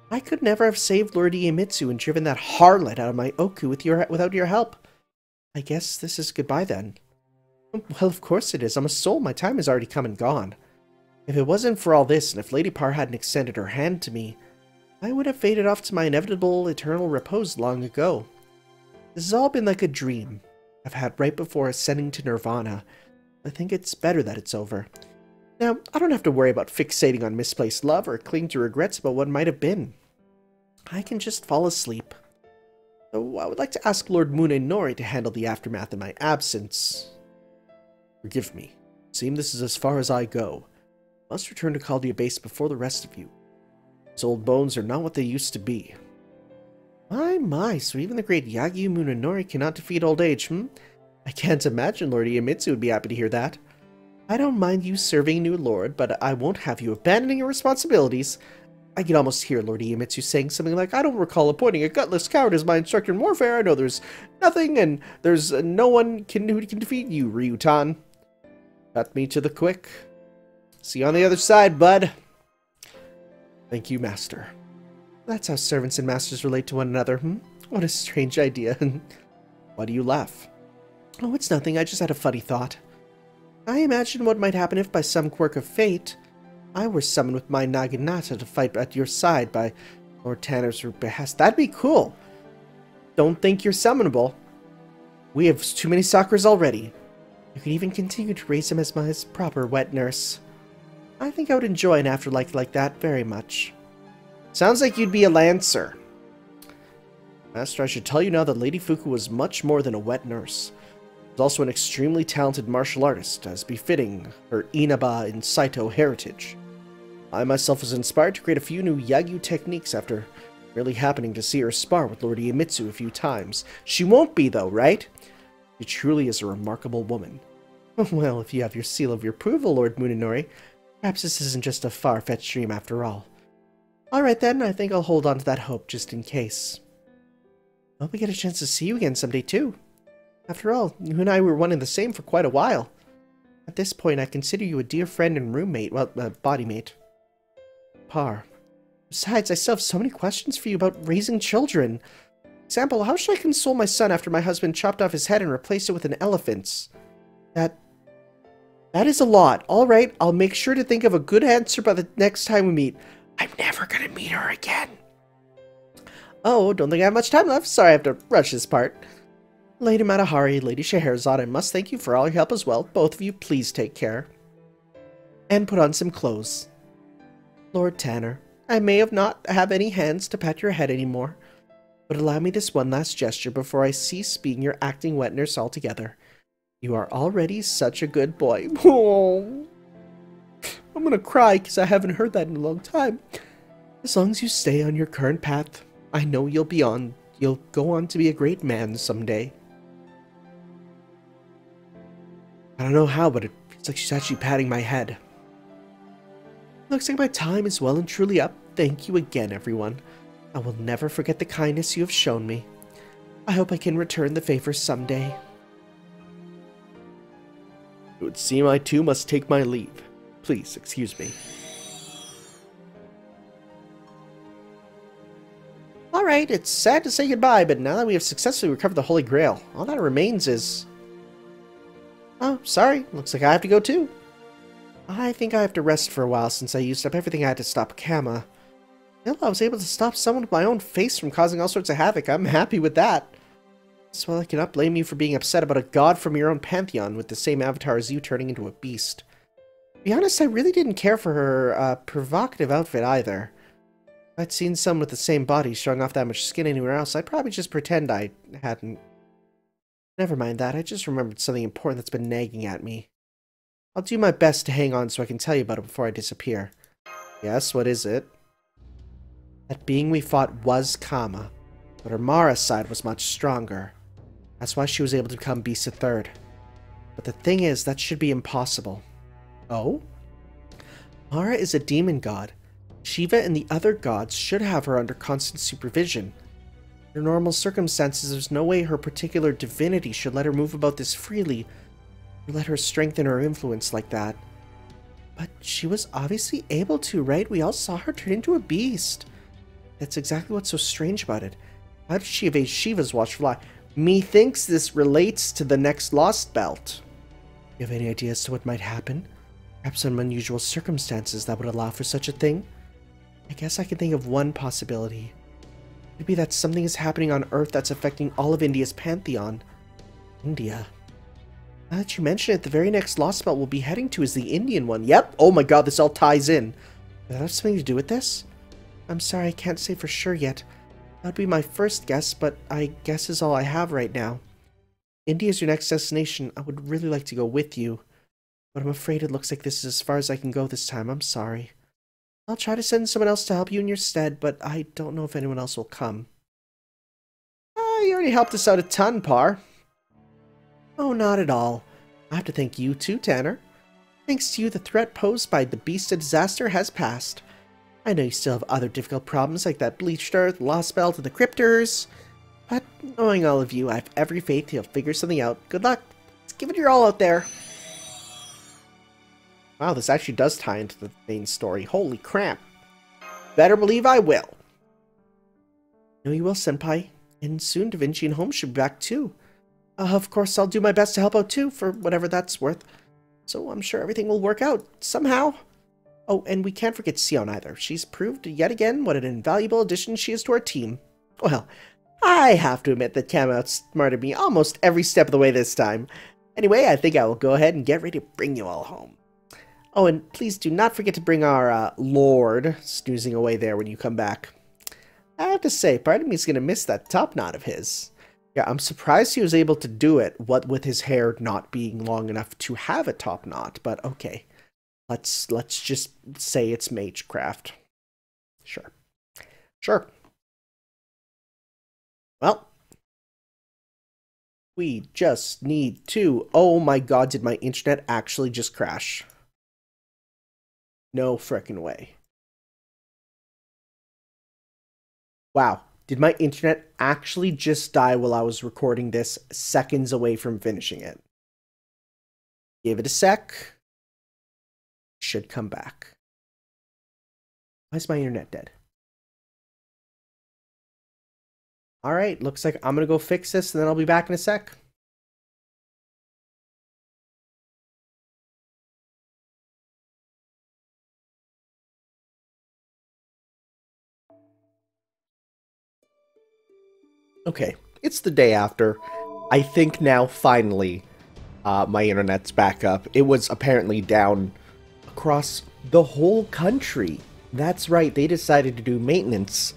I could never have saved Lord Iemitsu and driven that harlot out of my Ooku without your help. I guess this is goodbye then. Well, of course it is. I'm a soul. My time has already come and gone. If it wasn't for all this, and if Lady Par hadn't extended her hand to me, I would have faded off to my inevitable eternal repose long ago. This has all been like a dream I've had right before ascending to Nirvana. I think it's better that it's over. Now, I don't have to worry about fixating on misplaced love or cling to regrets about what might have been. I can just fall asleep. So I would like to ask Lord Munenori to handle the aftermath in my absence. Forgive me. It seems this is as far as I go. I must return to Caldia Base before the rest of you. These old bones are not what they used to be. My, so even the great Yagyu Munenori cannot defeat old age, I can't imagine Lord Iemitsu would be happy to hear that. I don't mind you serving a new lord, but I won't have you abandoning your responsibilities. I can almost hear Lord Iemitsu saying something like, I don't recall appointing a gutless coward as my instructor in warfare. I know there's nothing, and there's no one who can defeat you, Ryutan. Cut me to the quick. See you on the other side, bud. Thank you, Master. That's how servants and masters relate to one another, What a strange idea. Why do you laugh? Oh, it's nothing. I just had a funny thought. I imagine what might happen if, by some quirk of fate, I were summoned with my Naginata to fight at your side by Lord Tanner's behest. That'd be cool. Don't think you're summonable. We have too many Sakuras already. You could even continue to raise him as my proper wet nurse. I think I would enjoy an afterlife like that very much. Sounds like you'd be a Lancer. Master, I should tell you now that Lady Fuku was much more than a wet nurse. She was also an extremely talented martial artist, as befitting her Inaba and Saito heritage. I myself was inspired to create a few new Yagyu techniques after really happening to see her spar with Lord Iemitsu a few times. She won't be, though, right? She truly is a remarkable woman. Well, if you have your seal of your approval, Lord Munenori, perhaps this isn't just a far-fetched dream after all. Alright then, I think I'll hold on to that hope just in case. I hope we get a chance to see you again someday too. After all, you and I were one and the same for quite a while. At this point, I consider you a dear friend and roommate, well, body mate. Par. Besides, I still have so many questions for you about raising children. For example, how should I console my son after my husband chopped off his head and replaced it with an elephant's? That is a lot. Alright, I'll make sure to think of a good answer by the next time we meet. I'm never gonna meet her again. Oh, don't think I have much time left. Sorry, I have to rush this part. Lady Matahari, Lady Scheherazade, I must thank you for all your help as well. Both of you, please take care. And put on some clothes. Lord Tanner, I may not have any hands to pat your head anymore, but allow me this one last gesture before I cease being your acting wet nurse altogether. You are already such a good boy. Oh. I'm gonna cry because I haven't heard that in a long time. As long as you stay on your current path, I know you'll go on to be a great man someday. I don't know how, but it feels like she's actually patting my head. Looks like my time is well and truly up. Thank you again, everyone. I will never forget the kindness you have shown me. I hope I can return the favor someday. It would seem I too must take my leave. Please, excuse me. Alright, it's sad to say goodbye, but now that we have successfully recovered the Holy Grail, all that remains is... Oh, sorry. Looks like I have to go too. I think I have to rest for a while since I used up everything I had to stop Kama. Still, I was able to stop someone with my own face from causing all sorts of havoc. I'm happy with that. So I cannot blame you for being upset about a god from your own pantheon with the same avatar as you turning into a beast. To be honest, I really didn't care for her provocative outfit either. If I'd seen someone with the same body showing off that much skin anywhere else, I'd probably just pretend I hadn't. Never mind that, I just remembered something important that's been nagging at me. I'll do my best to hang on so I can tell you about it before I disappear. Yes, what is it? That being we fought was Kama, but her Mara side was much stronger. That's why she was able to become Beast of Third. But the thing is, that should be impossible. Oh? Mara is a demon god. Shiva and the other gods should have her under constant supervision. Under normal circumstances, there's no way her particular divinity should let her move about this freely, or let her strengthen her influence like that. But she was obviously able to, right? We all saw her turn into a beast. That's exactly what's so strange about it. How did she evade Shiva's watchful eye? Methinks this relates to the next Lost Belt. You have any idea as to what might happen? Perhaps some unusual circumstances that would allow for such a thing? I guess I can think of one possibility. Maybe that something is happening on Earth that's affecting all of India's pantheon. India. Now that you mention it, the very next Lost Belt we'll be heading to is the Indian one. Yep. Oh my god, this all ties in. Does that have something to do with this? I'm sorry, I can't say for sure yet. That would be my first guess, but I guess is all I have right now. India is your next destination. I would really like to go with you, but I'm afraid it looks like this is as far as I can go this time. I'm sorry. I'll try to send someone else to help you in your stead, but I don't know if anyone else will come. You already helped us out a ton, Par. Oh, not at all. I have to thank you too, Tanner. Thanks to you, the threat posed by the Beast of Disaster has passed. I know you still have other difficult problems like that Bleached Earth, Lost Belt, and the Cryptors, but knowing all of you, I have every faith you'll figure something out. Good luck. Let's give it your all out there. Wow, this actually does tie into the main story. Holy crap. Better believe I will. No, you will, Senpai. And soon Da Vinci and Holmes should be back too. Of course, I'll do my best to help out too, for whatever that's worth. So I'm sure everything will work out, somehow. Oh, and we can't forget Sion either. She's proved yet again what an invaluable addition she is to our team. Well, I have to admit that Cam outsmarted me almost every step of the way this time. Anyway, I think I will go ahead and get ready to bring you all home. Oh, and please do not forget to bring our Lord snoozing away there when you come back. I have to say, part of me is going to miss that top knot of his. Yeah, I'm surprised he was able to do it, what with his hair not being long enough to have a top knot, but okay. Let's just say it's magecraft. Sure. Sure. Well. We just need to... Oh my god, did my internet actually just crash? No frickin' way. Wow. Did my internet actually just die while I was recording this, seconds away from finishing it? Give it a sec. Should come back. Why is my internet dead? Alright, looks like I'm gonna go fix this and then I'll be back in a sec. Okay, it's the day after. I think now, finally, my internet's back up. It was apparently down across the whole country. That's right, they decided to do maintenance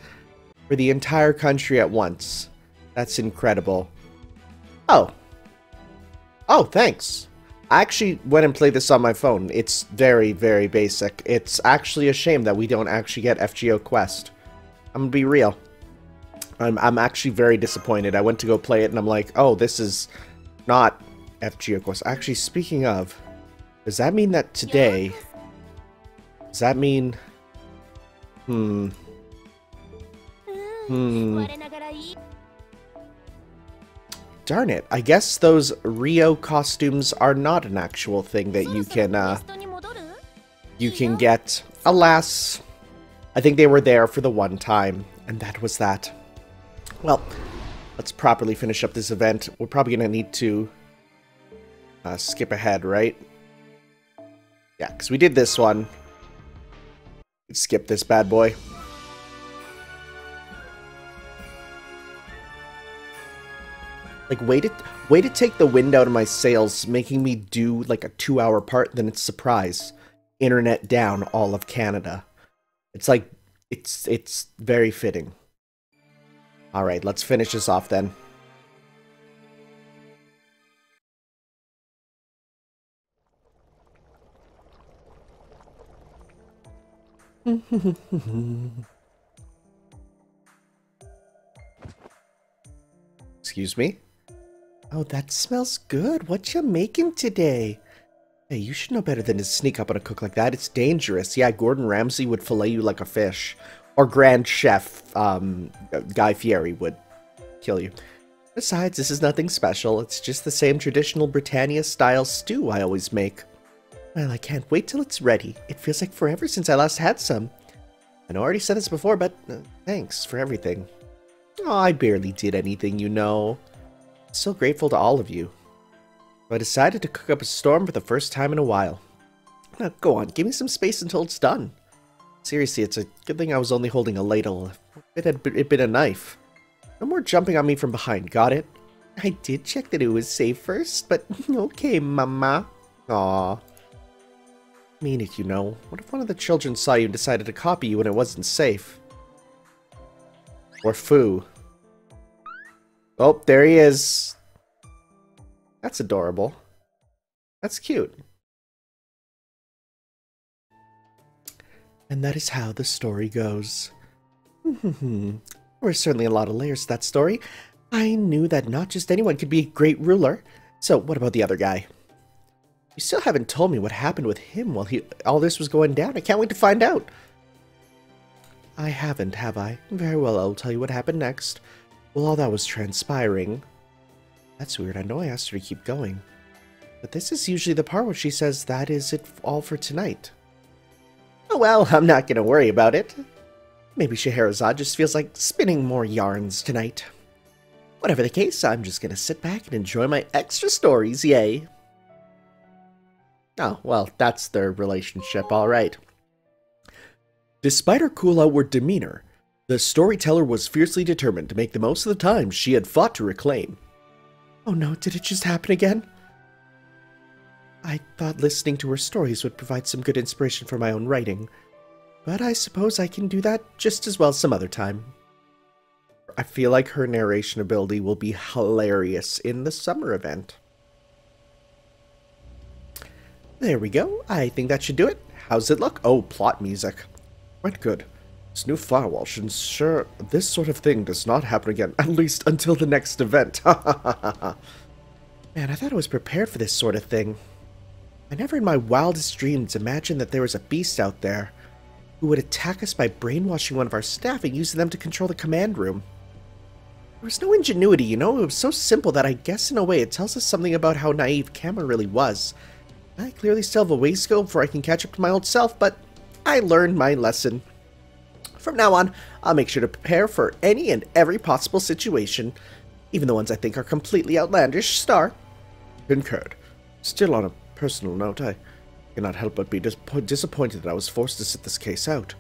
for the entire country at once. That's incredible. Oh. Oh, thanks. I actually went and played this on my phone. It's very, very basic. It's actually a shame that we don't actually get FGO Quest. I'm gonna be real. I'm actually very disappointed. I went to go play it and I'm like, oh, this is not FGO Quest. Actually, speaking of, does that mean that today... Does that mean... Darn it. I guess those Rio costumes are not an actual thing that you can get. Alas, I think they were there for the one time, and that was that. Well, let's properly finish up this event. We're probably going to need to skip ahead, right? Yeah, because we did this one. Let's skip this bad boy. Like, way to take the wind out of my sails, making me do like a 2-hour part, then it's surprise. Internet down all of Canada. It's like, it's very fitting. Alright, let's finish this off then. Excuse me? Oh, that smells good. What you making today? Hey, you should know better than to sneak up on a cook like that. It's dangerous. Yeah, Gordon Ramsay would fillet you like a fish. Or Grand Chef Guy Fieri would kill you. Besides, this is nothing special. It's just the same traditional Britannia-style stew I always make. Well, I can't wait till it's ready. It feels like forever since I last had some. I know I already said this before, but thanks for everything. Oh, I barely did anything, you know. I'm so grateful to all of you. So I decided to cook up a storm for the first time in a while. Now, go on, give me some space until it's done. Seriously, it's a good thing I was only holding a ladle. It had been a knife. No more jumping on me from behind, got it? I did check that it was safe first, but okay, mama. Aw. Mean it, you know. What if one of the children saw you and decided to copy you when it wasn't safe? Or foo. Oh, there he is. That's adorable. That's cute. And that is how the story goes. There were certainly a lot of layers to that story. I knew that not just anyone could be a great ruler. So what about the other guy? You still haven't told me what happened with him while all this was going down. I can't wait to find out. I haven't, have I? Very well, I'll tell you what happened next. Well, all that was transpiring. That's weird. I know I asked her to keep going. But this is usually the part where she says that is it all for tonight. Oh well, I'm not going to worry about it. Maybe Scheherazade just feels like spinning more yarns tonight. Whatever the case, I'm just going to sit back and enjoy my extra stories, yay. Oh, well, that's their relationship, alright. Despite her cool outward demeanor, the storyteller was fiercely determined to make the most of the time she had fought to reclaim. Oh no, did it just happen again? I thought listening to her stories would provide some good inspiration for my own writing, but I suppose I can do that just as well some other time. I feel like her narration ability will be hilarious in the summer event. There we go. I think that should do it. How's it look? Oh, plot music. Quite good. This new firewall should ensure this sort of thing does not happen again, at least until the next event. Man, I thought I was prepared for this sort of thing. I never in my wildest dreams imagined that there was a beast out there who would attack us by brainwashing one of our staff and using them to control the command room. There was no ingenuity, you know? It was so simple that I guess in a way it tells us something about how naive Kama really was. I clearly still have a ways to go before I can catch up to my old self, but I learned my lesson. From now on, I'll make sure to prepare for any and every possible situation, even the ones I think are completely outlandish. Star. Concurred. Still on a personal note, I cannot help but be disappointed that I was forced to sit this case out.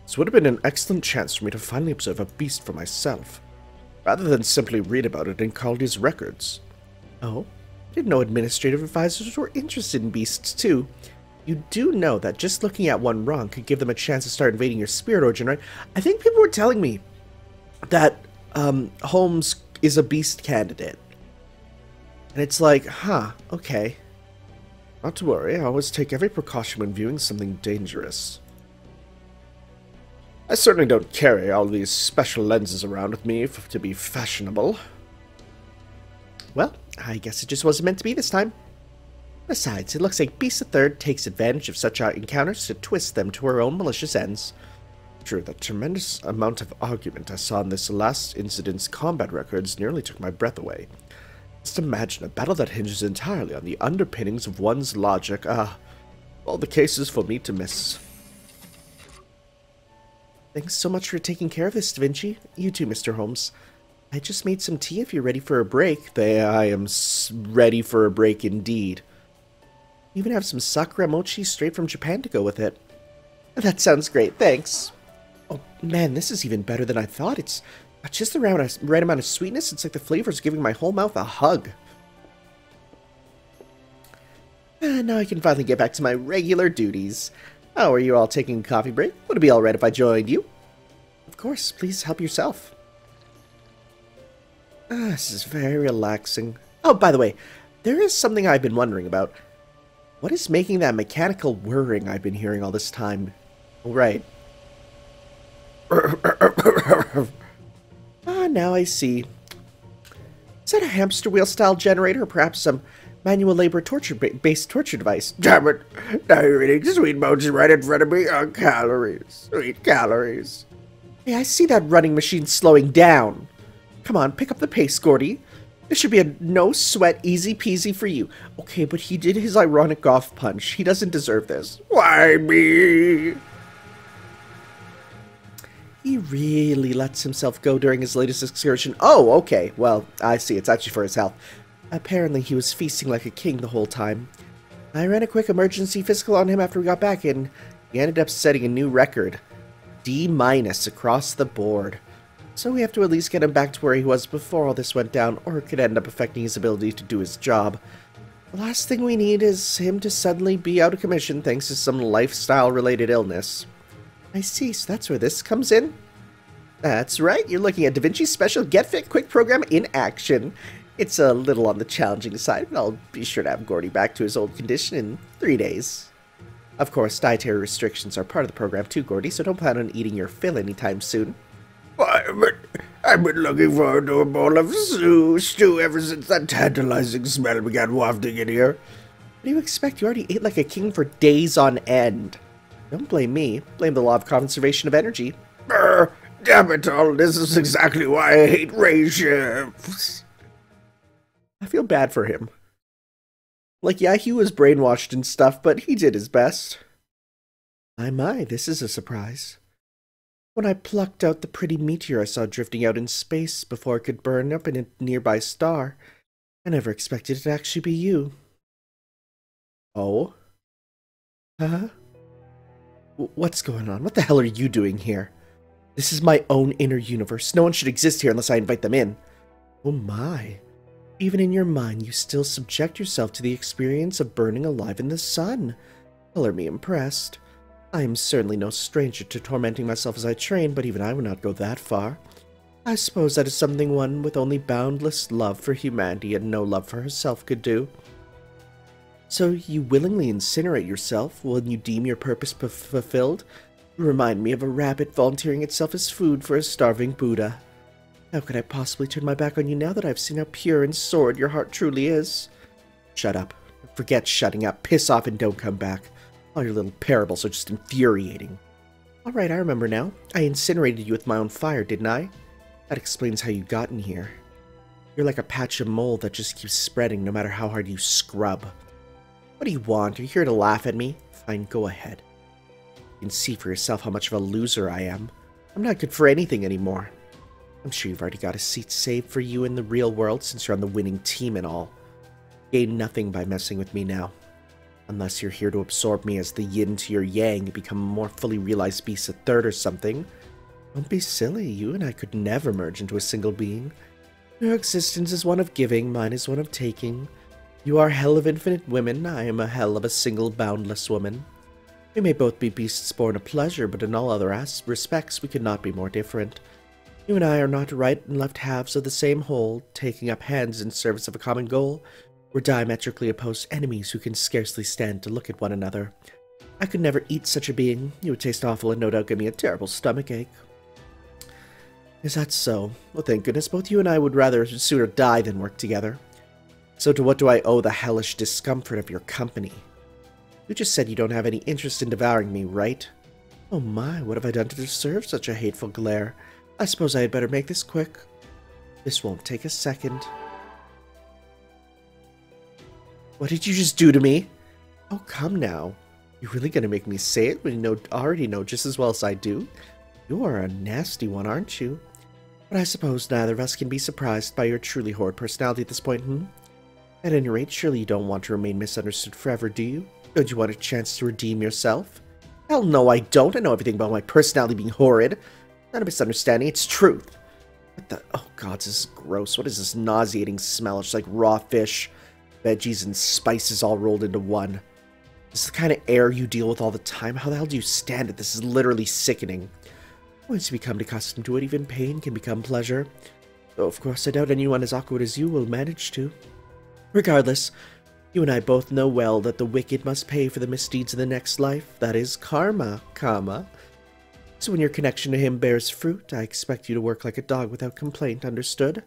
This would have been an excellent chance for me to finally observe a beast for myself, rather than simply read about it in Caldi's records. Oh? I didn't know administrative advisors were interested in beasts, too. You do know that just looking at one wrong could give them a chance to start invading your spirit origin, right? I think people were telling me that Holmes is a beast candidate. And it's like, huh, okay. Not to worry, I always take every precaution when viewing something dangerous. I certainly don't carry all these special lenses around with me to be fashionable. Well, I guess it just wasn't meant to be this time. Besides, it looks like Beast the Third takes advantage of such encounters to twist them to her own malicious ends. True, the tremendous amount of argument I saw in this last incident's combat records nearly took my breath away. Just imagine a battle that hinges entirely on the underpinnings of one's logic. All the cases for me to miss. Thanks so much for taking care of this, Da Vinci. You too, Mr. Holmes. I just made some tea if you're ready for a break. I am ready for a break indeed. You even have some sakura mochi straight from Japan to go with it. That sounds great, thanks. Oh man, this is even better than I thought. It's just the right amount of sweetness. It's like the flavor's giving my whole mouth a hug. Now I can finally get back to my regular duties. Oh, are you all taking a coffee break? Would it be alright if I joined you? Of course, please help yourself. This is very relaxing. Oh, by the way, there is something I've been wondering about. What is making that mechanical whirring I've been hearing all this time? Oh, right. Now I see. Is that a hamster wheel style generator, or perhaps some manual labor based torture device? Damn it! Now you're eating sweet bones right in front of me. Oh, calories. Sweet calories. Hey, I see that running machine slowing down. Come on, pick up the pace, Gordy. This should be a no-sweat, easy-peasy for you. Okay, but he did his ironic golf punch. He doesn't deserve this. Why me? He really lets himself go during his latest excursion. Oh, okay. Well, I see. It's actually for his health. Apparently, he was feasting like a king the whole time. I ran a quick emergency physical on him after we got back, and he ended up setting a new record. D- across the board. So we have to at least get him back to where he was before all this went down, or it could end up affecting his ability to do his job. The last thing we need is him to suddenly be out of commission thanks to some lifestyle-related illness. I see, so that's where this comes in? That's right, you're looking at DaVinci's special Get Fit Quick program in action. It's a little on the challenging side, but I'll be sure to have Gordy back to his old condition in 3 days. Of course, dietary restrictions are part of the program too, Gordy, so don't plan on eating your fill anytime soon. Why, but I've been looking forward to a bowl of stew ever since that tantalizing smell began wafting in here. What do you expect? You already ate like a king for days on end. Don't blame me. Blame the law of conservation of energy. Damn it all, this is exactly why I hate race shifts. I feel bad for him. Like, yeah, he was brainwashed and stuff, but he did his best. My, this is a surprise. When I plucked out the pretty meteor I saw drifting out in space before it could burn up in a nearby star, I never expected it to actually be you. Oh? Huh? What's going on? What the hell are you doing here? This is my own inner universe. No one should exist here unless I invite them in. Oh my. Even in your mind, you still subject yourself to the experience of burning alive in the sun. Color me impressed. I am certainly no stranger to tormenting myself as I train, but even I would not go that far. I suppose that is something one with only boundless love for humanity and no love for herself could do. So you willingly incinerate yourself when you deem your purpose fulfilled? You remind me of a rabbit volunteering itself as food for a starving Buddha. How could I possibly turn my back on you now that I've seen how pure and sordid your heart truly is? Shut up. Forget shutting up. Piss off and don't come back. All your little parables are just infuriating. Alright, I remember now. I incinerated you with my own fire, didn't I? That explains how you got in here. You're like a patch of mold that just keeps spreading no matter how hard you scrub. What do you want? Are you here to laugh at me? Fine, go ahead. You can see for yourself how much of a loser I am. I'm not good for anything anymore. I'm sure you've already got a seat saved for you in the real world since you're on the winning team and all. Gain nothing by messing with me now. Unless you're here to absorb me as the yin to your yang and become a more fully realized beast, a third or something. Don't be silly, you and I could never merge into a single being. Your existence is one of giving, mine is one of taking. You are hell of infinite women, I am a hell of a single boundless woman. We may both be beasts born of pleasure, but in all other respects we could not be more different. You and I are not right and left halves of the same whole, taking up hands in service of a common goal. We're diametrically opposed enemies who can scarcely stand to look at one another. I could never eat such a being. You would taste awful and no doubt give me a terrible stomachache. Is that so? Well, thank goodness both you and I would rather sooner die than work together. So to what do I owe the hellish discomfort of your company? You just said you don't have any interest in devouring me, right? Oh my, what have I done to deserve such a hateful glare? I suppose I had better make this quick. This won't take a second. What did you just do to me? Oh, come now. You're really gonna make me say it when you already know just as well as I do? You are a nasty one, aren't you? But I suppose neither of us can be surprised by your truly horrid personality at this point, At any rate, surely you don't want to remain misunderstood forever, do you? Don't you want a chance to redeem yourself? Hell no, I don't. I know everything about my personality being horrid. Not a misunderstanding, it's truth. What the... Oh god, this is gross. What is this nauseating smell? It's like raw fish, veggies, and spices all rolled into one. This is the kind of air you deal with all the time. How the hell do you stand it? This is literally sickening. Once you become accustomed to it, even pain can become pleasure. Though, of course, I doubt anyone as awkward as you will manage to. Regardless, you and I both know well that the wicked must pay for the misdeeds in the next life. That is karma, So when your connection to him bears fruit, I expect you to work like a dog without complaint, understood?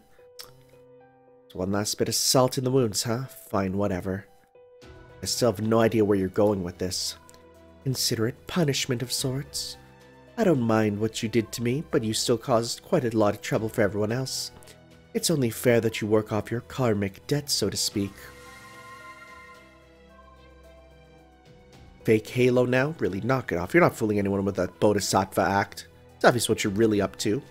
One last bit of salt in the wounds, huh? Fine, whatever. I still have no idea where you're going with this. Consider it punishment of sorts. I don't mind what you did to me, but you still caused quite a lot of trouble for everyone else. It's only fair that you work off your karmic debt, so to speak. Fake halo now? Really, knock it off. You're not fooling anyone with that bodhisattva act. It's obvious what you're really up to.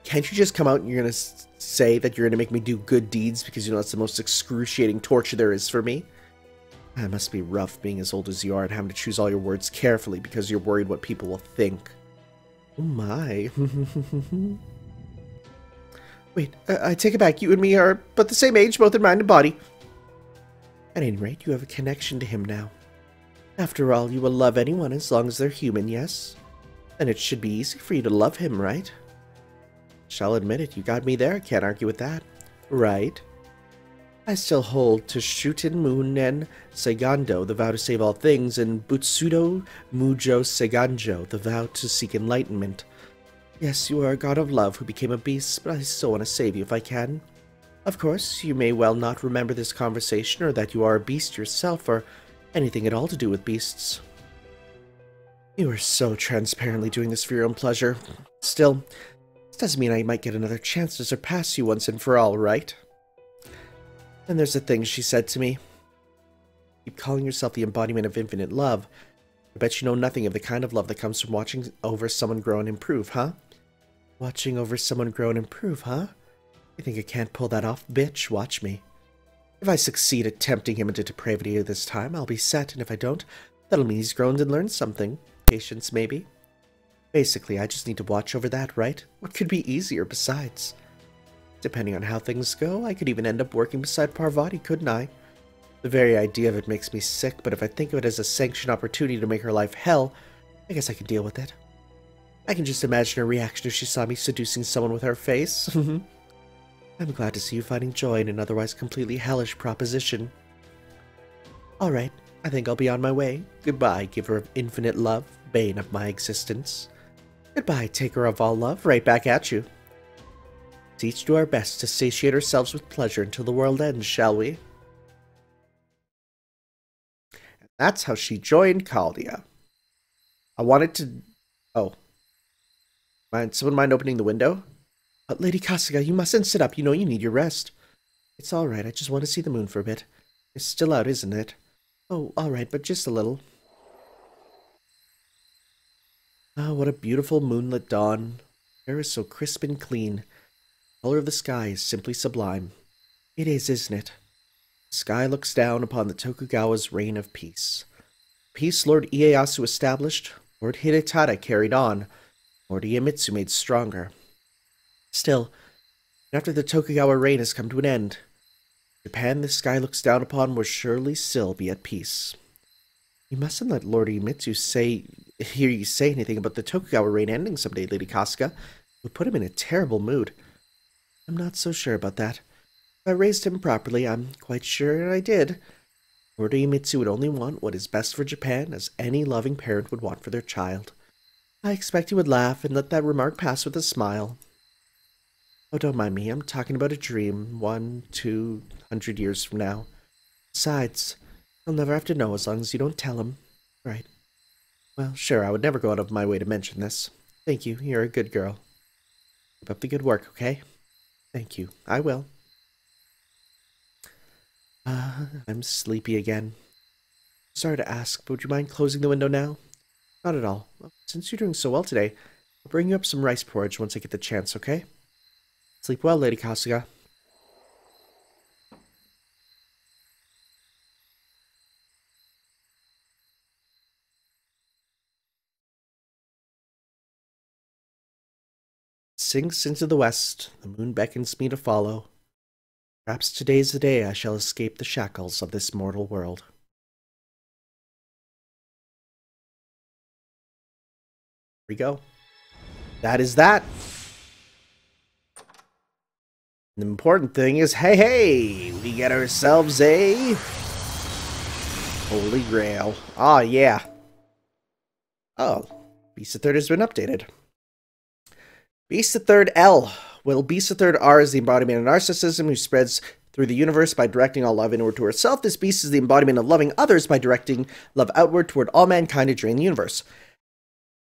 Can't you just come out and you're gonna say that you're gonna make me do good deeds because you know that's the most excruciating torture there is for me? It must be rough being as old as you are and having to choose all your words carefully because you're worried what people will think. Oh my. Wait, I take it back. You and me are but the same age, both in mind and body. At any rate, you have a connection to him now. After all, you will love anyone as long as they're human, yes? And it should be easy for you to love him, right? Shall admit it, you got me there. Can't argue with that. Right? I still hold to Shuten Munen Segando, the vow to save all things, and Butsudo Mujo Seganjo, the vow to seek enlightenment. Yes, you are a god of love who became a beast, but I still want to save you if I can. Of course, you may well not remember this conversation, or that you are a beast yourself, or anything at all to do with beasts. You are so transparently doing this for your own pleasure. Still, this doesn't mean I might get another chance to surpass you once and for all, right? And there's a thing she said to me. Keep calling yourself the embodiment of infinite love. I bet you know nothing of the kind of love that comes from watching over someone grow and improve, huh? Watching over someone grow and improve, huh? You think I can't pull that off, bitch? Watch me. If I succeed at tempting him into depravity this time, I'll be set, and if I don't, that'll mean he's grown and learned something. Patience, maybe. Basically, I just need to watch over that, right? What could be easier besides? Depending on how things go, I could even end up working beside Parvati, couldn't I? The very idea of it makes me sick, but if I think of it as a sanctioned opportunity to make her life hell, I guess I can deal with it. I can just imagine her reaction if she saw me seducing someone with her face. I'm glad to see you finding joy in an otherwise completely hellish proposition. Alright, I think I'll be on my way. Goodbye, giver of infinite love, bane of my existence. Goodbye, taker of all love, right back at you. Let's each do our best to satiate ourselves with pleasure until the world ends, shall we? And that's how she joined Chaldea. I wanted to... Oh. Someone mind opening the window? Lady Kasuga, you mustn't sit up. You know you need your rest. It's alright, I just want to see the moon for a bit. It's still out, isn't it? Oh, alright, but just a little. Ah, what a beautiful moonlit dawn. The air is so crisp and clean. The color of the sky is simply sublime. It is, isn't it? The sky looks down upon the Tokugawa's reign of peace. Peace Lord Ieyasu established, Lord Hidetada carried on, Lord Iemitsu made stronger. Still, after the Tokugawa reign has come to an end, Japan the sky looks down upon will surely still be at peace. You mustn't let Lord Iemitsu hear you say anything about the Tokugawa reign ending someday, Lady Kasuga. It would put him in a terrible mood. I'm not so sure about that. If I raised him properly, I'm quite sure I did. Lord Iemitsu would only want what is best for Japan, as any loving parent would want for their child. I expect he would laugh and let that remark pass with a smile. Oh, don't mind me. I'm talking about a dream 100-200 years from now. Besides, he'll never have to know as long as you don't tell him. Right. Well, sure, I would never go out of my way to mention this. Thank you. You're a good girl. Keep up the good work, okay? Thank you. I will. I'm sleepy again. Sorry to ask, but would you mind closing the window now? Not at all. Since you're doing so well today, I'll bring you up some rice porridge once I get the chance, okay? Sleep well, Lady Kasuga. Sinks into the west, the moon beckons me to follow. Perhaps today's the day I shall escape the shackles of this mortal world. Here we go. That is that. The important thing is, hey, we get ourselves a Holy Grail. Ah, yeah. Oh, Beast the Third has been updated. Beast the Third L. Well, Beast the Third R is the embodiment of narcissism who spreads through the universe by directing all love inward to herself. This beast is the embodiment of loving others by directing love outward toward all mankind to drain the universe.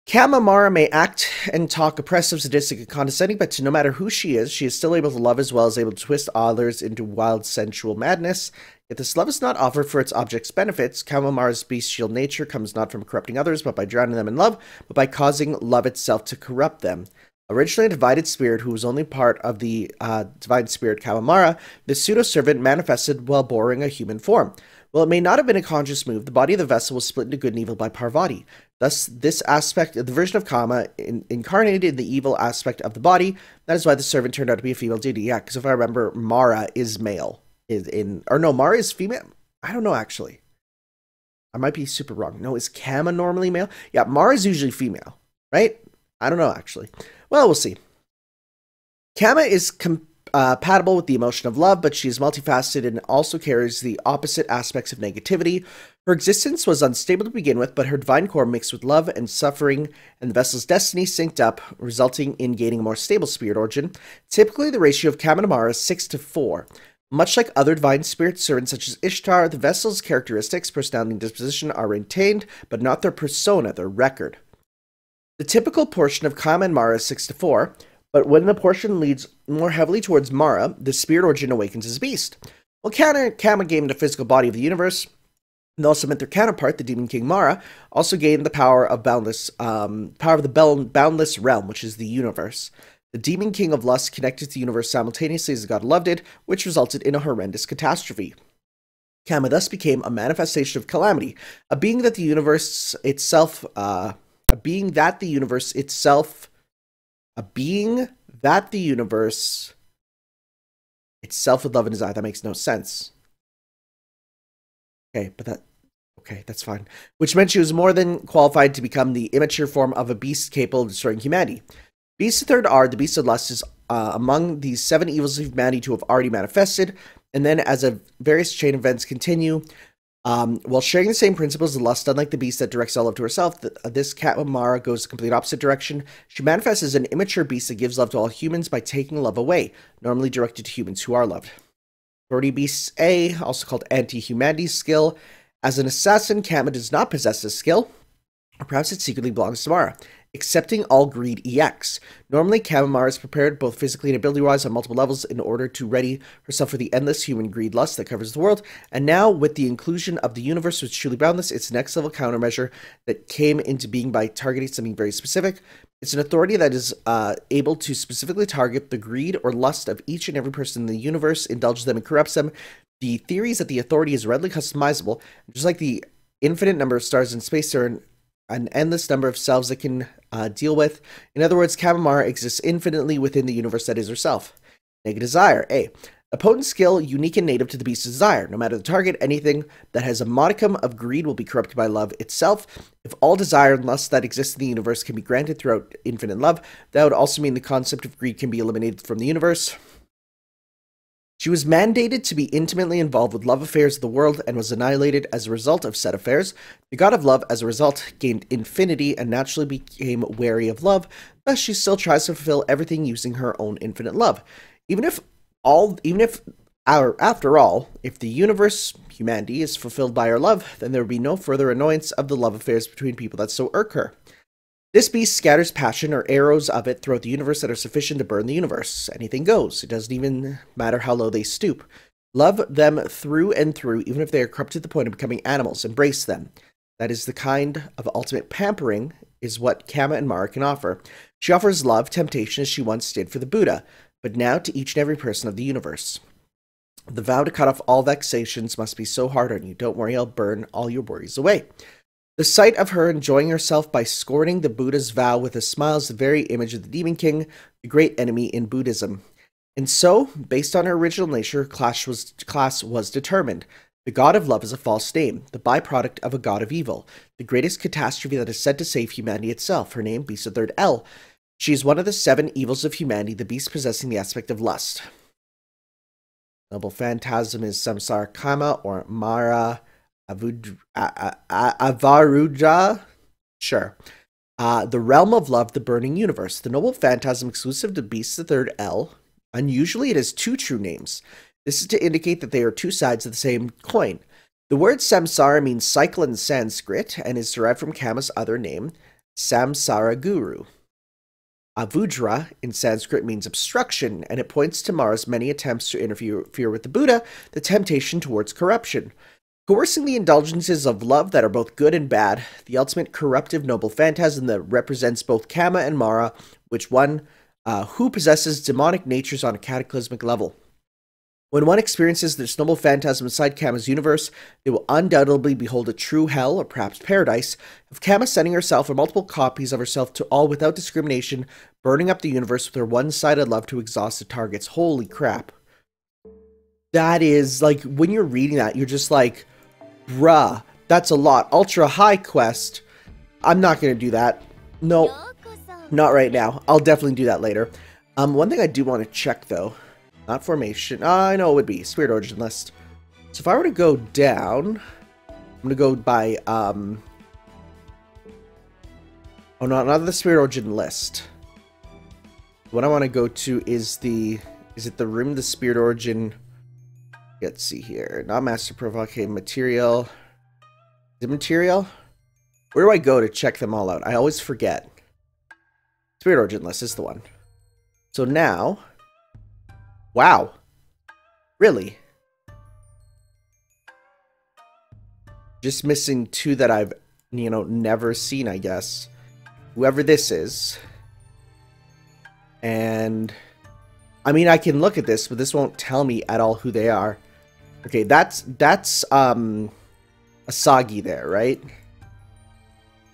Kamamara may act and talk oppressive, sadistic, and condescending, but no matter who she is still able to love as well as able to twist others into wild, sensual madness. Yet this love is not offered for its object's benefits. Kamamara's bestial nature comes not from corrupting others, but by drowning them in love, but by causing love itself to corrupt them. Originally a divided spirit who was only part of the divine spirit Kamamara, this pseudo-servant manifested while borrowing a human form. While it may not have been a conscious move, the body of the vessel was split into good and evil by Parvati. Thus, this aspect, the version of Kama, incarnated the evil aspect of the body. That is why the servant turned out to be a female deity. Yeah, because if I remember, Mara is male. Mara is female? I don't know, actually. I might be super wrong. No, is Kama normally male? Yeah, Mara is usually female, right? I don't know, actually. Well, we'll see. Kama is compatible with the emotion of love, but she is multifaceted and also carries the opposite aspects of negativity. Her existence was unstable to begin with, but her divine core mixed with love and suffering and the vessel's destiny synced up, resulting in gaining a more stable spirit origin. Typically, the ratio of Kama to Mara is 6:4. Much like other divine spirit servants such as Ishtar, the vessel's characteristics, personality, and disposition are retained, but not their persona, their record. The typical portion of Kama and Mara is 6:4, but when the portion leads more heavily towards Mara, the spirit origin awakens as beast. While Kama gained the physical body of the universe, and also meant their counterpart, the Demon King Mara, also gained the power of the boundless realm, which is the universe. The Demon King of Lust connected to the universe simultaneously as the god loved it, which resulted in a horrendous catastrophe. Kama thus became a manifestation of calamity, a being that the universe itself with love and desire. That makes no sense. Okay, that's fine. Which meant she was more than qualified to become the immature form of a beast capable of destroying humanity. Beast the Third R, the Beast of Lust, is among the 7 evils of humanity to have already manifested, and then as various chain events continue, while sharing the same principles of lust, unlike the beast that directs all love to herself, this Kamamara goes the complete opposite direction. She manifests as an immature beast that gives love to all humans by taking love away, normally directed to humans who are loved. Authority Beast A, also called Anti-Humanity skill. As an assassin, Kama does not possess this skill, or perhaps it secretly belongs to Mara. Accepting all greed EX. Normally, Kamamara is prepared both physically and ability-wise on multiple levels in order to ready herself for the endless human greed lust that covers the world. And now, with the inclusion of the universe, which is truly boundless, it's a next-level countermeasure that came into being by targeting something very specific. It's an authority that is able to specifically target the greed or lust of each and every person in the universe, indulges them and corrupts them. The theory is that the authority is readily customizable, just like the infinite number of stars in space are an endless number of selves it can deal with. In other words, Kamamara exists infinitely within the universe that is herself. Negative Desire. A potent skill unique and native to the beast's desire. No matter the target, anything that has a modicum of greed will be corrupted by love itself. If all desire and lust that exist in the universe can be granted throughout infinite love, that would also mean the concept of greed can be eliminated from the universe. She was mandated to be intimately involved with love affairs of the world and was annihilated as a result of said affairs. The god of love, as a result, gained infinity and naturally became wary of love, thus she still tries to fulfill everything using her own infinite love. After all, if the universe, humanity, is fulfilled by our love, then there would be no further annoyance of the love affairs between people that so irk her. This beast scatters passion or arrows of it throughout the universe that are sufficient to burn the universe. Anything goes. It doesn't even matter how low they stoop. Love them through and through, even if they are corrupted to the point of becoming animals. Embrace them. That is the kind of ultimate pampering, is what Kama and Mara can offer. She offers love, temptation, as she once did for the Buddha, but now to each and every person of the universe. The vow to cut off all vexations must be so hard on you. Don't worry, I'll burn all your worries away. The sight of her enjoying herself by scorning the Buddha's vow with a smile is the very image of the Demon King, the great enemy in Buddhism. And so, based on her original nature, her class was determined. The god of love is a false name, the byproduct of a god of evil, the greatest catastrophe that is said to save humanity itself. Her name, Beast of Third L. She is one of the 7 evils of humanity, the beast possessing the aspect of lust. Noble phantasm is Samsara Kama or Mara Avaruja? Sure. The Realm of Love, the Burning Universe. The noble phantasm exclusive to Beast the Third L. Unusually, it has two true names. This is to indicate that they are two sides of the same coin. The word samsara means cycle in Sanskrit and is derived from Kama's other name, Samsara Guru. Avudra in Sanskrit means obstruction, and it points to Mara's many attempts to interfere with the Buddha, the temptation towards corruption. Coercing the indulgences of love that are both good and bad, the ultimate corruptive noble phantasm that represents both Kama and Mara, which one who possesses demonic natures on a cataclysmic level. When one experiences this noble phantasm inside Kama's universe, they will undoubtedly behold a true hell, or perhaps paradise, of Kama sending herself or multiple copies of herself to all without discrimination, burning up the universe with her one-sided love to exhausted targets. Holy crap. That is, like, when you're reading that, you're just like, bruh, that's a lot. Ultra high quest. I'm not going to do that. No, not right now. I'll definitely do that later. One thing I do want to check, though. Not formation. I know it would be. Spirit Origin list. So if I were to go down, I'm going to go by, oh, no, not the Spirit Origin list. What I want to go to is is it the room, the Spirit Origin? Let's see here. Not Master Profile. Okay, Material. Is it Material? Where do I go to check them all out? I always forget. Spirit Origin list is the one. So now... Wow. Really? Just missing two that I've, never seen, I guess. Whoever this is. And... I mean, I can look at this, but this won't tell me at all who they are. Okay, that's Asagi there, right?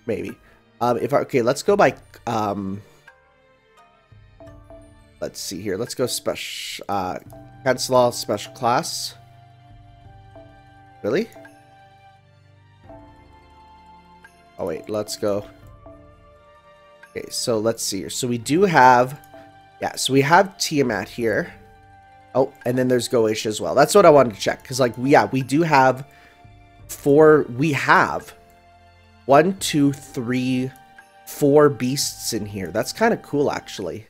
Maybe. Okay, let's go by, let's see here. Let's go special, cancel all special class. Really? Oh, wait, let's go. Okay, so let's see here. So we do have, yeah, so we have Tiamat here. Oh, and then there's Goetia as well. That's what I wanted to check. Because, like, we do have we have 1, 2, 3, 4 beasts in here. That's kind of cool, actually.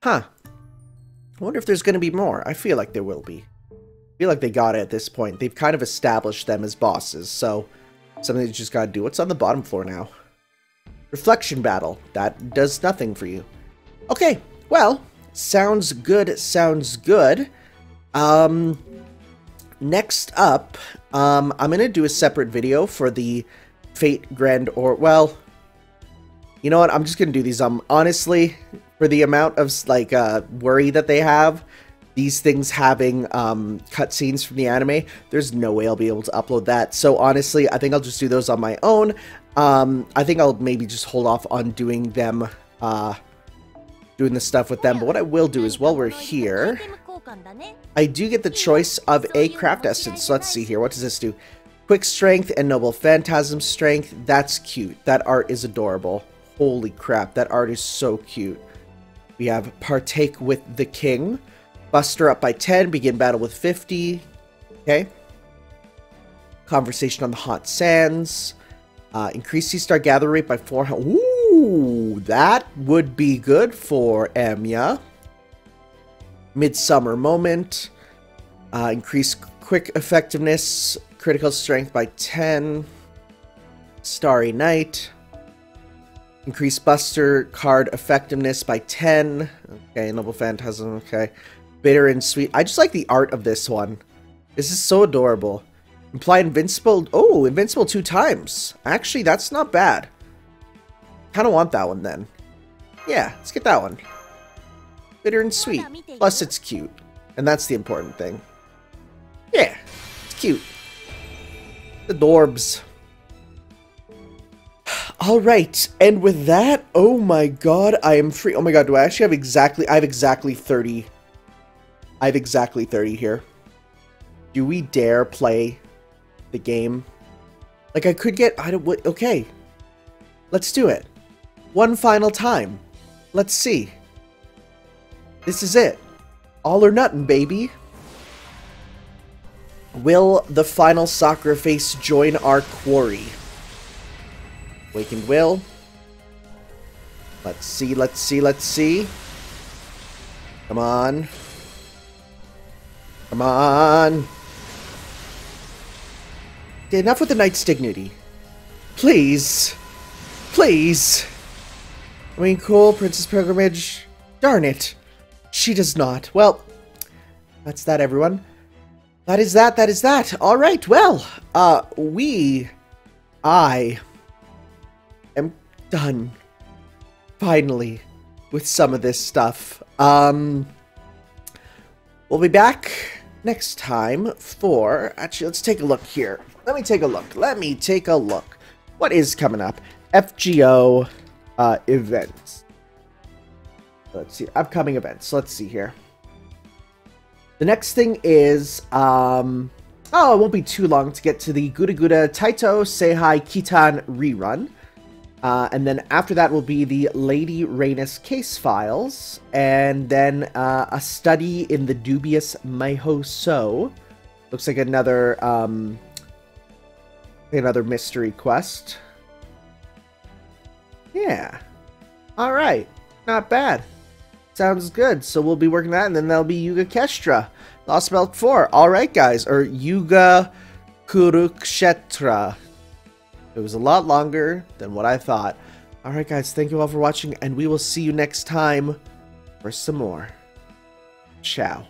Huh. I wonder if there's going to be more. I feel like there will be. I feel like they got it at this point. They've kind of established them as bosses. So, something you just got to do. What's on the bottom floor now? Reflection Battle. That does nothing for you. Okay, well... Sounds good, sounds good. Next up, I'm going to do a separate video for the Fate Grand or well, you know what, I'm just going to do these. Honestly, for the amount of, like, worry that they have, these things having, cutscenes from the anime, there's no way I'll be able to upload that. So, honestly, I think I'll just do those on my own. I think I'll maybe just hold off on doing them, doing the stuff with them, but what I will do is while we're here, I do get the choice of a craft essence. So let's see here. What does this do? Quick Strength and Noble Phantasm Strength. That's cute. That art is adorable. Holy crap, that art is so cute. We have Partake with the King. Buster up by 10. Begin battle with 50. Okay. Conversation on the Hot Sands. Increase C-Star gather rate by 400. Ooh, that would be good for Enya. Midsummer Moment. Increase quick effectiveness, critical strength by 10. Starry Night. Increase Buster card effectiveness by 10. Okay, Noble Phantasm, okay. Bitter and Sweet. I just like the art of this one. This is so adorable. Imply Invincible. Oh, Invincible 2 times. Actually, that's not bad. Kind of want that one then. Yeah, let's get that one. Bitter and Sweet. Plus, it's cute. And that's the important thing. Yeah, it's cute. The Dorbs. Alright, and with that, oh my god, I am free. Oh my god, do I actually have exactly... I have exactly 30. I have exactly 30 here. Do we dare play the game? Like, I could get... okay. Let's do it. One final time. Let's see. This is it. All or nothing, baby. Will the final sacrifice join our quarry? Awakened Will. Let's see, let's see, let's see. Come on. Come on. Okay, enough with the knight's dignity. Please. Please. I mean, cool, Princess Pilgrimage. Darn it. She does not. Well, that's that, everyone. That is that, that is that. Alright, well, I am done. Finally, with some of this stuff. We'll be back next time for... Actually, let's take a look here. Let me take a look. What is coming up? FGO events. Let's see. Upcoming events. Let's see here. The next thing is... it won't be too long to get to the Guda Guda Taito Seihai Kitan rerun. And then after that will be the Lady Rhaenys case files, and then a study in the dubious Maiho So. Looks like another mystery quest. Yeah. All right. Not bad. Sounds good. So we'll be working that, and then there'll be Yuga Kestra, Lost Belt 4. All right, guys, or Yuga Kurukshetra. It was a lot longer than what I thought. Alright guys, thank you all for watching, and we will see you next time for some more. Ciao.